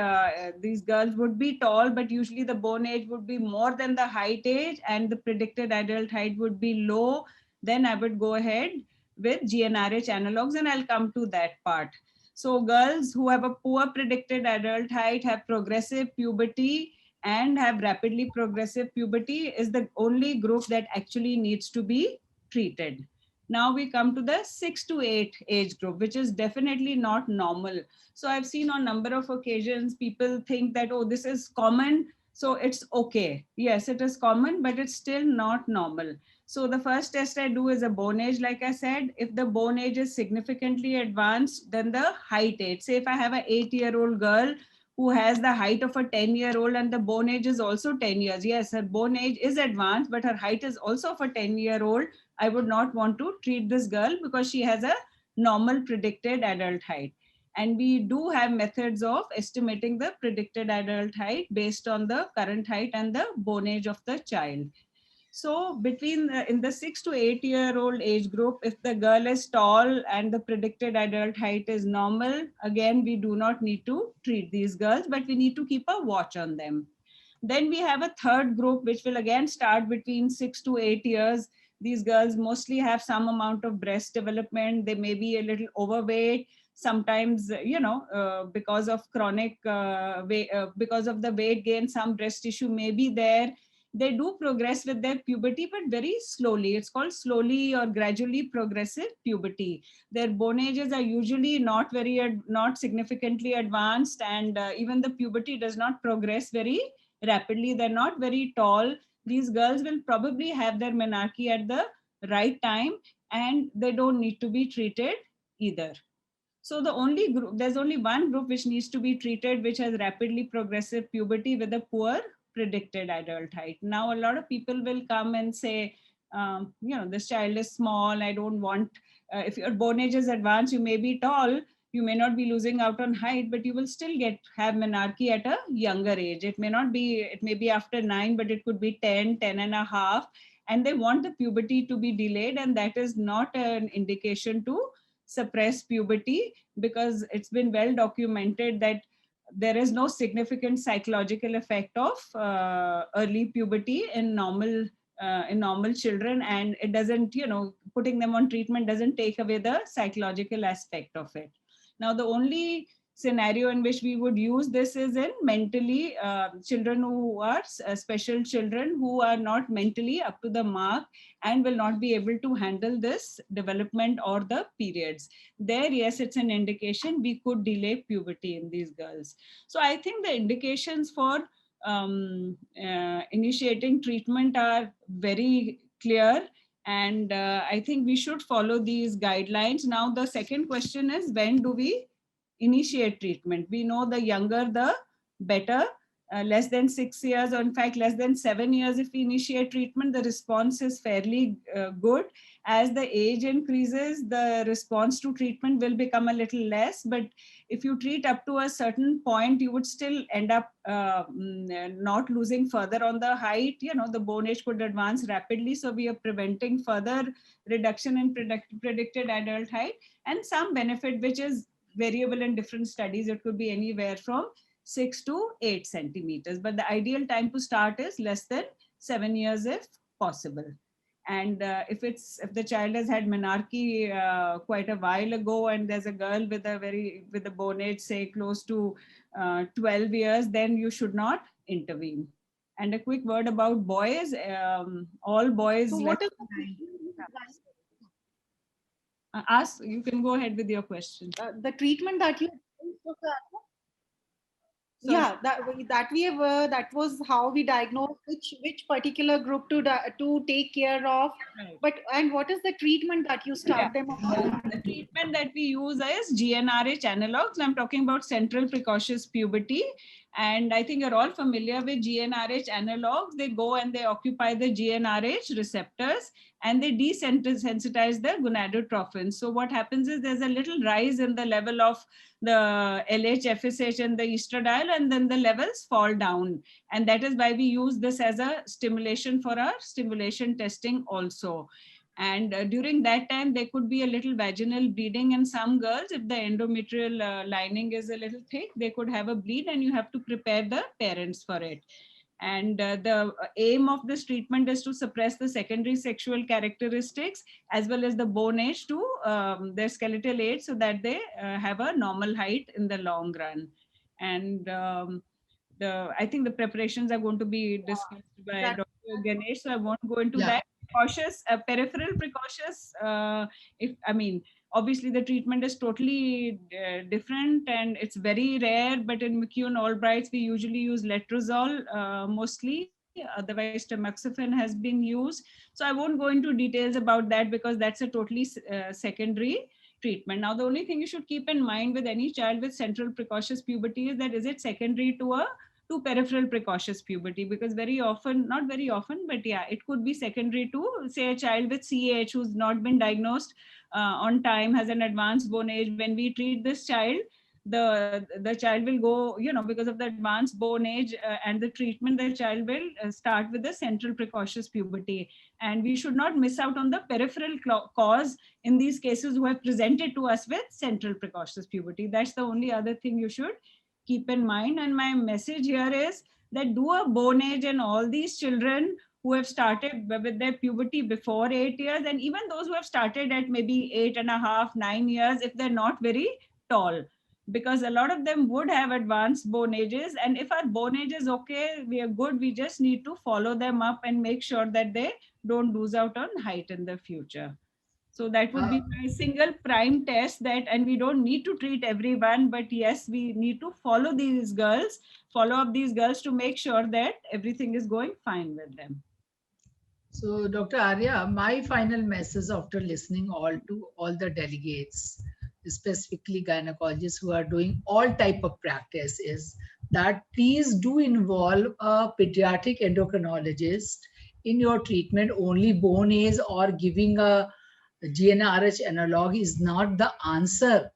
these girls would be tall, but usually the bone age would be more than the height age, and the predicted adult height would be low, then I would go ahead with GnRH analogs, and I'll come to that part. So girls who have a poor predicted adult height, have progressive puberty, and have rapidly progressive puberty is the only group that actually needs to be treated. Now we come to the 6 to 8 age group, which is definitely not normal. So I've seen on a number of occasions, people think that, oh, this is common, so it's okay. Yes, it is common, but it's still not normal. So the first test I do is a bone age, like I said. If the bone age is significantly advanced, then the height age. Say if I have an 8-year-old girl who has the height of a 10-year-old and the bone age is also 10 years. Yes, her bone age is advanced, but her height is also of a 10-year-old. I would not want to treat this girl because she has a normal predicted adult height. And we do have methods of estimating the predicted adult height based on the current height and the bone age of the child. So between in the 6 to 8-year-old age group, if the girl is tall and the predicted adult height is normal, again, we do not need to treat these girls, but we need to keep a watch on them. Then we have a third group, which will again start between 6 to 8 years. These girls mostly have some amount of breast development. They may be a little overweight. Sometimes, because of chronic, because of the weight gain, some breast tissue may be there. They do progress with their puberty, but very slowly. It's called slowly or gradually progressive puberty. Their bone ages are usually not significantly advanced, and even the puberty does not progress very rapidly. They're not very tall. These girls will probably have their menarche at the right time, and they don't need to be treated either. So there's only one group which needs to be treated, which has rapidly progressive puberty with a poor predicted adult height. Now, a lot of people will come and say, this child is small, I don't want, if your bone age is advanced, you may be tall, you may not be losing out on height, but you will still have menarche at a younger age. It may be after 9, but it could be 10 and a half, and they want the puberty to be delayed, and that is not an indication to suppress puberty, because it's been well documented that there is no significant psychological effect of early puberty in normal children, and it doesn't, putting them on treatment doesn't take away the psychological aspect of it. Now, the only scenario in which we would use this is in mentally children who are special children who are not mentally up to the mark and will not be able to handle this development or the periods. There, yes, it's an indication we could delay puberty in these girls. So I think the indications for initiating treatment are very clear, and I think we should follow these guidelines. Now, the second question is, when do we initiate treatment? We know the younger the better. Less than 6 years, or in fact less than 7 years, if we initiate treatment, the response is fairly good. As the age increases, the response to treatment will become a little less, but if you treat up to a certain point, you would still end up not losing further on the height. You know, the bone age could advance rapidly, so we are preventing further reduction in predicted adult height, and some benefit which is variable in different studies. It could be anywhere from 6 to 8 centimeters, but the ideal time to start is less than 7 years if possible. And if the child has had menarche quite a while ago, and there's a girl with a bone age say close to 12 years, then you should not intervene. And a quick word about boys. All boys. So what is ask? You can go ahead with your question. The treatment that you that was how we diagnosed which particular group to take care of. Right. But and what is the treatment that you start them on? The treatment that we use is GnRH analogs. I'm talking about central precocious puberty, and I think you're all familiar with GnRH analogs. They go and they occupy the GnRH receptors, and they desensitize the gonadotrophin. So what happens is there's a little rise in the level of the LH, FSH, and the estradiol, and then the levels fall down. And that is why we use this as a stimulation for our stimulation testing also. And during that time, there could be a little vaginal bleeding in some girls. If the endometrial lining is a little thick, they could have a bleed, and you have to prepare the parents for it. And the aim of this treatment is to suppress the secondary sexual characteristics as well as the bone age to their skeletal age, so that they have a normal height in the long run. And I think the preparations are going to be discussed by Dr. Ganesh, so I won't go into that. Cautious, peripheral precautious, obviously the treatment is totally different, and it's very rare, but in McCune Albrights, we usually use letrozole mostly. Otherwise, tamoxifen has been used. So I won't go into details about that because that's a totally secondary treatment. Now, the only thing you should keep in mind with any child with central precocious puberty is that is it secondary to peripheral precocious puberty, because very often, not very often, but yeah, it could be secondary to, say, a child with CAH who's not been diagnosed on time, has an advanced bone age. When we treat this child, the child will go, because of the advanced bone age and the treatment, the child will start with the central precocious puberty. And we should not miss out on the peripheral cause in these cases who have presented to us with central precocious puberty. That's the only other thing you should keep in mind. And my message here is that do a bone age in all these children who have started with their puberty before 8 years, and even those who have started at maybe 8.5, 9 years, if they're not very tall, because a lot of them would have advanced bone ages. And if our bone age is okay, we are good. We just need to follow them up and make sure that they don't lose out on height in the future. So that would be my single prime test and we don't need to treat everyone, but yes, we need to follow up these girls to make sure that everything is going fine with them. So Dr. Arya, my final message after listening to all the delegates, specifically gynecologists who are doing all type of practice, is that please do involve a pediatric endocrinologist in your treatment. Only bone age or giving a GnRH analog is not the answer.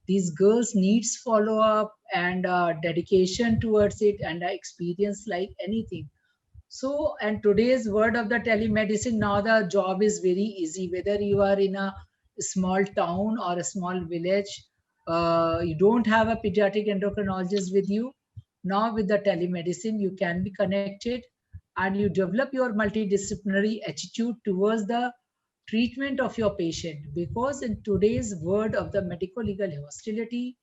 These girls needs follow-up and dedication towards it and experience like anything. So, and today's word of the telemedicine, now the job is very easy. Whether you are in a small town or a small village, you don't have a pediatric endocrinologist with you. Now with the telemedicine, you can be connected and you develop your multidisciplinary attitude towards the treatment of your patient, because in today's world of the medico-legal hostility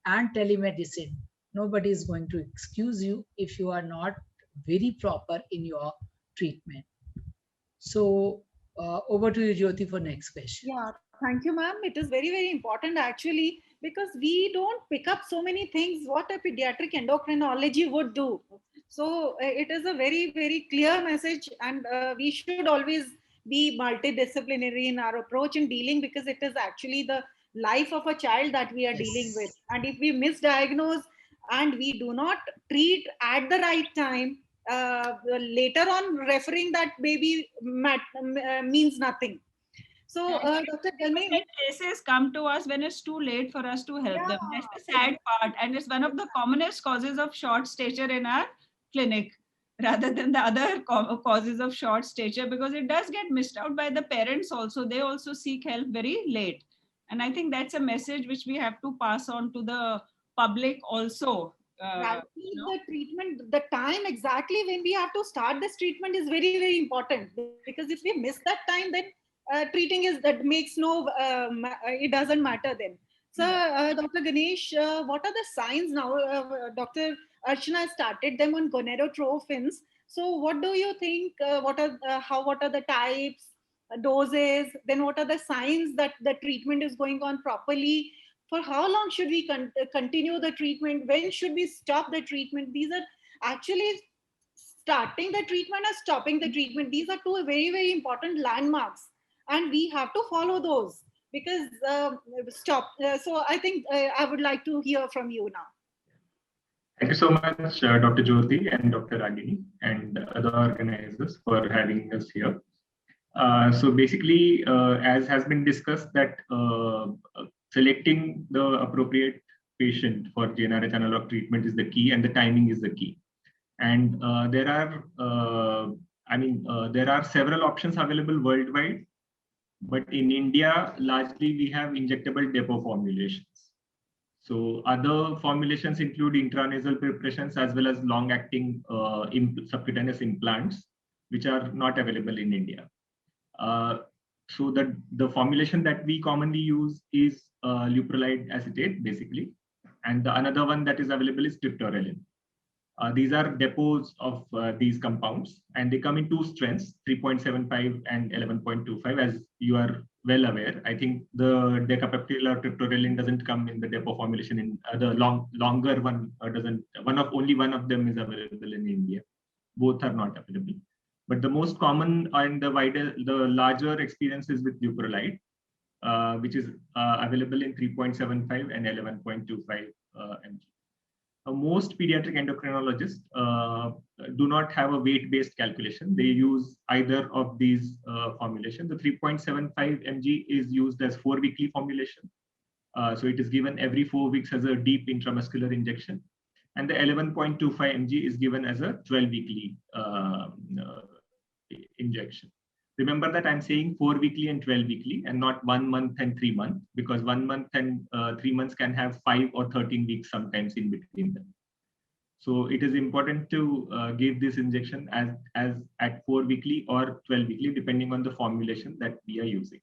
and telemedicine. Nobody is going to excuse you if you are not very proper in your treatment. So over to you, Jyoti, for next question. Yeah, thank you, ma'am. It is very, very important actually, because we don't pick up so many things what a pediatric endocrinology would do. So it is a very, very clear message, and we should always be multidisciplinary in our approach in dealing, because it is actually the life of a child that we are dealing with. And if we misdiagnose and we do not treat at the right time, later on referring that baby means nothing. So, Dr. Ganesh, cases come to us when it's too late for us to help them. That's the sad part, and it's one of the commonest causes of short stature in our clinic, rather than the other causes of short stature, because it does get missed out by the parents also. They also seek help very late, and I think that's a message which we have to pass on to the public also. the treatment, the time exactly when we have to start this treatment is very, very important, because if we miss that time, then treating is that makes no it doesn't matter then. So Dr. Ganesh, what are the signs now? Dr. Archana started them on gonadotrophins. So what do you think, what are the types, doses, then what are the signs that the treatment is going on properly? For how long should we continue the treatment? When should we stop the treatment? These are actually starting the treatment or stopping the treatment. These are two very, very important landmarks, and we have to follow those, because so I think I would like to hear from you now. Thank you so much, Dr. Jyoti and Dr. Ragini and other organizers for having us here. So basically, as has been discussed, that selecting the appropriate patient for GnRH analog treatment is the key, and the timing is the key. And there are several options available worldwide, but in India, largely we have injectable depot formulations. So other formulations include intranasal preparations as well as long-acting subcutaneous implants, which are not available in India. So the formulation that we commonly use is leuprolide acetate, basically, and the another one that is available is triptorelin. These are depots of these compounds, and they come in two strengths, 3.75 and 11.25, as you are well aware. I think the decapeptyl or triptorelin doesn't come in the depot formulation. In the longer one doesn't. Only one of them is available in India. Both are not available. But the most common and the larger experience is with leuprolide, which is available in 3.75 and 11.25 mg. Most pediatric endocrinologists do not have a weight-based calculation. They use either of these formulations. The 3.75 mg is used as 4-weekly formulation. So it is given every 4 weeks as a deep intramuscular injection. And the 11.25 mg is given as a 12-weekly injection. Remember that I'm saying 4-weekly and 12-weekly and not 1 month and 3 months, because 1 month and 3 months can have 5 or 13 weeks sometimes in between them. So it is important to give this injection as at 4-weekly or 12-weekly, depending on the formulation that we are using.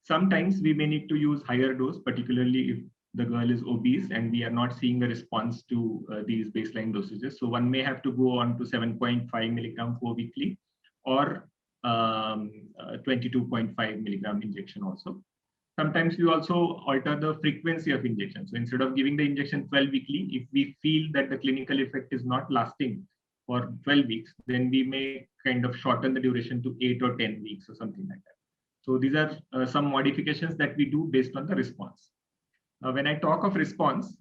Sometimes we may need to use higher dose, particularly if the girl is obese and we are not seeing a response to these baseline dosages. So one may have to go on to 7.5 milligram 4-weekly or 22.5 milligram injection also. Sometimes we also alter the frequency of injection. So instead of giving the injection 12-weekly, if we feel that the clinical effect is not lasting for 12 weeks, then we may kind of shorten the duration to 8 or 10 weeks or something like that. So these are some modifications that we do based on the response. Now, when I talk of response,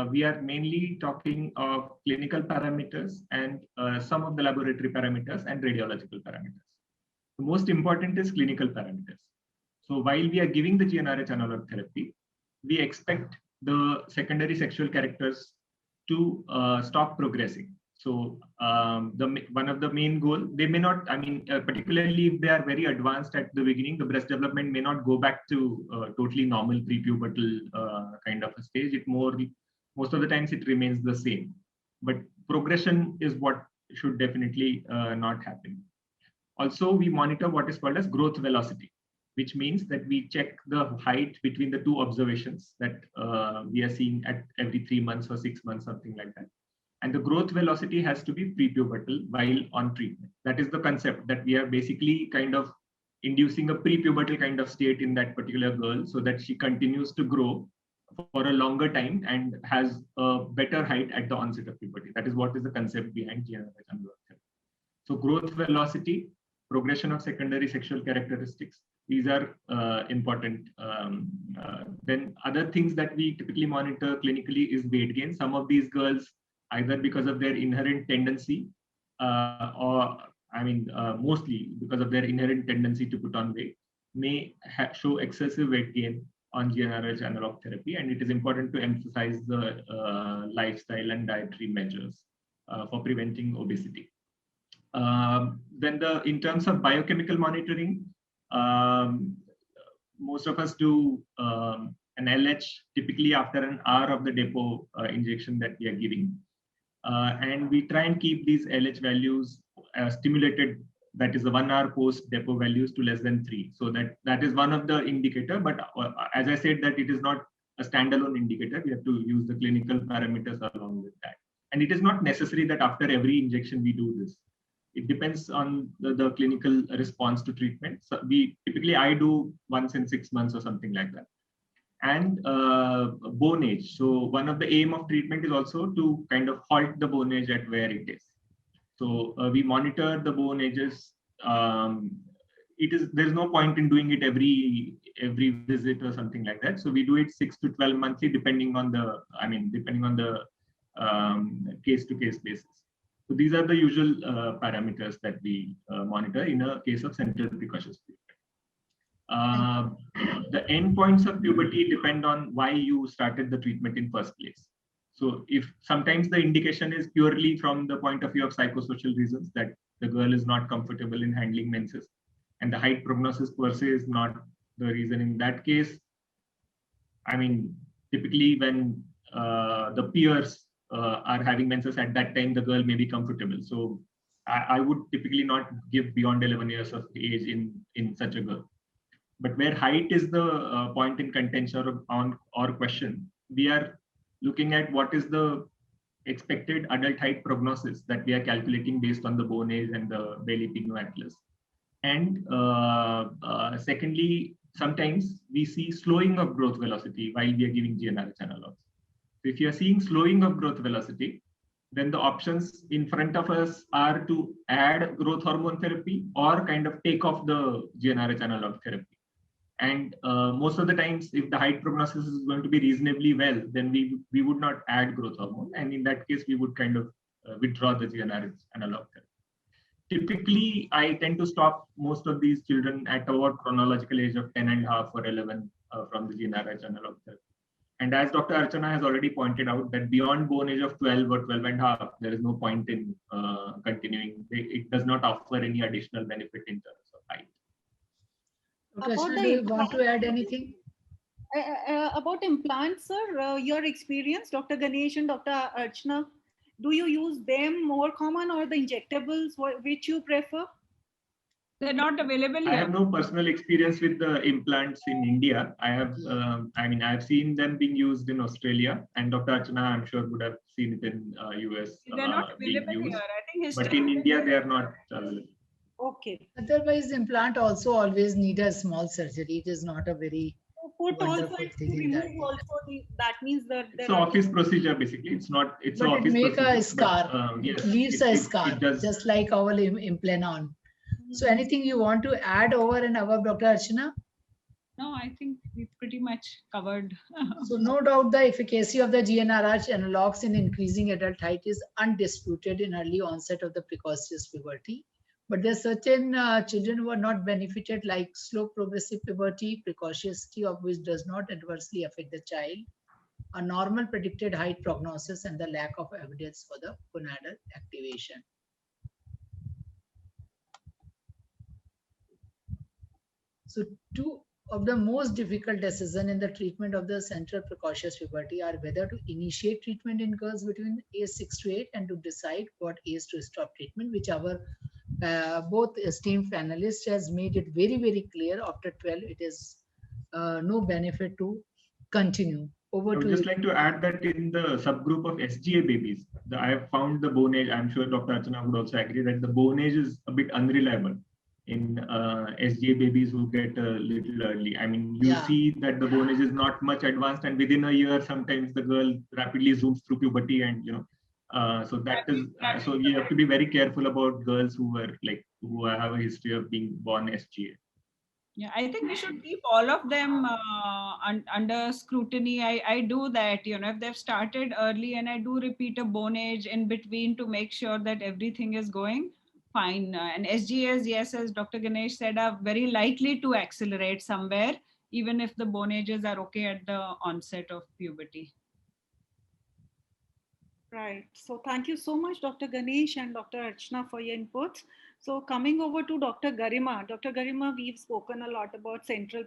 we are mainly talking of clinical parameters and some of the laboratory parameters and radiological parameters. The most important is clinical parameters. So while we are giving the GnRH analog therapy, we expect the secondary sexual characters to stop progressing. So one of the main goal, they may not, particularly if they are very advanced at the beginning, the breast development may not go back to totally normal prepubertal kind of a stage. Most of the times it remains the same, but progression is what should definitely not happen. Also, we monitor what is called as growth velocity. which means that we check the height between the two observations that we are seeing at every 3 months or 6 months, something like that. And the growth velocity has to be prepubertal while on treatment. That is the concept, that we are basically kind of inducing a prepubertal kind of state in that particular girl so that she continues to grow for a longer time and has a better height at the onset of puberty. That is what is the concept behind GnRH analog therapy. So growth velocity, progression of secondary sexual characteristics, these are important. Then other things that we typically monitor clinically is weight gain. Some of these girls, either because of their inherent tendency mostly because of their inherent tendency to put on weight, may show excessive weight gain on GnRH analog therapy. And it is important to emphasize the lifestyle and dietary measures for preventing obesity. Then in terms of biochemical monitoring, most of us do an LH typically after an hour of the depot injection that we are giving. And we try and keep these LH values stimulated, that is the 1 hour post depot values, to less than 3. So that is one of the indicator, but as I said, that it is not a standalone indicator. We have to use the clinical parameters along with that. And it is not necessary that after every injection we do this. It depends on the clinical response to treatment. So I do once in 6 months or something like that. And bone age. So one of the aim of treatment is also to kind of halt the bone age at where it is. So we monitor the bone ages. There's no point in doing it every visit or something like that. So we do it 6 to 12 monthly, depending on the case-to-case basis. So these are the usual parameters that we monitor in a case of central precocious puberty. The endpoints of puberty depend on why you started the treatment in first place. So if sometimes the indication is purely from the point of view of psychosocial reasons, that the girl is not comfortable in handling menses, and the height prognosis per se is not the reason in that case. Typically when the peers are having menses at that time, the girl may be comfortable. So I would typically not give beyond 11 years of age in such a girl. But where height is the point in contention or question, we are looking at what is the expected adult height prognosis that we are calculating based on the bone age and the Bailey Pigno Atlas. And secondly, sometimes we see slowing of growth velocity while we are giving GnRH analogs. So if you are seeing slowing of growth velocity, then the options in front of us are to add growth hormone therapy or kind of take off the GnRH analog therapy. And most of the times, if the height prognosis is going to be reasonably well, then we would not add growth hormone. And in that case, we would kind of withdraw the GnRH analog therapy. Typically, I tend to stop most of these children at about chronological age of 10.5 or 11 from the GnRH analog therapy. And as Dr. Archana has already pointed out, that beyond bone age of 12 or 12.5, there is no point in continuing. It does not offer any additional benefit in terms of height. Krishna, do you want to add anything? About implants, sir, your experience, Dr. Ganesh and Dr. Archana, do you use them more common or the injectables, which you prefer? They're not available I here. have no personal experience with the implants in India. I have, I've seen them being used in Australia, and Dr. Archana, I'm sure, would have seen it in US. They're not available being used. here. I think But in India, they are not available. Okay. Otherwise, implant also always need a small surgery. It is not a very Put also wonderful to thing in that. remove also that means that It's an office procedure, basically. It's not. It's an But it office make procedure. a scar. But, yes, It leaves a scar, It does. just like our Implanon. So anything you want to add over and above, Dr. Archana? No, I think we've pretty much covered. So no doubt the efficacy of the GnRH analogs in increasing adult height is undisputed in early onset of the precocious puberty. But there are certain children who are not benefited, like slow progressive puberty, precociousity of which does not adversely affect the child, a normal predicted height prognosis, and the lack of evidence for the gonadal activation. So two of the most difficult decisions in the treatment of the central precocious puberty are whether to initiate treatment in girls between age 6 to 8 and to decide what age to stop treatment, which our both esteemed panelists has made it very, very clear after 12, it is no benefit to continue. Over I would to just you. like to add that in the subgroup of SGA babies, I have found the bone age, I'm sure Dr. Archana would also agree that the bone age is a bit unreliable in SGA babies who get a little early. I mean, you see that the bone age is not much advanced, and within a year, sometimes the girl rapidly zooms through puberty, and so that is so you have to be very careful about girls who have a history of being born SGA. Yeah, I think we should keep all of them under scrutiny. I do that, if they've started early, and I do repeat a bone age in between to make sure that everything is going fine. And SGAs, yes, as Dr. Ganesh said, are very likely to accelerate somewhere, even if the bone ages are okay at the onset of puberty. Right. So thank you so much, Dr. Ganesh and Dr. Archana, for your inputs. So coming over to Dr. Garima. Dr. Garima, we've spoken a lot about central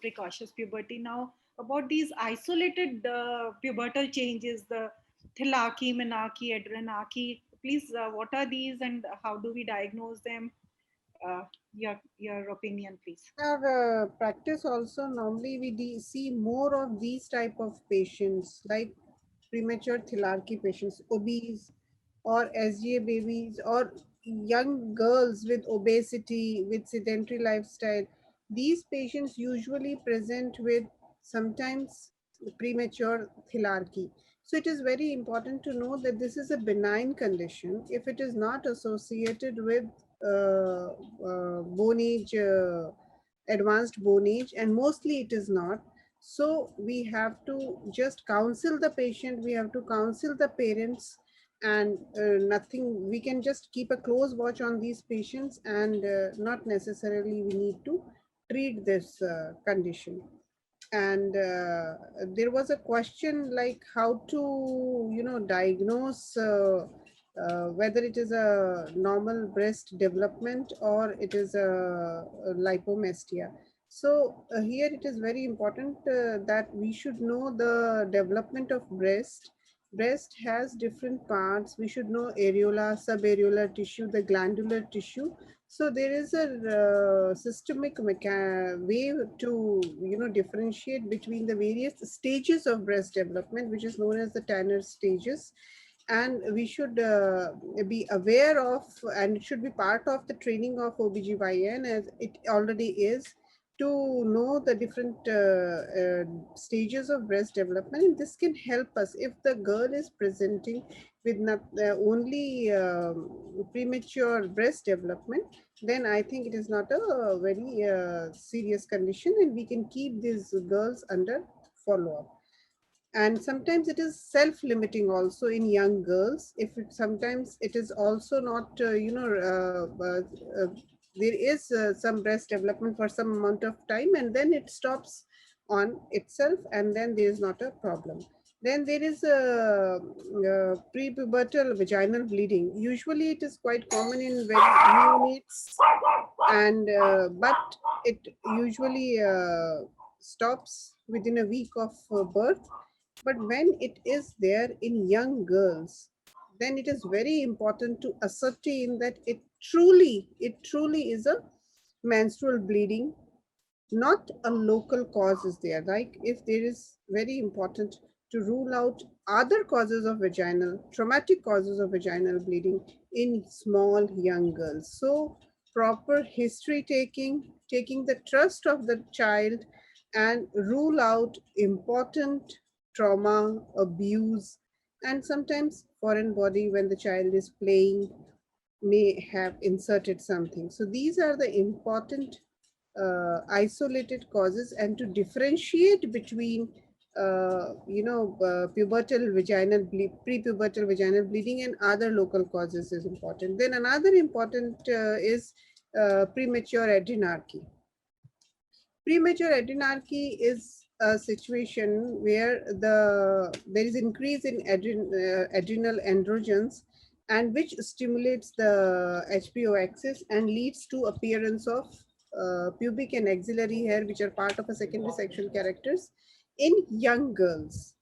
precocious puberty. Now, about these isolated pubertal changes, the Thilarchy, Menarche, Adrenarche. Please, what are these and how do we diagnose them? Your opinion, please. Our practice also, normally we see more of these type of patients, like premature Thilarchy patients, obese, or SGA babies, or young girls with obesity, with sedentary lifestyle. These patients usually present with sometimes premature Thilarchy. So it is very important to know that this is a benign condition. If it is not associated with bone age, advanced bone age, and mostly it is not. So we have to just counsel the patient, we have to counsel the parents, and nothing, we can just keep a close watch on these patients, and not necessarily we need to treat this condition. And there was a question like how to diagnose whether it is a normal breast development or it is a lipomestia. So here it is very important that we should know the development of breast. Breast has different parts. We should know areola, subareolar tissue, the glandular tissue. So there is a systemic way to differentiate between the various stages of breast development, which is known as the Tanner stages. And we should be aware of, and it should be part of the training of OBGYN, as it already is, to know the different stages of breast development. And this can help us if the girl is presenting with not only premature breast development, then I think it is not a very serious condition, and we can keep these girls under follow-up. And sometimes it is self-limiting also in young girls. Sometimes it is also not, there is some breast development for some amount of time, and then it stops on itself, and then there is not a problem. Then there is a prepubertal vaginal bleeding. Usually it is quite common in very neonates, and but it usually stops within a week of birth. But when it is there in young girls, then it is very important to ascertain that it truly is a menstrual bleeding, not a local cause is there. Like, if there is, very important to rule out other causes of traumatic causes of vaginal bleeding in small young girls. So proper history taking the trust of the child, and rule out important trauma, abuse, and sometimes foreign body when the child is playing may have inserted something. So these are the important isolated causes, and to differentiate between pubertal vaginal prepubertal vaginal bleeding and other local causes is important. Then another important is premature adrenarche. Premature adrenarche is a situation where there is increase in adrenal androgens, and which stimulates the HPO axis and leads to appearance of pubic and axillary hair, which are part of a secondary sexual characters in young girls.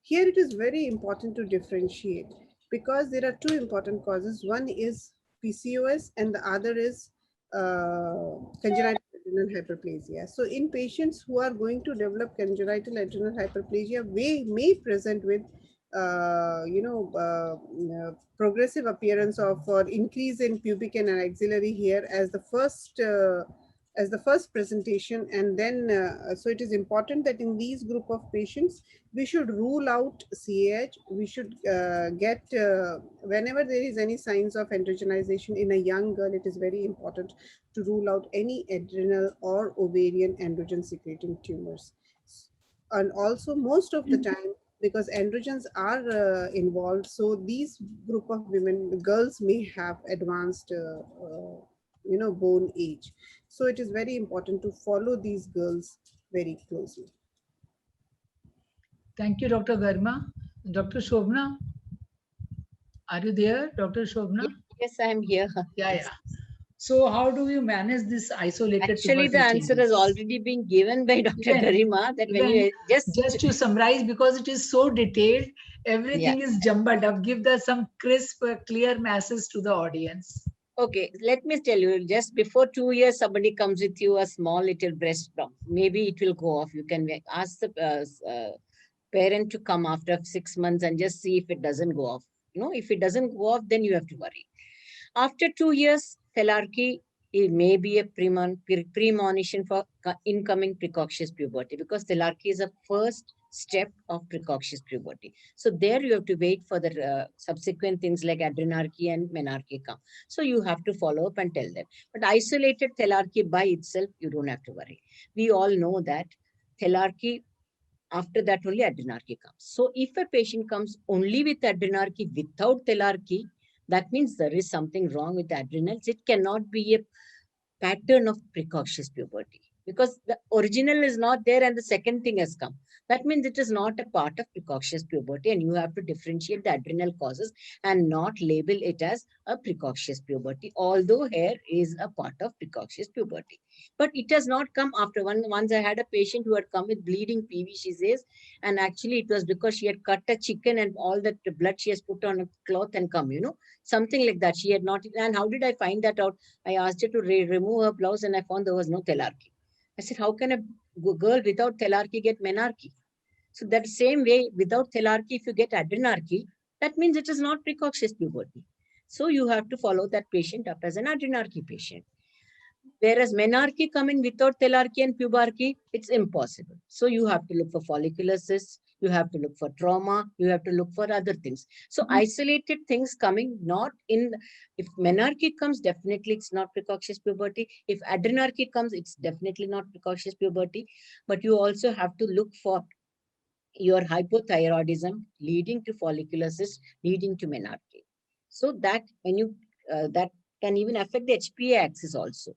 Here it is very important to differentiate, because there are two important causes. One is PCOS, and the other is congenital adrenal hyperplasia. So in patients who are going to develop congenital adrenal hyperplasia, we may present with progressive appearance of or increase in pubic and axillary hair as the first presentation. And then so it is important that in these group of patients we should rule out CAH. We should get whenever there is any signs of androgenization in a young girl, it is very important to rule out any adrenal or ovarian androgen secreting tumors. And also most of the time, because androgens are involved, so these group of women, girls may have advanced bone age. So it is very important to follow these girls very closely. Thank you, Dr. Garma. Dr. Shobna, are you there, Dr. Shobna? Yes, I am here. Yeah. So how do you manage this isolated? Actually, the answer has already been given by Dr. Garima. That when you just to summarize, because it is so detailed, everything is jumbled up. Give some crisp, clear message to the audience. Okay, let me tell you, just before 2 years, somebody comes with you a small little breast lump. Maybe it will go off. You can ask the parent to come after 6 months and just see if it doesn't go off. If it doesn't go off, then you have to worry. After 2 years, thelarchy, it may be a premonition for incoming precocious puberty, because thelarchy is a first step of precocious puberty. So there you have to wait for the subsequent things like adrenarche and menarche come. So you have to follow up and tell them. But isolated thelarchy by itself, you don't have to worry. We all know that thelarchy, after that only adrenarche comes. So if a patient comes only with adrenarche without thelarchy, that means there is something wrong with the adrenals. It cannot be a pattern of precocious puberty, because the original is not there and the second thing has come. That means it is not a part of precocious puberty, and you have to differentiate the adrenal causes and not label it as a precocious puberty, although hair is a part of precocious puberty. But it has not come after one. Once I had a patient who had come with bleeding PV, she says, and actually it was because she had cut a chicken and all that blood she has put on a cloth and come, something like that. She had not, and how did I find that out? I asked her to remove her blouse and I found there was no thelarchy. I said, how can a girl without thelarchy get menarche? So that same way, without thelarchy, if you get adrenarche, that means it is not precocious puberty. So you have to follow that patient up as an adrenarche patient. Whereas menarche coming without thelarchy and pubarchy, it's impossible. So you have to look for follicular cysts, you have to look for trauma, you have to look for other things. So isolated things coming, not in, if menarche comes, definitely it's not precocious puberty. If adrenarche comes, it's definitely not precocious puberty. But you also have to look for your hypothyroidism leading to follicular cysts, leading to menarche. So that when you, that can even affect the HPA axis also.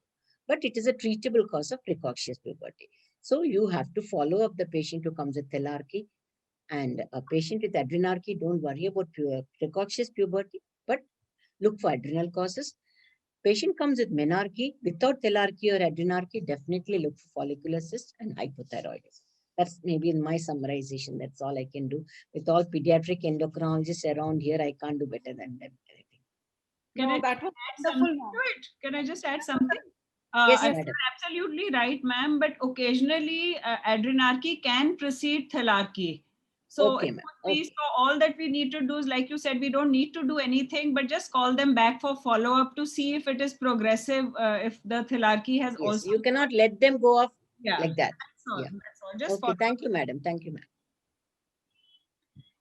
But it is a treatable cause of precocious puberty. So you have to follow up the patient who comes with thelarchy, and a patient with adrenarche, don't worry about precocious puberty, but look for adrenal causes. Patient comes with menarche, without thelarchy or adrenarche, definitely look for follicular cysts and hypothyroidism. That's maybe in my summarization. That's all I can do. With all pediatric endocrinologists around here, I can't do better than them. Can I that was add something to it? Can I just add something? Yes, You're madam. absolutely right, ma'am. But occasionally, adrenarche can precede thelarchy. So, Okay, it ma'am. could be, so all that we need to do is, like you said, we don't need to do anything, but just call them back for follow-up to see if it is progressive, if the thelarchy has Yes, also. you cannot let them go off like that. That's all. Yeah. That's all. Just Okay, follow thank you, madam. Thank you, ma'am.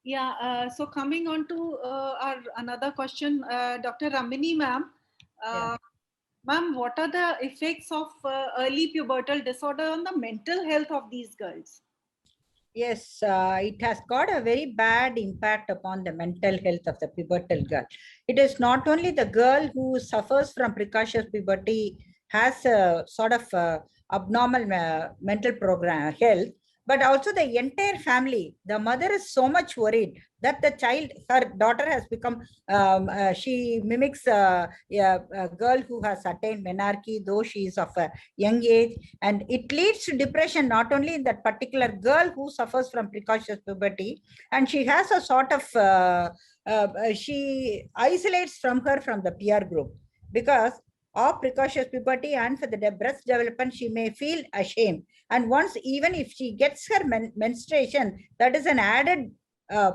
Yeah, so coming on to our another question, Dr. Ramini ma'am. Ma'am, what are the effects of early pubertal disorder on the mental health of these girls? Yes, it has got a very bad impact upon the mental health of the pubertal girl. It is not only the girl who suffers from precocious puberty has a sort of abnormal mental health, but also the entire family. The mother is so much worried that the child, her daughter has become, she mimics a girl who has attained menarche, though she is of a young age. And it leads to depression, not only in that particular girl who suffers from precocious puberty, and she has a sort of, she isolates from the peer group. because of precocious puberty and for the breast development, she may feel ashamed. And once, even if she gets her menstruation, that is an added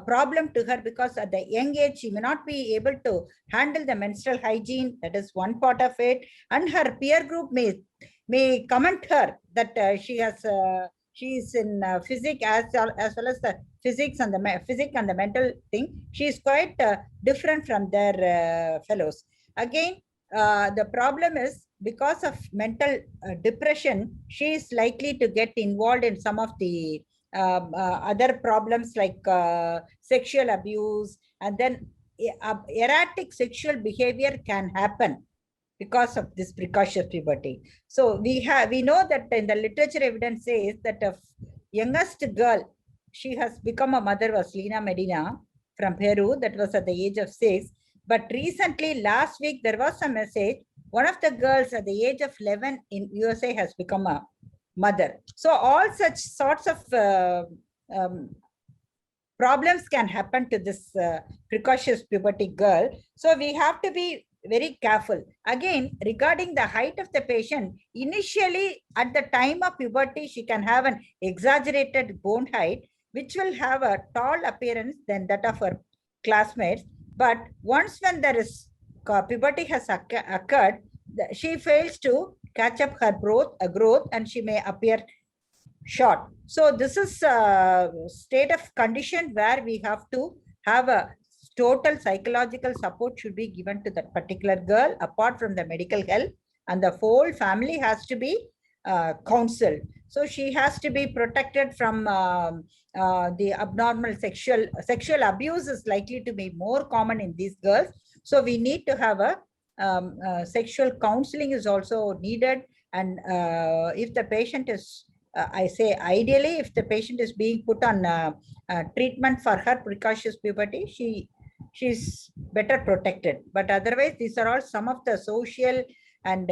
problem to her, because at the young age, she may not be able to handle the menstrual hygiene. That is one part of it. And her peer group may comment her that she is in physics as well as the physics and the mental thing. She is quite different from their fellows. Again, the problem is because of mental depression, she is likely to get involved in some of the other problems like sexual abuse, and then erratic sexual behavior can happen because of this precocious puberty. So we know that in the literature, evidence says that the youngest girl, she has become a mother, was Lina Medina from Peru. That was at the age of 6. But recently, last week, there was a message. One of the girls at the age of 11 in USA has become a mother. So all such sorts of problems can happen to this precocious puberty girl. So we have to be very careful. Again, regarding the height of the patient, initially at the time of puberty, she can have an exaggerated bone height, which will have a tall appearance than that of her classmates. But once when there is puberty has occurred, she fails to catch up her growth and she may appear short. So this is a state of condition where we have to have a total psychological support should be given to that particular girl apart from the medical help, and the whole family has to be counseled. So she has to be protected from the abnormal sexual abuse is likely to be more common in these girls. So we need to have a sexual counseling is also needed. And if the patient is, I say ideally, if the patient is being put on treatment for her precocious puberty, she's better protected. But otherwise, these are all some of the social and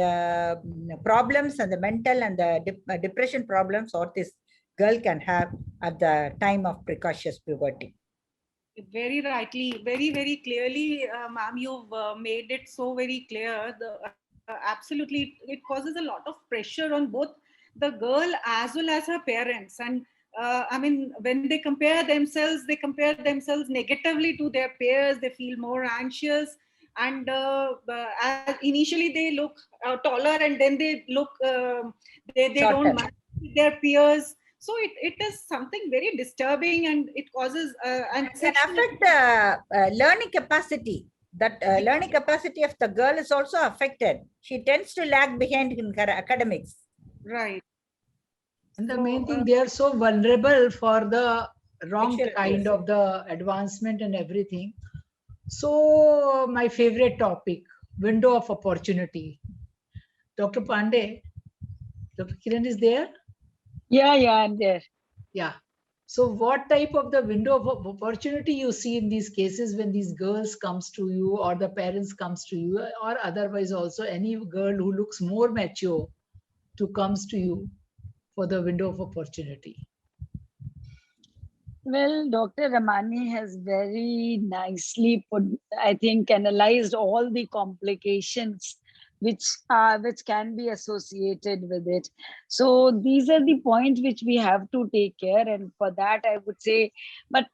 problems and the mental and the depression problems or this girl can have at the time of precocious puberty. Very rightly, very, very clearly, ma'am, you've made it so very clear. Absolutely, it causes a lot of pressure on both the girl as well as her parents. And I mean, when they compare themselves negatively to their peers. They feel more anxious. And initially they look taller, and then they look, they don't match their peers. So it is something very disturbing, and it causes and it can affect the learning capacity. That learning capacity of the girl is also affected. She tends to lag behind in her academics. Right. And the main thing, they are so vulnerable for the wrong kind of the advancement and everything. So my favorite topic, window of opportunity. Dr. Pandey, Dr. Kiran is there? Yeah, I'm there. Yeah. So what type of the window of opportunity you see in these cases when these girls comes to you or the parents comes to you, or otherwise also any girl who looks more mature to comes to you for the window of opportunity? Well, Dr. Ramani has very nicely put, I think, analyzed all the complications which can be associated with it. So these are the points which we have to take care. And for that, I would say, but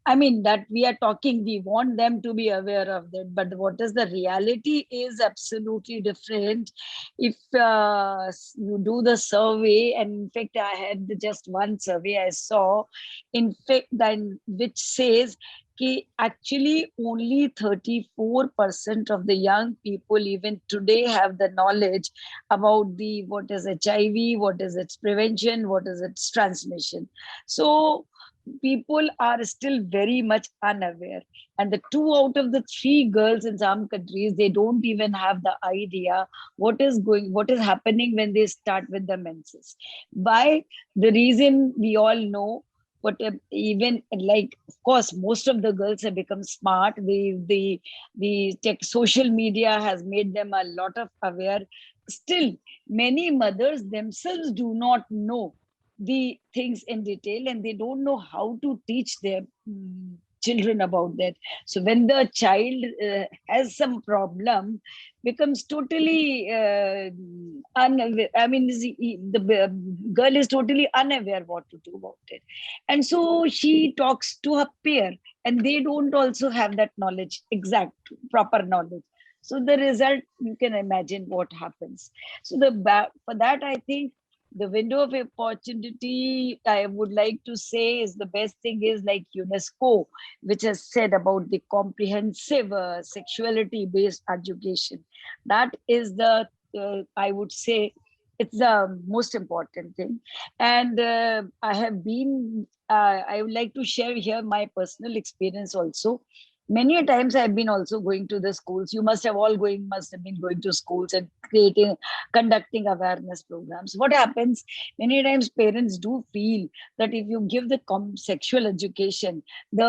that we are talking, we want them to be aware of that. But what is the reality is absolutely different. If you do the survey, and in fact, I had just one survey I saw, in fact, then which says actually only 34% of the young people even today have the knowledge about what is HIV, what is its prevention, what is its transmission. So people are still very much unaware, and the 2 out of the 3 girls in some countries, they don't even have the idea what is happening when they start with the menses. By the reason we all know, but even like, of course, most of the girls have become smart. The social media has made them a lot of aware. Still, many mothers themselves do not know the things in detail, and they don't know how to teach their children about that. So when the child has some problem, becomes totally unaware. I mean, the girl is totally unaware what to do about it. And so she talks to her peer, and they don't also have that knowledge, exact, proper knowledge. So the result, you can imagine what happens. So for that, I think the window of opportunity, I would like to say, is the best thing is like UNESCO, which has said about the comprehensive sexuality-based education. That is the, I would say, it's the most important thing. And I would like to share here my personal experience also. Many a times I've been also going to the schools. You must have been going to schools and conducting awareness programs. What happens, many times parents do feel that if you give the sexual education, they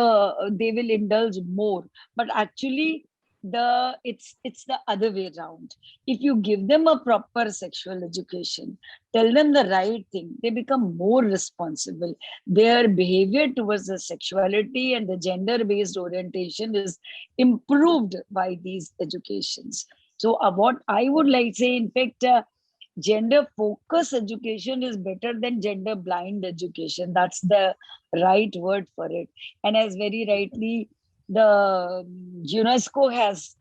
will indulge more. But actually, it's the other way around. If you give them a proper sexual education, tell them the right thing, they become more responsible. Their behavior towards the sexuality and the gender-based orientation is improved by these educations. So what I would like to say, in fact, gender focused education is better than gender blind education. That's the right word for it. And as very rightly the UNESCO has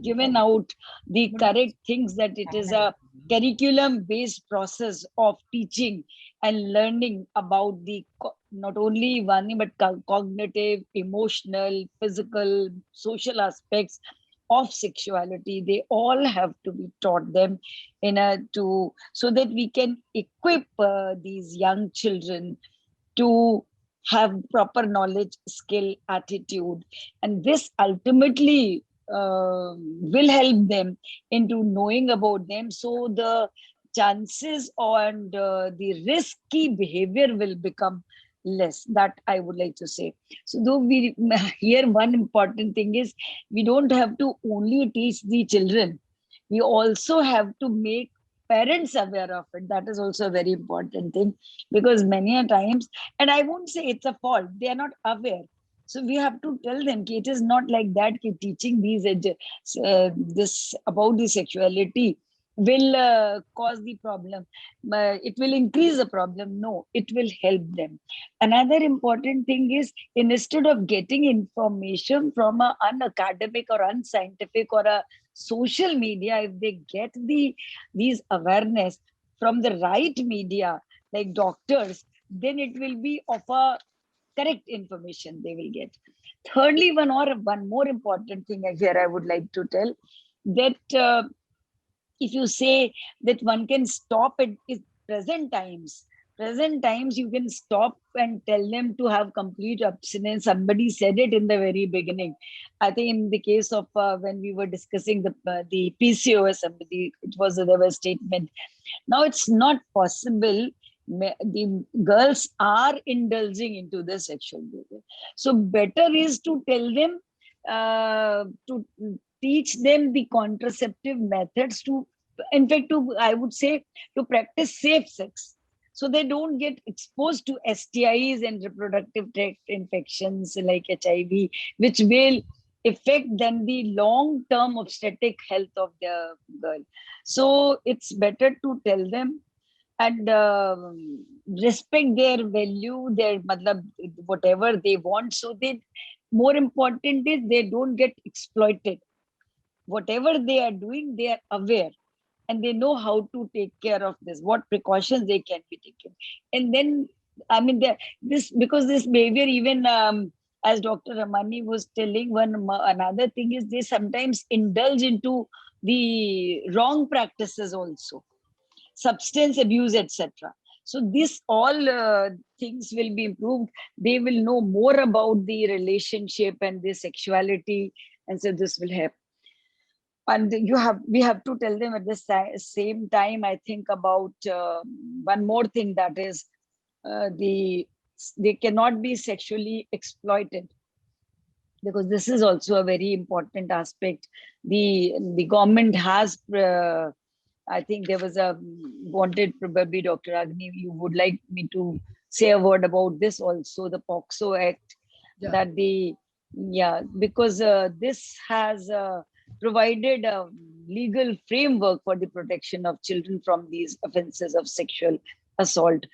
given out the correct things, that it is a curriculum based process of teaching and learning about the not only one but cognitive, emotional, physical, social aspects of sexuality. They all have to be taught them so that we can equip these young children to have proper knowledge, skill, attitude, and this ultimately will help them into knowing about them. So the chances and the risky behavior will become less. That I would like to say. So though here one important thing is, we don't have to only teach the children, we also have to make parents aware of it. That is also a very important thing, because many a times, and I won't say it's a fault, they are not aware. So we have to tell them that it is not like that, teaching these this about the sexuality will cause the problem. It will increase the problem. No, it will help them. Another important thing is, instead of getting information from an unacademic or unscientific or a social media, if they get these awareness from the right media, like doctors, then it will be of a correct information they will get. Thirdly, one more important thing here I would like to tell, that if you say that one can stop at present times, you can stop and tell them to have complete abstinence. Somebody said it in the very beginning. I think in the case of when we were discussing the PCOS, there was a statement. Now it's not possible. The girls are indulging into the sexual behavior. So better is to tell them, to teach them the contraceptive methods, in fact, I would say, to practice safe sex, so they don't get exposed to STIs and reproductive tract infections like HIV, which will affect then the long-term obstetric health of the girl. So it's better to tell them and respect their value, their whatever they want. So more important is they don't get exploited. Whatever they are doing, they are aware and they know how to take care of this, what precautions they can be taken. And then, I mean, because this behavior, even as Dr. Ramani was telling, another thing is they sometimes indulge into the wrong practices also, substance abuse, etc. So this all things will be improved. They will know more about the relationship and the sexuality, and so this will help. And we have to tell them at the same time, I think, about one more thing, that is they cannot be sexually exploited, because this is also a very important aspect. The government has I think there was wanted, probably Dr. Agni, you would like me to say a word about this also, the POCSO Act, Yeah. that because this has provided a legal framework for the protection of children from these offenses of sexual assault,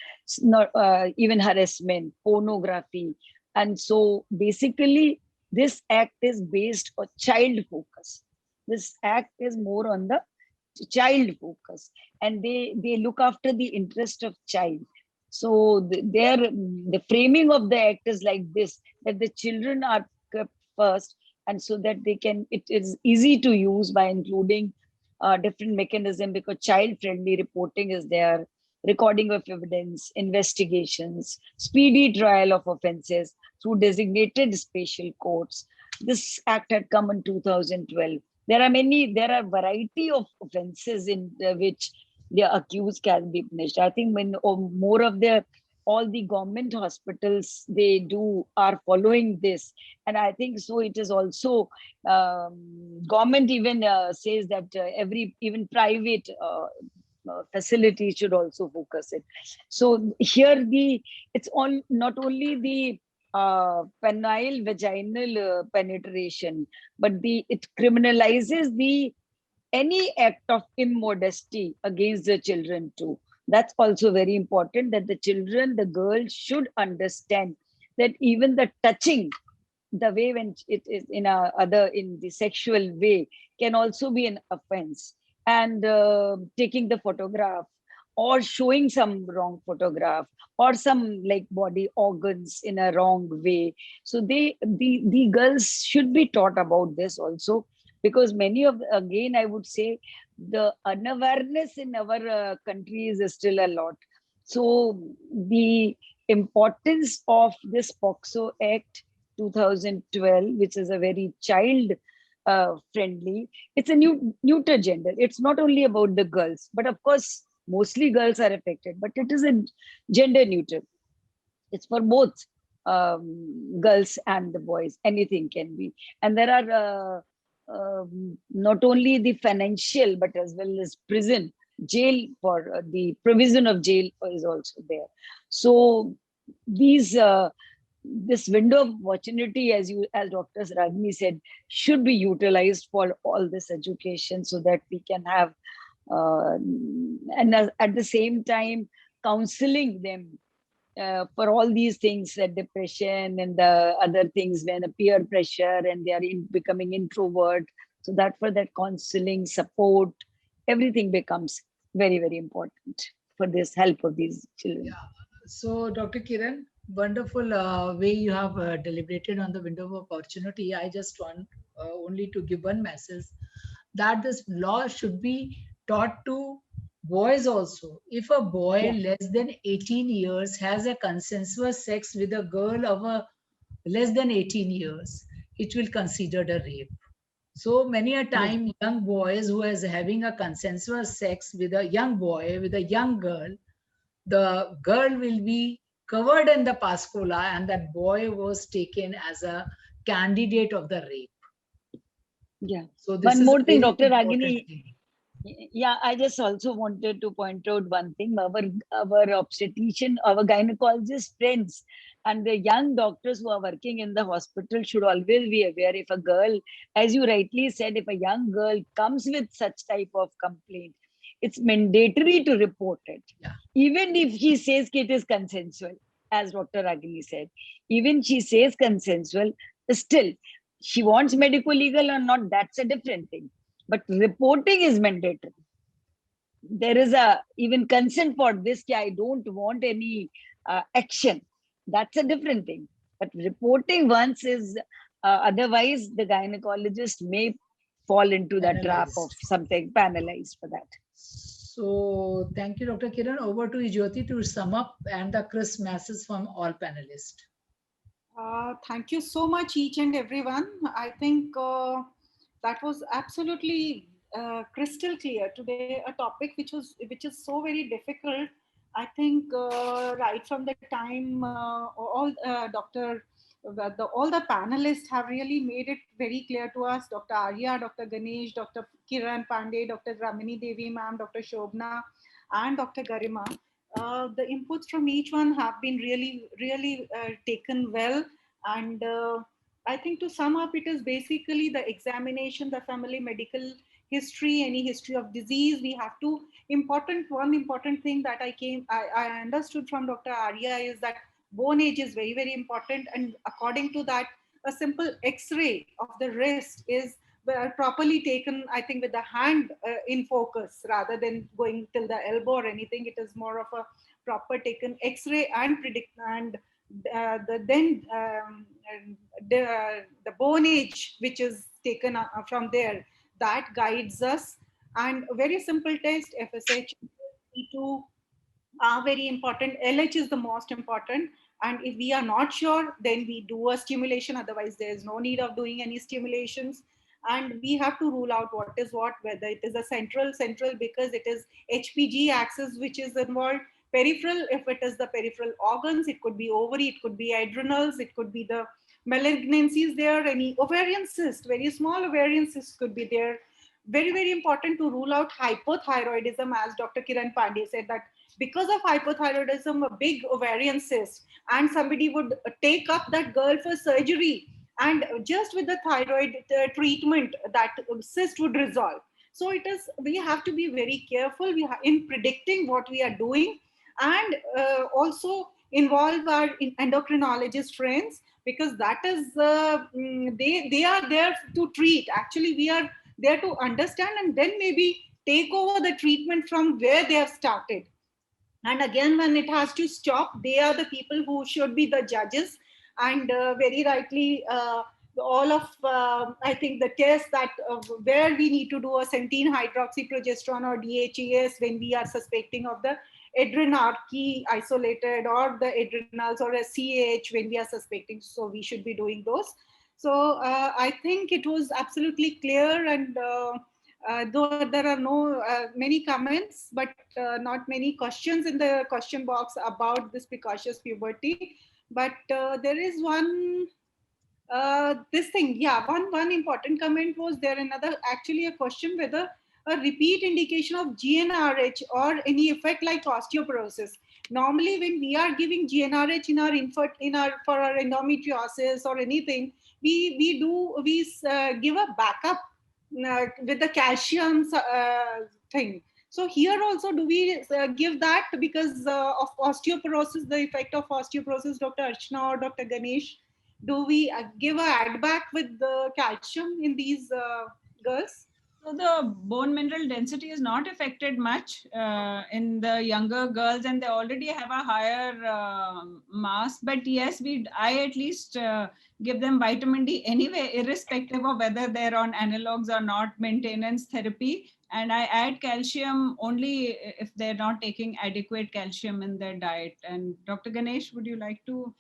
not even harassment, pornography. And so basically this act is based on child focus. This act is more on the child focus, and they look after the interest of child. So the framing of the act is like this, that the children are kept first, and so that it is easy to use by including different mechanism, because child friendly reporting is there, recording of evidence, investigations, speedy trial of offenses through designated special courts. This act had come in 2012. There are variety of offenses in which the accused can be punished. I think when more of all the government hospitals are following this, and I think so it is also government even says that even private facility should also focus it. So here it's not only the penile vaginal penetration, but it criminalizes any act of immodesty against the children too. That's also very important, that the girls should understand that even the touching, the way when it is in the sexual way, can also be an offense. And taking the photograph or showing some wrong photograph or some like body organs in a wrong way. So the girls should be taught about this also, because again, I would say the unawareness in our country is still a lot. So the importance of this POCSO Act 2012, which is a very child friendly, it's a neuter gender. It's not only about the girls, but of course, mostly girls are affected, but it is a gender neutral. It's for both girls and the boys. Anything can be. And there are not only the financial, but as well as prison, jail, for the provision of jail is also there. So this window of opportunity, as Dr. Ragini said, should be utilized for all this education, so that we can have and at the same time counseling them for all these things, like depression and the other things, when a peer pressure and they are becoming introvert. So that for that counseling, support, everything becomes very, very important for this help of these children. Yeah. So Dr. Kiran, wonderful way you have deliberated on the window of opportunity. I just want only to give one message, that this law should be taught to boys also. If a boy less than 18 years has a consensuous sex with a girl of less than 18 years, it will considered a rape. So many a time, young boys who is having a consensuous sex with a young boy, with a young girl, the girl will be covered in the Pascola, and that boy was taken as a candidate of the rape. Yeah. So this one more thing, Dr. important Ragini. thing. Yeah, I just also wanted to point out one thing. Our obstetrician, our gynecologist friends, and the young doctors who are working in the hospital should always be aware, if a girl, as you rightly said, if a young girl comes with such type of complaint, it's mandatory to report it. Yeah. Even if he says it is consensual, as Dr. Ragini said, even she says consensual, still, she wants medical legal or not, that's a different thing. But reporting is mandatory. There is even consent for this. I don't want any action. That's a different thing. But reporting once is, otherwise the gynecologist may fall into the trap of something, penalized for that. So thank you, Dr. Kiran. Over to Jyoti to sum up and the crisp message from all panelists. Thank you so much, each and everyone. I think that was absolutely crystal clear today. A topic which is so very difficult. I think right from the time all the panelists have really made it very clear to us. Dr. Arya, Dr. Ganesh, Dr. Kiran Pandey, Dr. Ramini Devi ma'am, Dr. Shobna, and Dr. Garima. The inputs from each one have been really taken well, And I think to sum up, it is basically the examination, the family medical history, any history of disease. We have to one important thing that I understood from Dr. Arya is that bone age is very, very important. And according to that, a simple X-ray of the wrist is properly taken, I think, with the hand in focus rather than going till the elbow or anything. It is more of a proper taken X-ray and the bone age which is taken from there, that guides us. And a very simple test, FSH, T2 are very important. LH is the most important. And if we are not sure, then we do a stimulation. Otherwise, there is no need of doing any stimulations. And we have to rule out what is what, whether it is a central because it is HPG axis which is involved. Peripheral, if it is the peripheral organs, it could be ovary, it could be adrenals, it could be the malignancies there, any ovarian cyst, very small ovarian cyst could be there. Very, very important to rule out hypothyroidism, as Dr. Kiran Pandey said, that because of hypothyroidism, a big ovarian cyst, and somebody would take up that girl for surgery, and just with the thyroid treatment, that cyst would resolve. So we have to be very careful in predicting what we are doing, and also involve our endocrinologist friends, because that is they are there to treat. Actually, we are there to understand and then maybe take over the treatment from where they have started. And again, when it has to stop, they are the people who should be the judges. And very rightly, all of, I think, the tests that where we need to do a 17-hydroxyprogesterone or DHEAS when we are suspecting of the adrenarche isolated, or the adrenals, or a CAH when we are suspecting. So we should be doing those. So I think it was absolutely clear, and though there are no many comments, but not many questions in the question box about this precocious puberty. But there is one, this thing, yeah, one important comment was there. Another, actually, a question whether a repeat indication of GnRH or any effect like osteoporosis. Normally, when we are giving GnRH for our endometriosis or anything, we give a backup with the calcium thing. So here also, do we give that because of osteoporosis, the effect of osteoporosis, Dr. Archana or Dr. Ganesh? Do we give a add back with the calcium in these girls? So the bone mineral density is not affected much in the younger girls, and they already have a higher mass. But yes, I at least give them vitamin D anyway, irrespective of whether they're on analogs or not, maintenance therapy. And I add calcium only if they're not taking adequate calcium in their diet. And Dr. Ganesh, would you like to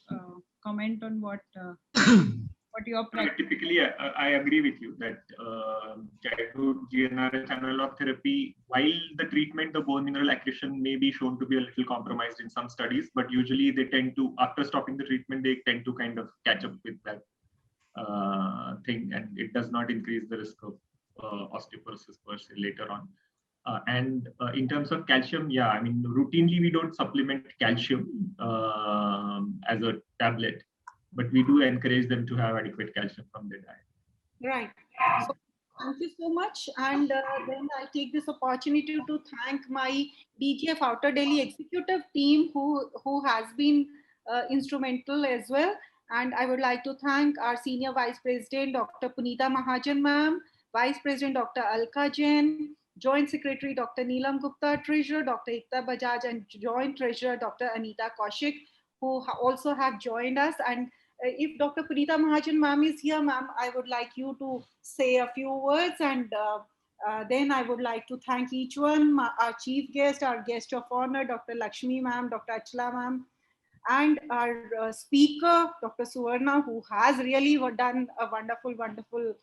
comment on what your practice? Typically, I agree with you that childhood GnRH analog therapy, while the treatment, the bone mineral accretion may be shown to be a little compromised in some studies, but usually they tend to, after stopping the treatment, they tend to kind of catch up with that thing, and it does not increase the risk of osteoporosis per se later on. And in terms of calcium, yeah, I mean, routinely we don't supplement calcium as a tablet, but we do encourage them to have adequate calcium from their diet. Right. So, thank you so much. And then I take this opportunity to thank my DGF Outer Delhi executive team who has been instrumental as well. And I would like to thank our Senior Vice President, Dr. Punita Mahajan ma'am, Vice President, Dr. Alka Jain, Joint Secretary, Dr. Neelam Gupta, Treasurer, Dr. Ekta Bajaj, and Joint Treasurer, Dr. Anita Kaushik, who also have joined us. And if Dr. Punita Mahajan ma'am is here, ma'am, I would like you to say a few words, and then I would like to thank each one, our chief guest, our guest of honor, Dr. Lakshmi ma'am, Dr. Achla ma'am, and our speaker, Dr. Suvarna, who has really done a wonderful, wonderful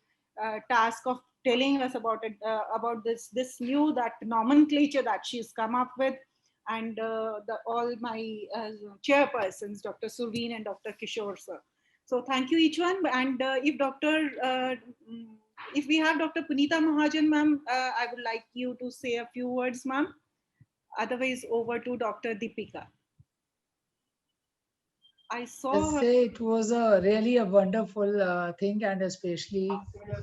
task of telling us about it, about this new nomenclature that she's come up with, and all my chairpersons, Dr. Surveen and Dr. Kishore sir. So thank you each one. And if we have Dr. Punita Mahajan ma'am, I would like you to say a few words, ma'am. Otherwise, over to Dr. Deepika. I saw I'll her. say it was really a wonderful thing, and especially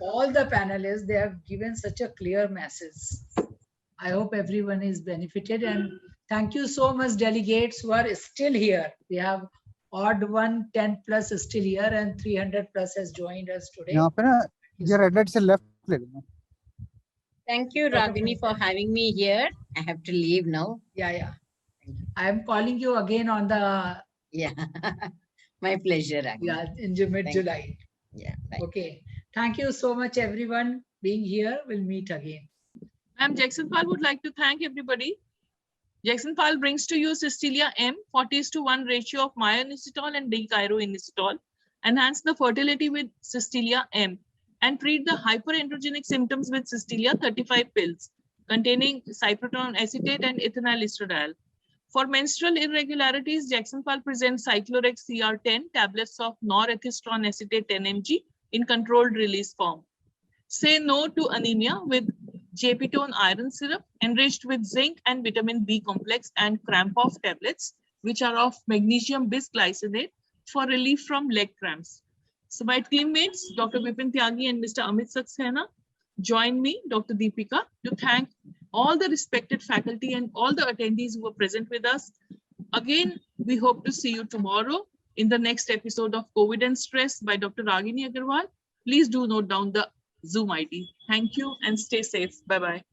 all the panelists, they have given such a clear message. I hope everyone is benefited, and thank you so much, delegates who are still here. We have odd one, 10 plus is still here, and 300 plus has joined us today. Your red lights are left. Thank you, Ragini, for having me here. I have to leave now. Yeah. I am calling you again on the. Yeah, my pleasure. Ragini. Yeah, in mid-July. Yeah. Bye. Okay. Thank you so much, everyone, being here. We'll meet again. Ma'am, Jacksonpal would like to thank everybody. Jacksonpal brings to you Cystilia M, 40:1 ratio of myo-inositol and D-chiroinositol, enhance the fertility with Cystilia M, and treat the hyperandrogenic symptoms with Cystilia 35 pills containing cyprotonone acetate and ethinyl estradiol. For menstrual irregularities, Jacksonpal presents Cyclorex CR10 tablets of norethistron acetate 10 mg in controlled release form. Say no to anemia with Jepitone iron syrup enriched with zinc and vitamin B complex and cramp-off tablets, which are of magnesium bisglycinate for relief from leg cramps. So my teammates, Dr. Vipin Tyagi and Mr. Amit Saxena, join me, Dr. Deepika, to thank all the respected faculty and all the attendees who were present with us. Again, we hope to see you tomorrow in the next episode of COVID and Stress by Dr. Ragini Agarwal. Please do note down the Zoom ID. Thank you and stay safe. Bye-bye.